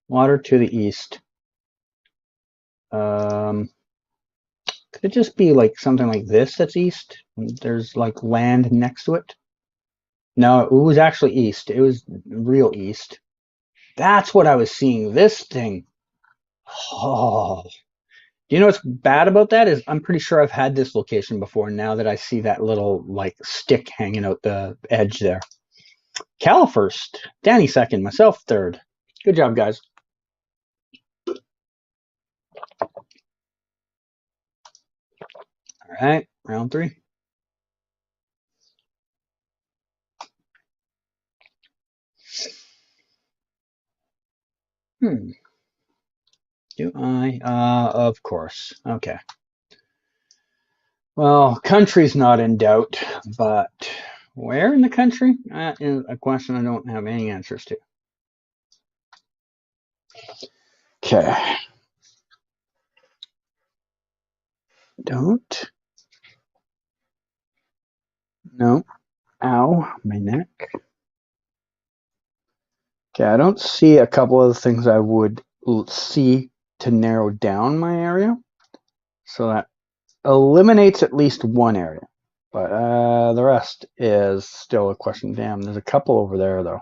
Water to the east. Could it just be like something like this that's east? There's like land next to it? No, it was actually east. It was real east. That's what I was seeing. This thing. Oh. Do you know what's bad about that is I'm pretty sure I've had this location before now that I see that little like stick hanging out the edge there. Cal first, Danny second, myself third. Good job, guys. All right, round 3. Do I? Of course. Okay. Well, country's not in doubt, but where in the country? That is a question I don't have any answers to. Okay. Don't. No. Ow, my neck. Okay, I don't see a couple of the things I would see to narrow down my area. So that eliminates at least one area. But the rest is still a question. Damn, there's a couple over there, though.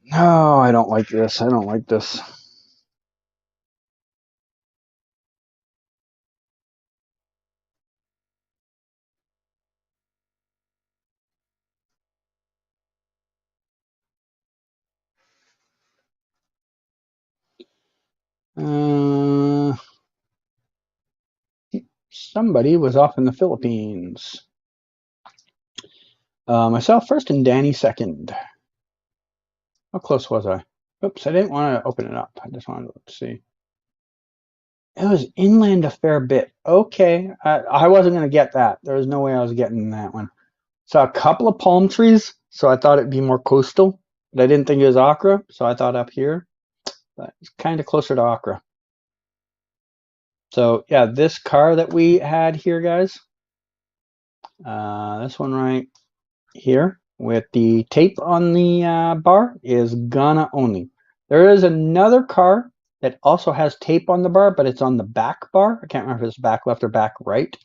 No, I don't like this. I don't like this. Somebody was off in the Philippines. Myself first and Danny second. How close was I? Oops, I didn't want to open it up. I just wanted to see. It was inland a fair bit. Okay, I wasn't going to get that. There was no way I was getting that one. Saw a couple of palm trees, so I thought it'd be more coastal. But I didn't think it was Accra, so I thought up here. But it's kind of closer to Accra. So yeah, this car that we had here, guys. This one right here with the tape on the bar is Ghana only. There is another car that also has tape on the bar, but it's on the back bar. I can't remember if it's back left or back right.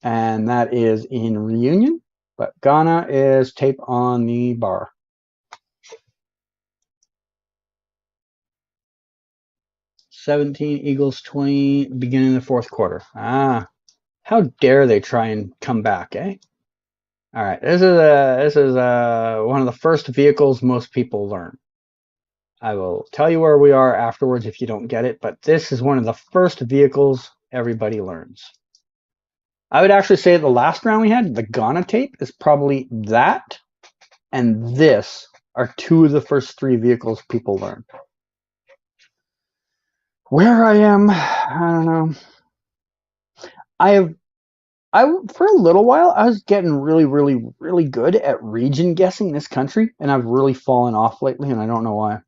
And that is in Reunion. But Ghana is tape on the bar. $17 Eagles 20 beginning of the 4th quarter. Ah, how dare they try and come back, eh? All right, this is one of the first vehicles most people learn. I will tell you where we are afterwards if you don't get it, but this is one of the first vehicles everybody learns. I would actually say the last round we had, the Ghana tape, is probably that and this are two of the first three vehicles people learn. Where I am, I don't know. I for a little while I was getting really, really, really good at region guessing this country, and I've really fallen off lately, and I don't know why.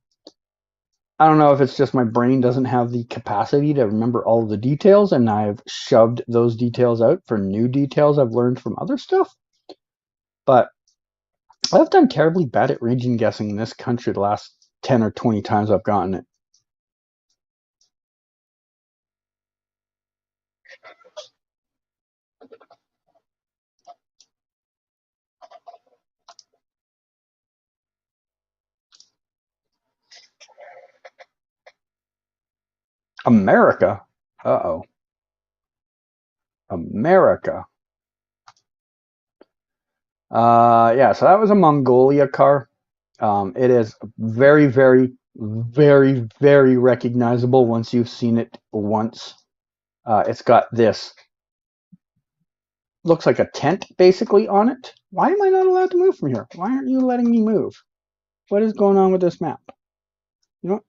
I don't know if it's just my brain doesn't have the capacity to remember all of the details, and I've shoved those details out for new details I've learned from other stuff. But I've done terribly bad at region guessing in this country the last 10 or 20 times I've gotten it. America? Uh-oh. America. Yeah, so that was a Mongolia car. It is very, very, very, very recognizable once you've seen it once. It's got this, looks like a tent basically on it. Why am I not allowed to move from here? Why aren't you letting me move? What is going on with this map? You know,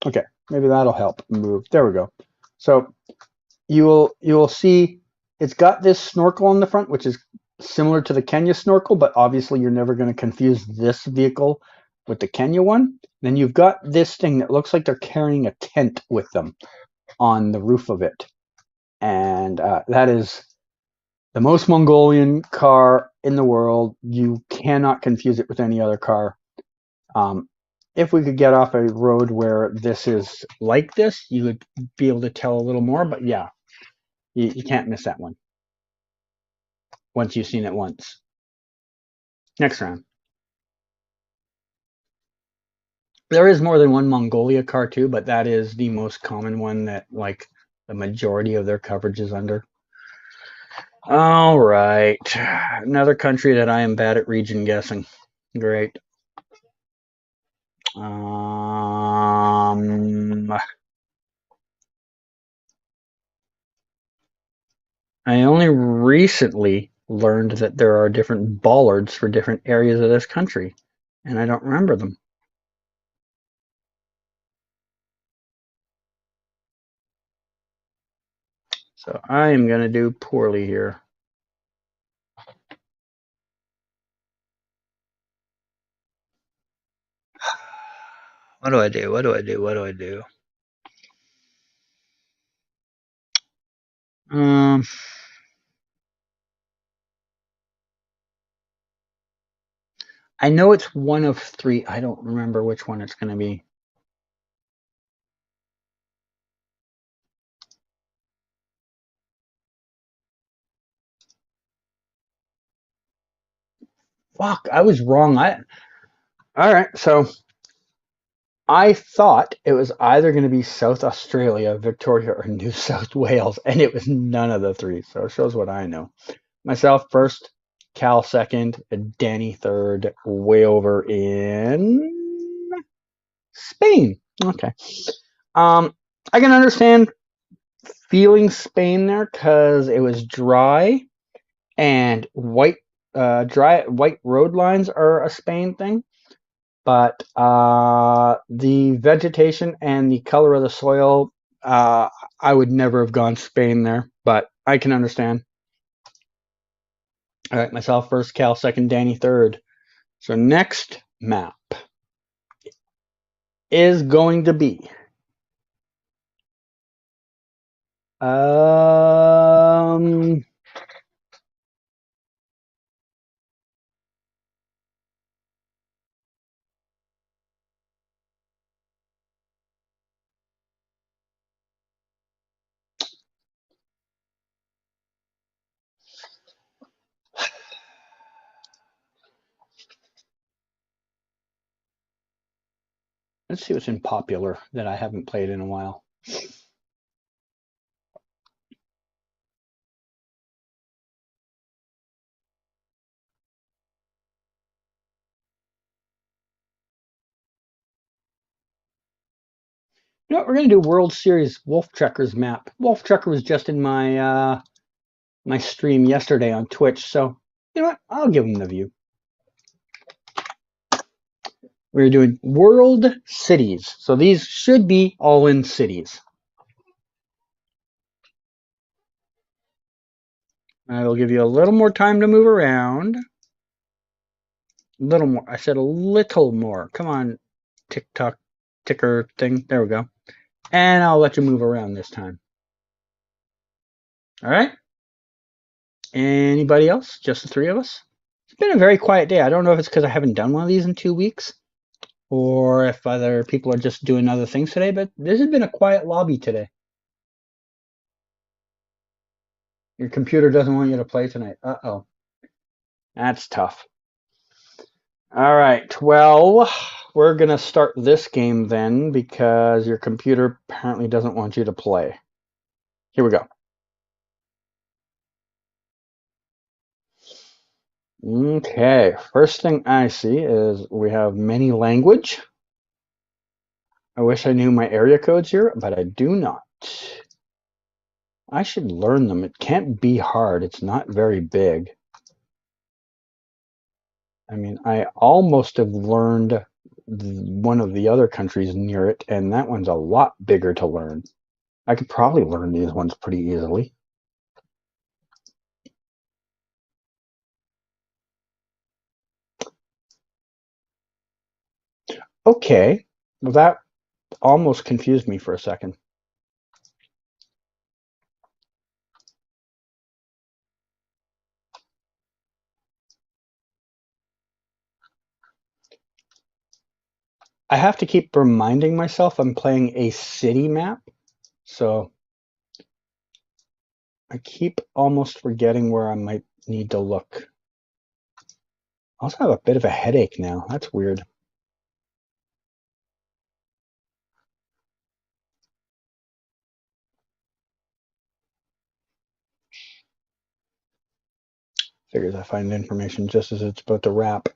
okay, maybe that'll help move. There we go. So you will see it's got this snorkel on the front, which is similar to the Kenya snorkel, but obviously you're never going to confuse this vehicle with the Kenya one. Then you've got this thing that looks like they're carrying a tent with them on the roof of it, and that is the most Mongolian car in the world. You cannot confuse it with any other car. Um, if we could get off a road where this is like this, you would be able to tell a little more. But yeah, you can't miss that one once you've seen it once. Next round. There is more than one Mongolia car too, but that is the most common one that like the majority of their coverage is under. All right. Another country that I am bad at region guessing. Great. I only recently learned that there are different bollards for different areas of this country, and I don't remember them. So I am going to do poorly here. What do I do? What do I do? What do I do? Um, I know it's one of three. I don't remember which one it's going to be. Fuck, I was wrong. All right, so I thought it was either going to be South Australia, Victoria, or New South Wales, and it was none of the three. So it shows what I know. Myself first, Cal second, Danny third, way over in Spain. Okay. Um, I can understand feeling Spain there because it was dry and dry white road lines are a Spain thing. But the vegetation and the color of the soil, I would never have gone Spain there, but I can understand. All right, myself first, Cal second, Danny third. So next map is going to be um let's see what's in popular that I haven't played in a while. You know what? We're gonna do World Series Wolf Truckers map. Wolf Trucker was just in my my stream yesterday on Twitch, so you know what? I'll give him the view. We're doing world cities, so these should be all in cities. I will give you a little more time to move around. A little more. I said a little more. Come on, TikTok ticker thing. There we go. And I'll let you move around this time. All right? Anybody else? Just the three of us? It's been a very quiet day. I don't know if it's because I haven't done one of these in 2 weeks or if other people are just doing other things today, but this has been a quiet lobby today. Your computer doesn't want you to play tonight. Uh-oh. That's tough. All right. Well, we're going to start this game then because your computer apparently doesn't want you to play. Here we go. Okay. First thing I see is we have many language. I wish I knew my area codes here, but I do not. I should learn them. It can't be hard. It's not very big. I mean, I almost have learned one of the other countries near it, and that one's a lot bigger to learn. I could probably learn these ones pretty easily. Okay, well, that almost confused me for a second. I have to keep reminding myself I'm playing a city map, so I keep almost forgetting where I might need to look. I also have a bit of a headache now. That's weird. Figures I find information just as it's about to wrap.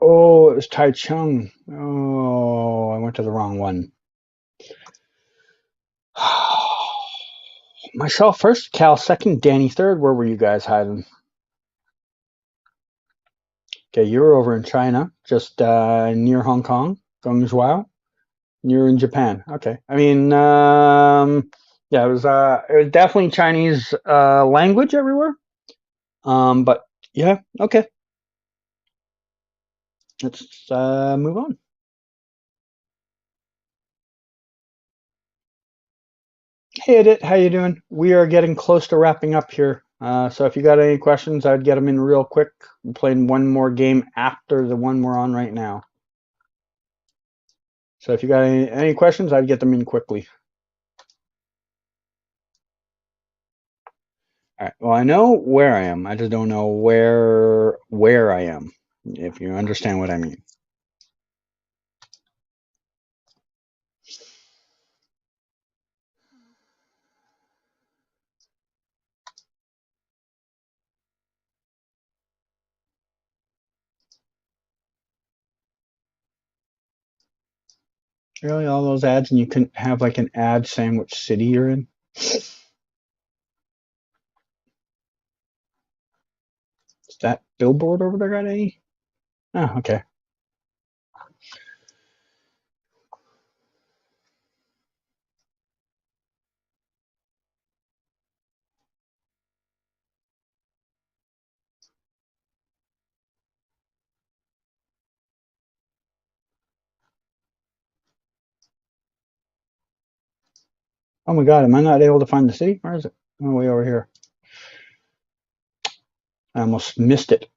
Oh, it was Taichung. Oh, I went to the wrong one. Myself first, Cal second, Danny third. Where were you guys hiding? Okay, you were over in China, just near Hong Kong, Guangzhou. You're in Japan. Okay. I mean, yeah, it was definitely Chinese language everywhere. But yeah, okay. Let's move on. Hey, Edit, how you doing? We are getting close to wrapping up here. So if you got any questions, I'd get them in real quick. I'm playing one more game after the one we're on right now. So if you got any questions, I'd get them in quickly. All right. Well, I know where I am. I just don't know where I am, if you understand what I mean. Really, all those ads, and you couldn't have like an ad saying which city you're in? Is that billboard over there got any? Oh, okay. Oh my God, am I not able to find the city? Where is it? Oh, way over here. I almost missed it.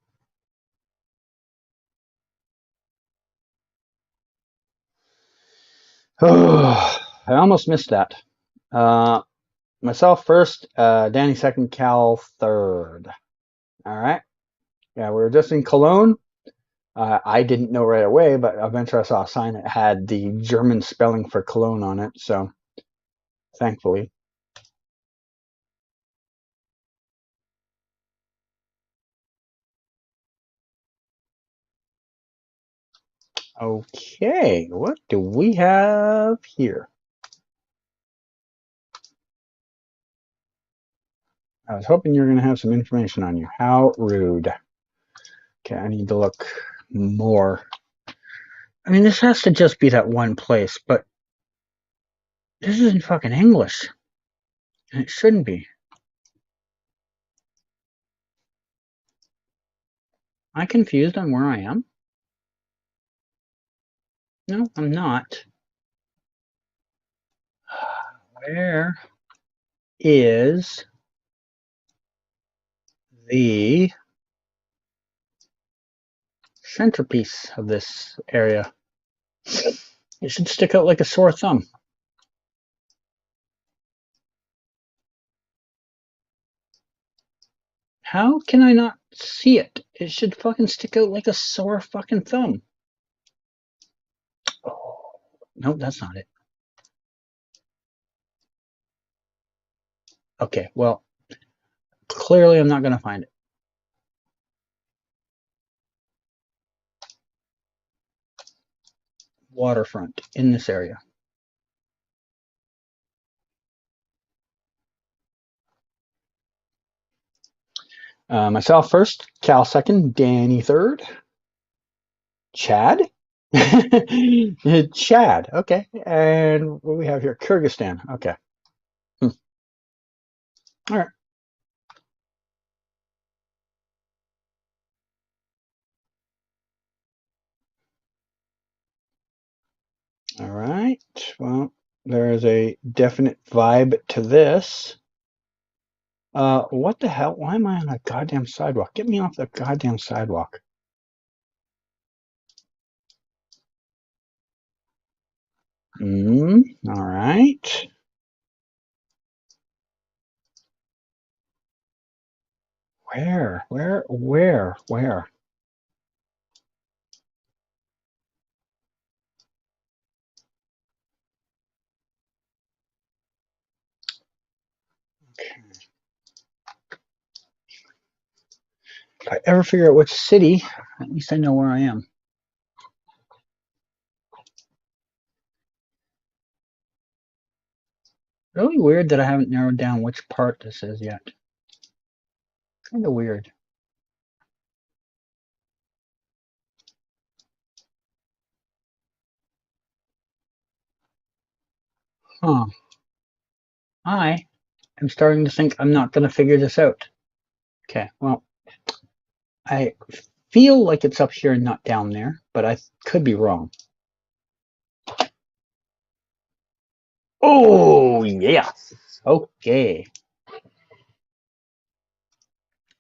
Oh, I almost missed that. Myself first, Danny second, Cal third. All right. Yeah, we were just in Cologne. I didn't know right away, but eventually I saw a sign that had the German spelling for Cologne on it. So thankfully. Okay, what do we have here? I was hoping you were going to have some information on you. How rude. Okay, I need to look more. I mean, this has to just be that one place, but this isn't fucking English. And it shouldn't be. Am I confused on where I am? No, I'm not. Where is the centerpiece of this area? It should stick out like a sore thumb. How can I not see it? It should fucking stick out like a sore fucking thumb. Oh, nope, that's not it. Okay, well, clearly I'm not going to find it. Waterfront in this area. Myself first, Cal second, Danny third, Chad. Chad, okay. And what do we have here? Kyrgyzstan, okay. All right. All right. Well, there is a definite vibe to this. What the hell? Why am I on a goddamn sidewalk? Get me off the goddamn sidewalk. All right. Where? Okay. If I ever figure out which city, at least I know where I am. Really weird that I haven't narrowed down which part this is yet. Kind of weird. Huh. I am starting to think I'm not going to figure this out. Okay, well, I feel like it's up here and not down there, but I could be wrong. Oh, yes. Okay.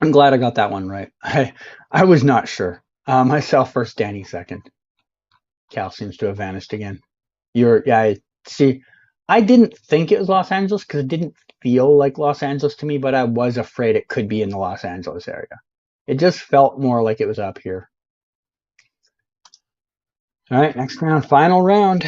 I'm glad I got that one right. I was not sure. Myself first, Danny second. Cal seems to have vanished again. I see. I didn't think it was Los Angeles because it didn't feel like Los Angeles to me, but I was afraid it could be in the Los Angeles area. It just felt more like it was up here. All right, next round, final round.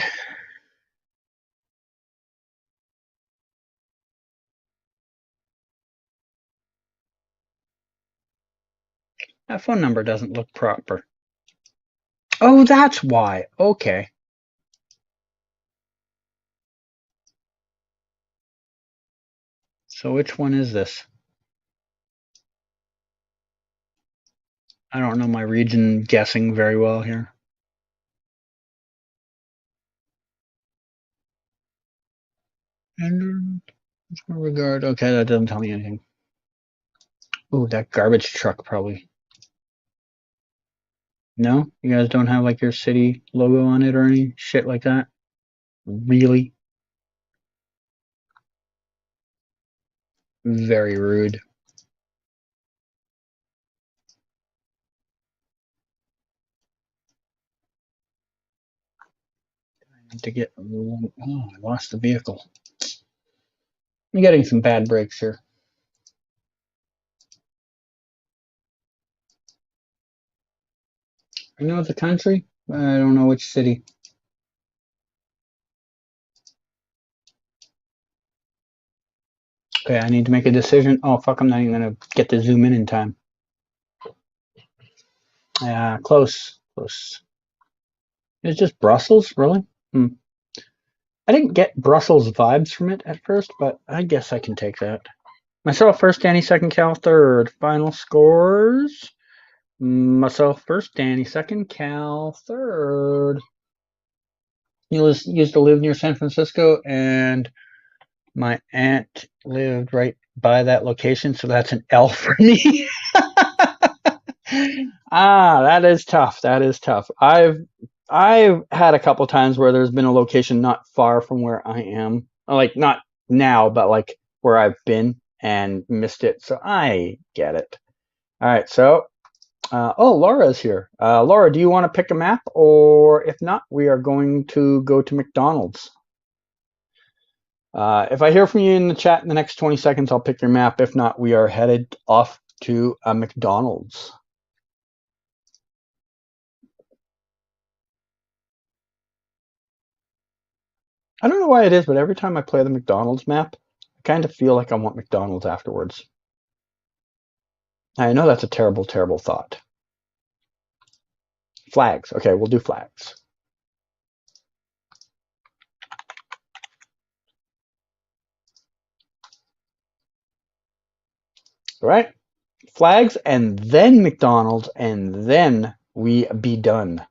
That phone number doesn't look proper. Oh, that's why. Okay. So which one is this? I don't know my region guessing very well here. And regard. Okay, that doesn't tell me anything. Ooh, that garbage truck probably. No? You guys don't have like your city logo on it or any shit like that? Really? Very rude. I need to get. Oh, I lost the vehicle. I'm getting some bad breaks here. I know the country, but I don't know which city. Okay, I need to make a decision. Oh, fuck, I'm not even gonna get to zoom in time. Yeah, close. Close. It's just Brussels, really? Hmm. I didn't get Brussels vibes from it at first, but I guess I can take that. Myself first, Danny second, Cal third. Final scores. Myself first, Danny second, Cal third. He used to live near San Francisco, and my aunt lived right by that location, so that's an L for me. That is tough. That is tough. I've had a couple times where there's been a location not far from where I am, like not now, but like where I've been and missed it. So I get it. All right. So, Laura's here. Laura, do you want to pick a map, or if not, we are going to go to McDonald's. If I hear from you in the chat in the next 20 seconds, I'll pick your map. If not, we are headed off to a McDonald's. I don't know why it is, but every time I play the McDonald's map, I kind of feel like I want McDonald's afterwards. I know that's a terrible, terrible thought. Flags. Okay, we'll do flags. All right. Flags and then McDonald's and then we be done.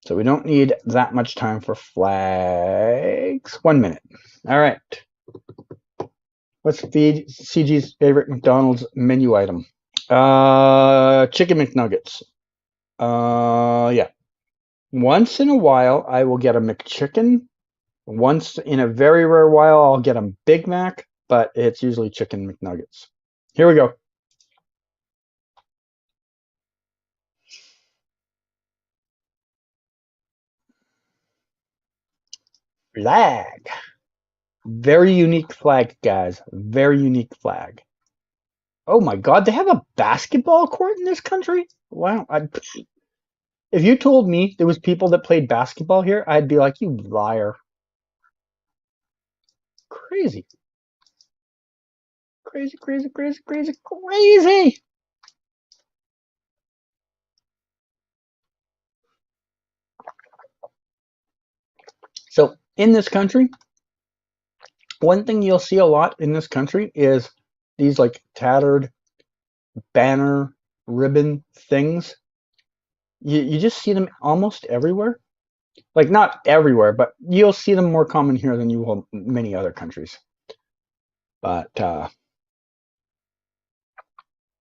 So we don't need that much time for flags. 1 minute. All right. What's CG's favorite McDonald's menu item? Chicken McNuggets. Yeah. Once in a while, I will get a McChicken. Once in a very rare while, I'll get a Big Mac, but it's usually chicken McNuggets. Here we go. Flag. Very unique flag, guys. Very unique flag. Oh my God, they have a basketball court in this country? Wow. If you told me there was people that played basketball here, I'd be like, you liar. Crazy. Crazy, crazy, crazy, crazy, crazy. So in this country, one thing you'll see a lot in this country is these like tattered banner ribbon things. You just see them almost everywhere. Like not everywhere, but you'll see them more common here than you will in many other countries. But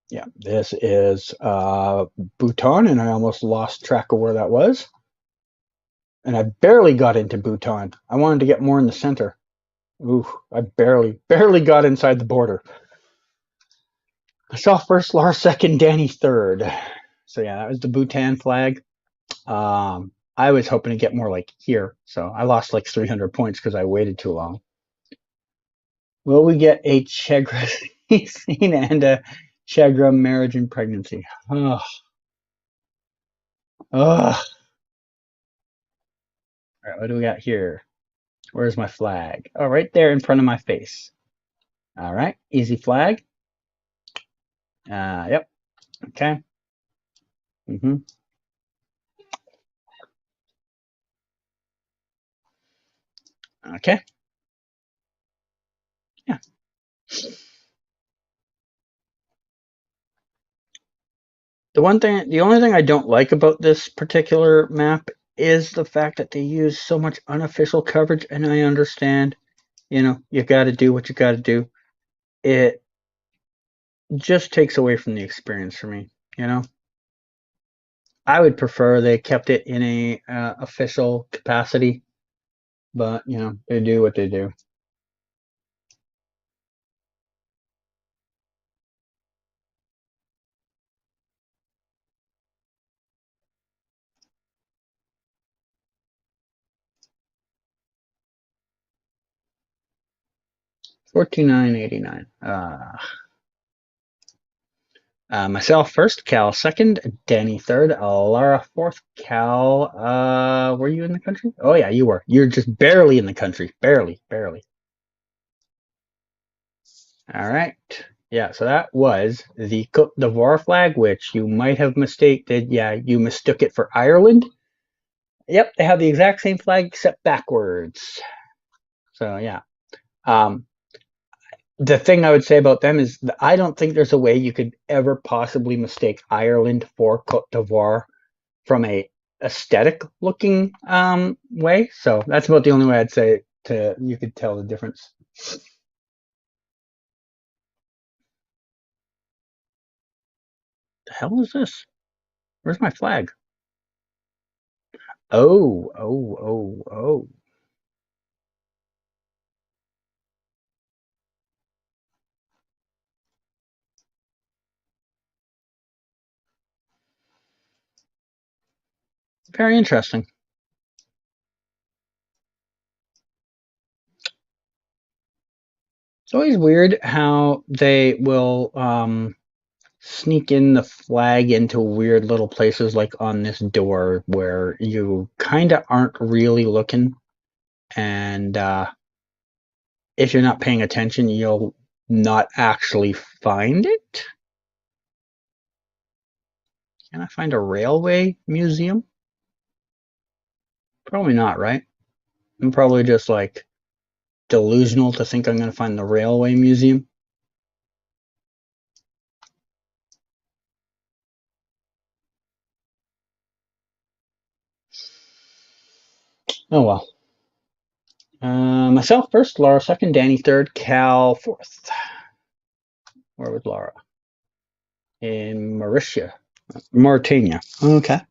yeah, this is Bhutan, and I almost lost track of where that was. And I barely got into Bhutan. I wanted to get more in the center. Ooh, I barely got inside the border. I saw first, Lars second, Danny third. So yeah, that was the Bhutan flag. I was hoping to get more like here, so I lost like 300 points because I waited too long. Will we get a Chegra scene and a Chegra marriage and pregnancy? Ugh. Ugh. All right, what do we got here? Where's my flag? Oh, right there in front of my face. All right, easy flag. Yep. Okay. Mm-hmm. Okay. Yeah. The only thing I don't like about this particular map is the fact that they use so much unofficial coverage, and I understand, you got to do what you got to do. It just takes away from the experience for me, I would prefer they kept it in a official capacity, but they do what they do. $49.89. Myself first, Cal second, Danny third, Lara fourth, Cal. Were you in the country? Oh yeah, you were. You're just barely in the country, barely. All right. Yeah, so that was the Côte d'Ivoire flag, which you might have mistaken. Yeah, you mistook it for Ireland. Yep, they have the exact same flag except backwards. So yeah. Um, the thing I would say about them is that I don't think there's a way you could ever possibly mistake Ireland for Cote d'Ivoire from a aesthetic looking way. So that's about the only way I'd say to you could tell the difference. The hell is this? Where's my flag? Oh, oh, oh, oh. Very interesting. It's always weird how they will sneak in the flag into weird little places like on this door where you kind of aren't really looking. And if you're not paying attention, you'll not actually find it. Can I find a railway museum? Probably not, right? I'm probably just like delusional to think I'm going to find the railway museum. Oh well. Myself first, Laura second, Danny third, Cal fourth. Where was Laura? In Mauritania. Okay.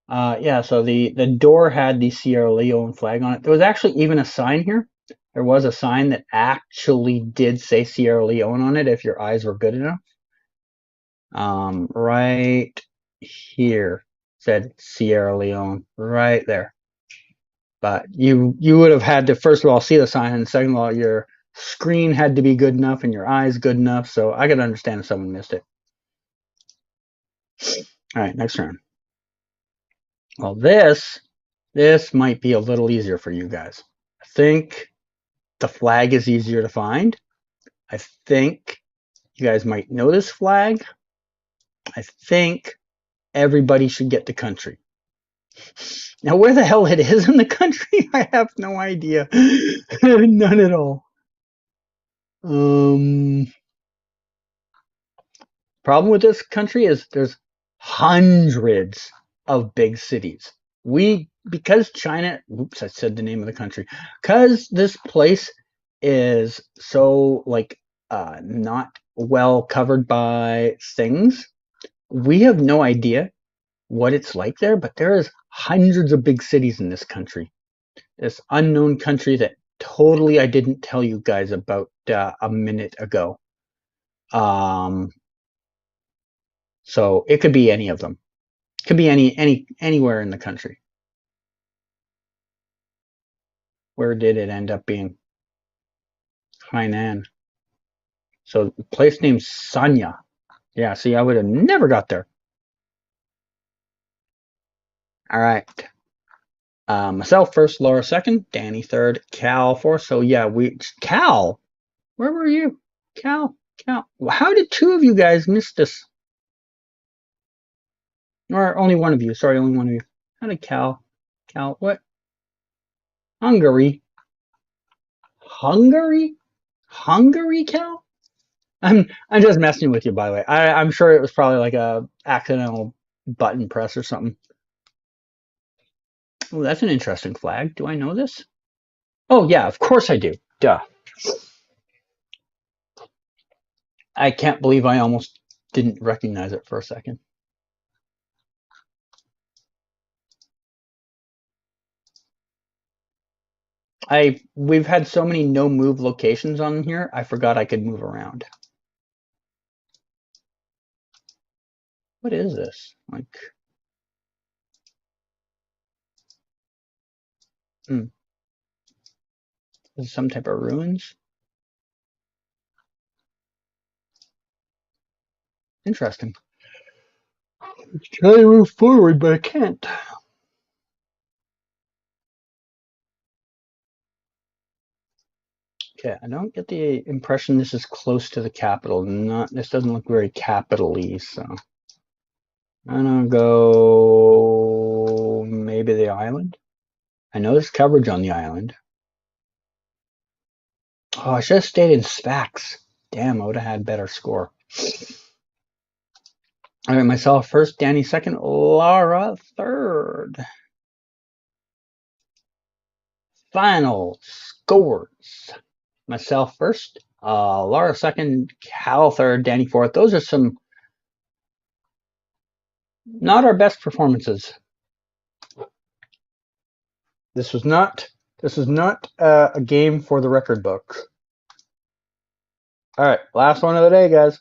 Yeah, so the door had the Sierra Leone flag on it. There was actually even a sign here. There was a sign that actually did say Sierra Leone on it if your eyes were good enough. Right here said Sierra Leone, right there. But you would have had to first of all see the sign, and second of all your screen had to be good enough and your eyes good enough. So I could understand if someone missed it. All right, next round. Well, this might be a little easier for you guys. I think the flag is easier to find. I think you guys might know this flag. I think everybody should get the country. Now, where the hell it is in the country, I have no idea. None at all. Problem with this country is there's hundreds of big cities. Because China, oops, I said the name of the country. Because this place is so like not well covered by things, we have no idea what it's like there, but there is hundreds of big cities in this country. This unknown country that totally I didn't tell you guys about a minute ago. So it could be any of them. It could be anywhere in the country. Where did it end up being? Hainan. So the place named Sanya. Yeah, see, I would have never got there. All right. Myself first, Laura second, Danny third, Cal fourth. So yeah, Cal. Where were you? Cal. How did two of you guys miss this? Or only one of you. Sorry, only one of you. How did Cal? What? Hungary. Hungary, Cal? I'm just messing with you, by the way. I'm sure it was probably like a accidental button press or something. Oh, that's an interesting flag. Do I know this? Oh yeah, of course I do. Duh. I can't believe I almost didn't recognize it for a second. We've had so many no move locations on here, I forgot I could move around. What is this? Like is this some type of ruins? Interesting. I'm trying to move forward, but I can't. Okay, I don't get the impression this is close to the capital. This doesn't look very capital-y, so I'm gonna go maybe Maybe the island? I know there's coverage on the island. Oh, I should have stayed in Spax. Damn, I would have had better score. All right, myself first, Danny second, Laura third. Final scores. Myself first, Laura second, Cal third, Danny fourth. Those are some not our best performances. This was not a game for the record books. All right, last one of the day, guys.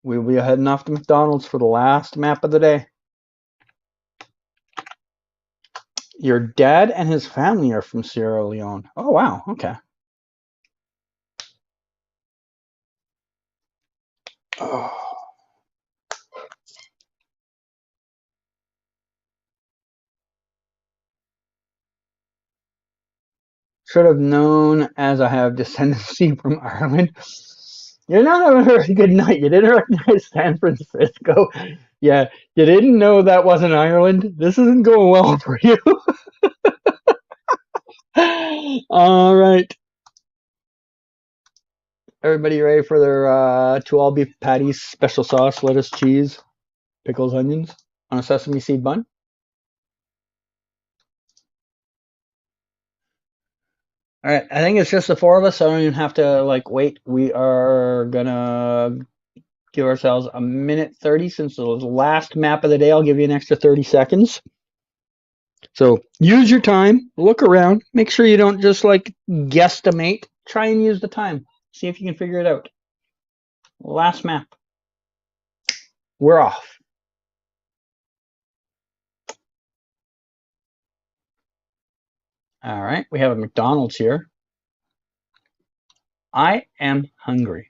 We'll be heading off to McDonald's for the last map of the day. Your dad and his family are from Sierra Leone. Oh, wow. Okay. Oh. Should have known, as I have descendancy from Ireland. You're not having a very good night. You didn't recognize San Francisco. Yeah, you didn't know that wasn't Ireland. This isn't going well for you. All right. Everybody ready for their 2 all beef patties, special sauce, lettuce, cheese, pickles, onions on a sesame seed bun? All right, I think it's just the 4 of us. So I don't even have to wait. We are gonna give ourselves a minute 30 since it was the last map of the day. I'll give you an extra 30 seconds. So use your time, look around, make sure you don't just guesstimate. Try and use the time. See if you can figure it out. Last map. We're off. All right, we have a McDonald's here. I am hungry.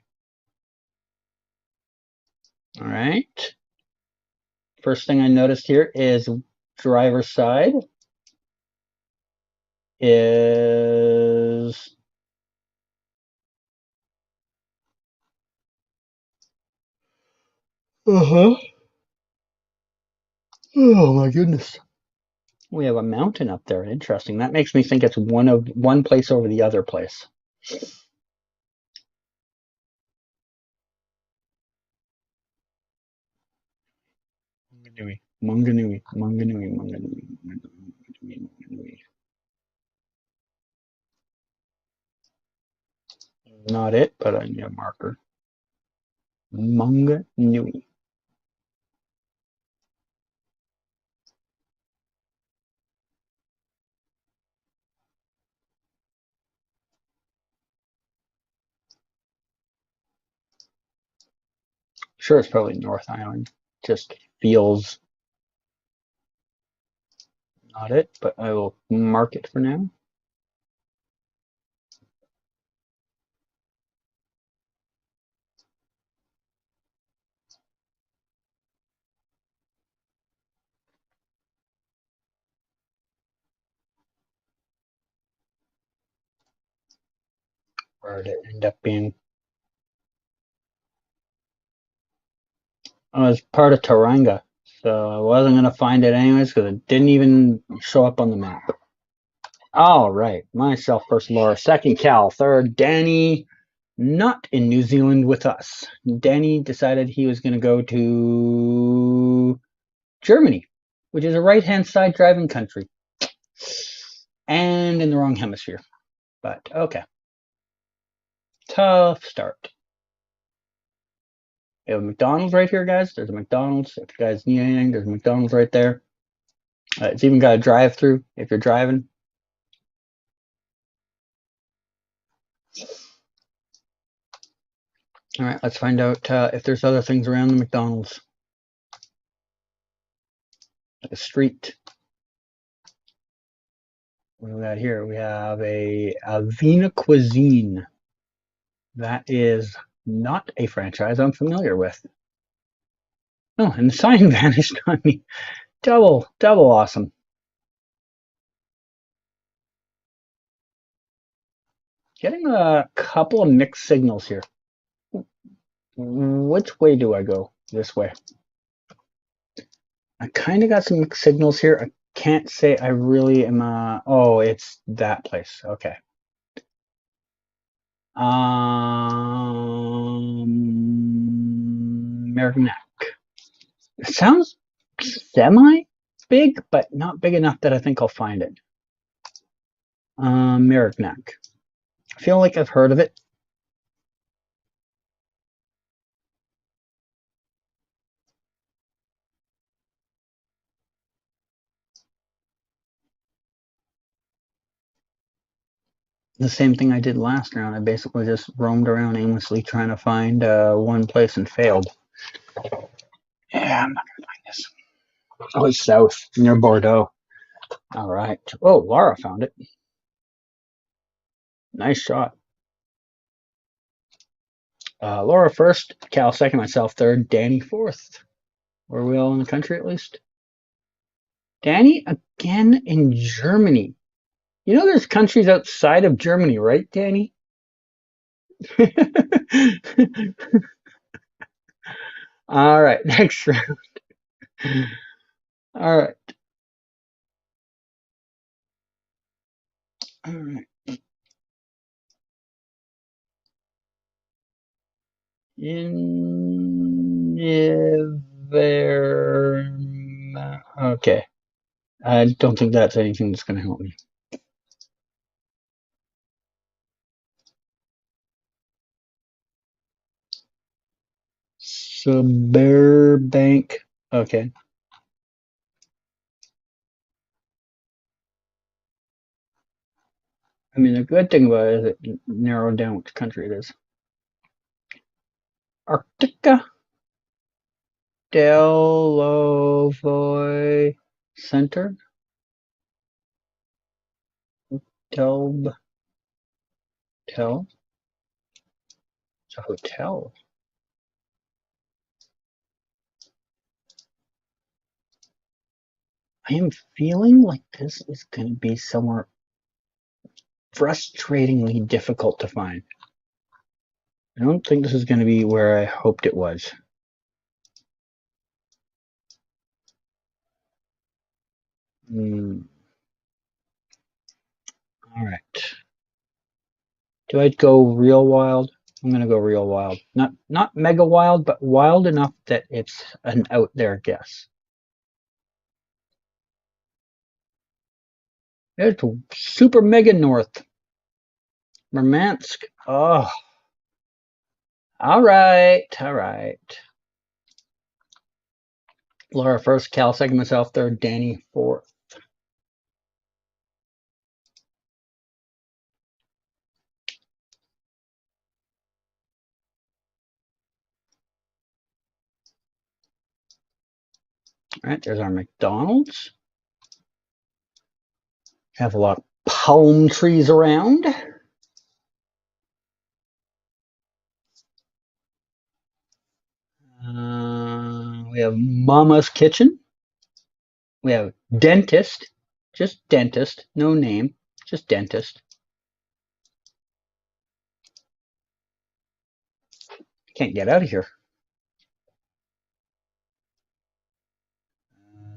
All right. First thing I noticed here is driver's side is oh my goodness. We have a mountain up there. Interesting. That makes me think it's one place over the other place. Munganui. Not it, but I need a marker. Munganui. Sure, it's probably North Island. Just feels not it, but I will mark it for now. Where did it end up being? I was part of Taranga, so I wasn't going to find it anyways because it didn't even show up on the map. All right, myself first, Laura second, Cal third, Danny not in New Zealand with us. Danny decided he was going to go to Germany, which is a right-hand side driving country, and in the wrong hemisphere. But okay, tough start. We have a McDonald's right here, guys. There's a McDonald's. If you guys need anything, there's a McDonald's right there. It's even got a drive-through if you're driving. All right, let's find out if there's other things around the McDonald's. Like a street. What do we got here? We have a Avena Cuisine. That is not a franchise I'm familiar with. Oh, and the sign vanished on me. Double awesome. Getting a couple of mixed signals here. Which way do I go? This way. I kind of got some mixed signals here. I can't say I really am. Oh, it's that place. Okay. Merrimack. It sounds semi big, but not big enough that I think I'll find it. Merrimack. I feel like I've heard of it. The same thing I did last round. I basically just roamed around aimlessly trying to find one place and failed. Yeah, I'm not gonna find this. Oh, it's south near Bordeaux. All right. Oh, Laura found it. Nice shot. Laura first, Cal second, myself third, Danny fourth. Were we all in the country at least? Danny again in Germany. You know there's countries outside of Germany, right, Danny? All right, next round. All right. All right. Okay. I don't think that's anything that's going to help me. Suburbank. Okay. I mean, the good thing about it is it narrowed down which country it is. Arctica Delovoy Center. Hotel. It's a hotel. I am feeling like this is going to be somewhere frustratingly difficult to find. I don't think this is going to be where I hoped it was. All right. Do I go real wild? I'm going to go real wild. Not mega wild, but wild enough that it's an out there guess. It's super mega north. Murmansk. Oh. All right. Laura first, Cal second, myself third, Danny fourth. All right, there's our McDonald's. Have a lot of palm trees around. We have Mama's Kitchen. We have Dentist. Just Dentist. No name. Just Dentist. Can't get out of here.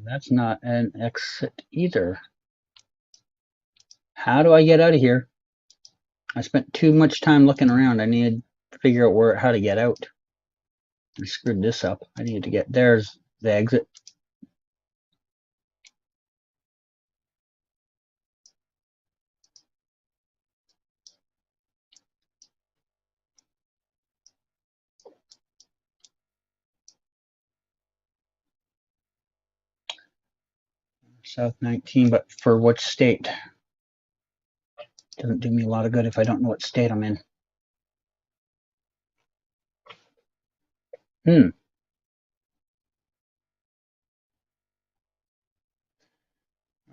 That's not an exit either. How do I get out of here? I spent too much time looking around. I needed to figure out how to get out. I screwed this up. I need to get, there's the exit. South 19, but for which state? Doesn't do me a lot of good if I don't know what state I'm in.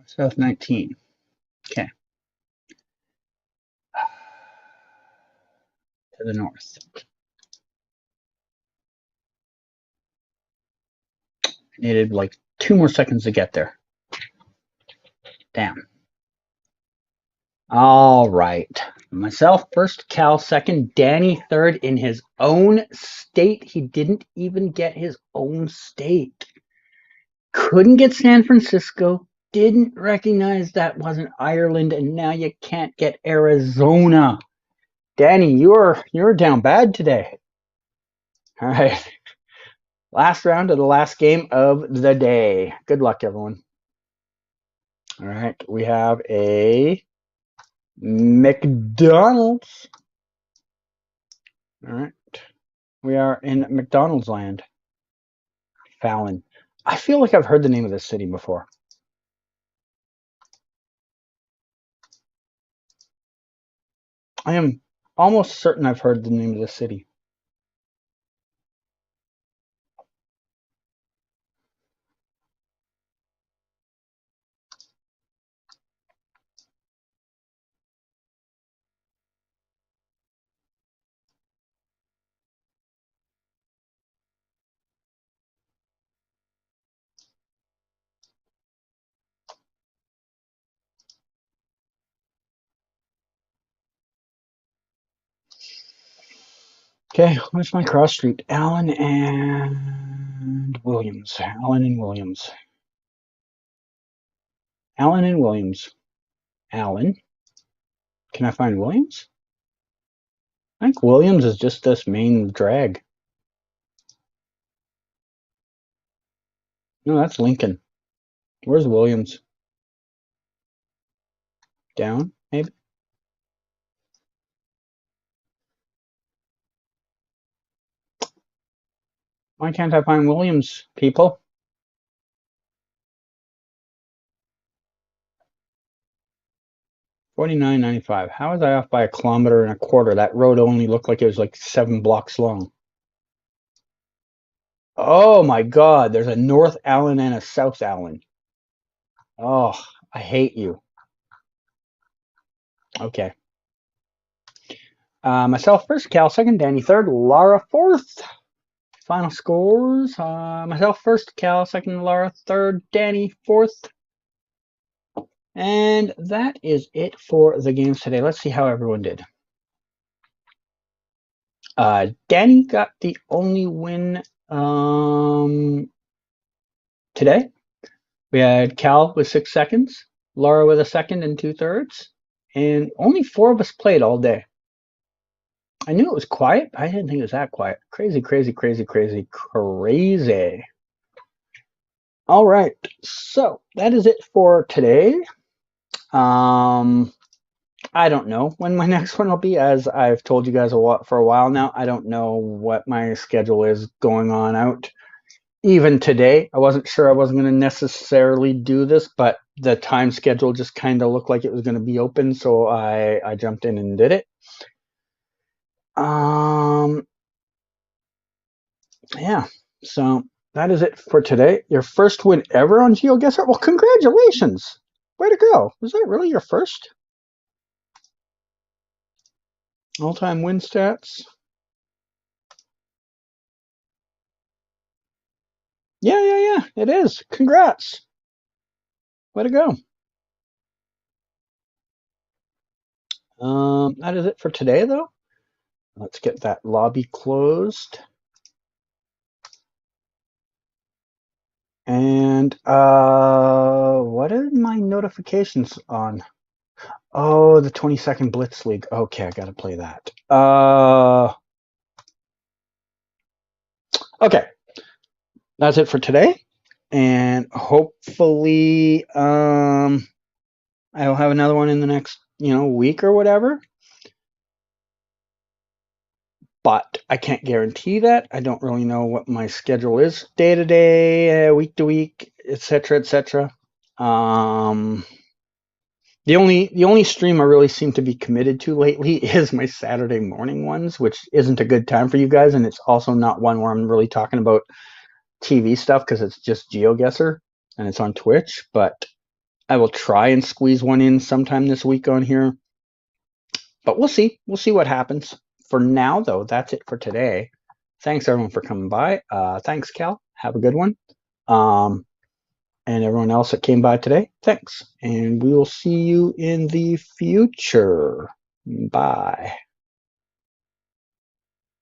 South 19. Okay. To the north. I needed like 2 more seconds to get there. Damn. All right. Myself first, Cal second, Danny third in his own state. He didn't even get his own state. Couldn't get San Francisco. didn't recognize that wasn't Ireland, and now you can't get Arizona. Danny, you're down bad today. All right. Last round of the last game of the day. Good luck, everyone. All right. We have a McDonald's. All right. We are in McDonald's land. Fallon. I feel like I've heard the name of this city before. I am almost certain I've heard the name of this city. Okay, where's my cross street? Allen and Williams. Allen and Williams. Allen and Williams. Allen. Can I find Williams? I think Williams is just this main drag. No, that's Lincoln. Where's Williams? Down, maybe? Why can't I find Williams, people? $49.95. How was I off by 1.25 kilometers? That road only looked like it was like 7 blocks long. Oh my God, there's a North Allen and a South Allen. Oh, I hate you. Okay. Myself first, Cal second, Danny third, Laura fourth. Final scores. Myself first, Cal second, Laura third, Danny fourth. And that is it for the games today. Let's see how everyone did. Danny got the only win today. We had Cal with 6 seconds, Laura with a second and 2/3, and only 4 of us played all day. I knew it was quiet. I didn't think it was that quiet. Crazy, crazy, crazy, crazy, crazy. All right, so that is it for today. I don't know when my next one will be, as I've told you guys for a while now. I don't know what my schedule is going on out. Even today, I wasn't sure I wasn't going to necessarily do this, but the time schedule just kind of looked like it was going to be open, so I jumped in and did it. Yeah, so that is it for today. Your first win ever on Geoguessr? Well, congratulations. Way to go. Was that really your first? All-time win stats? Yeah, it is. Congrats. Way to go. That is it for today, though. Let's get that lobby closed. And what are my notifications on? Oh, the 20-second Blitz League. Okay, I gotta play that. Okay, that's it for today. And hopefully, I'll have another one in the next, week or whatever. But I can't guarantee that. I don't really know what my schedule is day to day, week to week, etc., etc. The only stream I really seem to be committed to lately is my Saturday morning ones, which isn't a good time for you guys, and it's also not one where I'm really talking about TV stuff because it's just Geoguessr and it's on Twitch. But I will try and squeeze one in sometime this week on here. But we'll see. We'll see what happens. For now, though, that's it for today. Thanks everyone for coming by. Thanks, Cal. Have a good one. And everyone else that came by today, thanks. And we will see you in the future. Bye.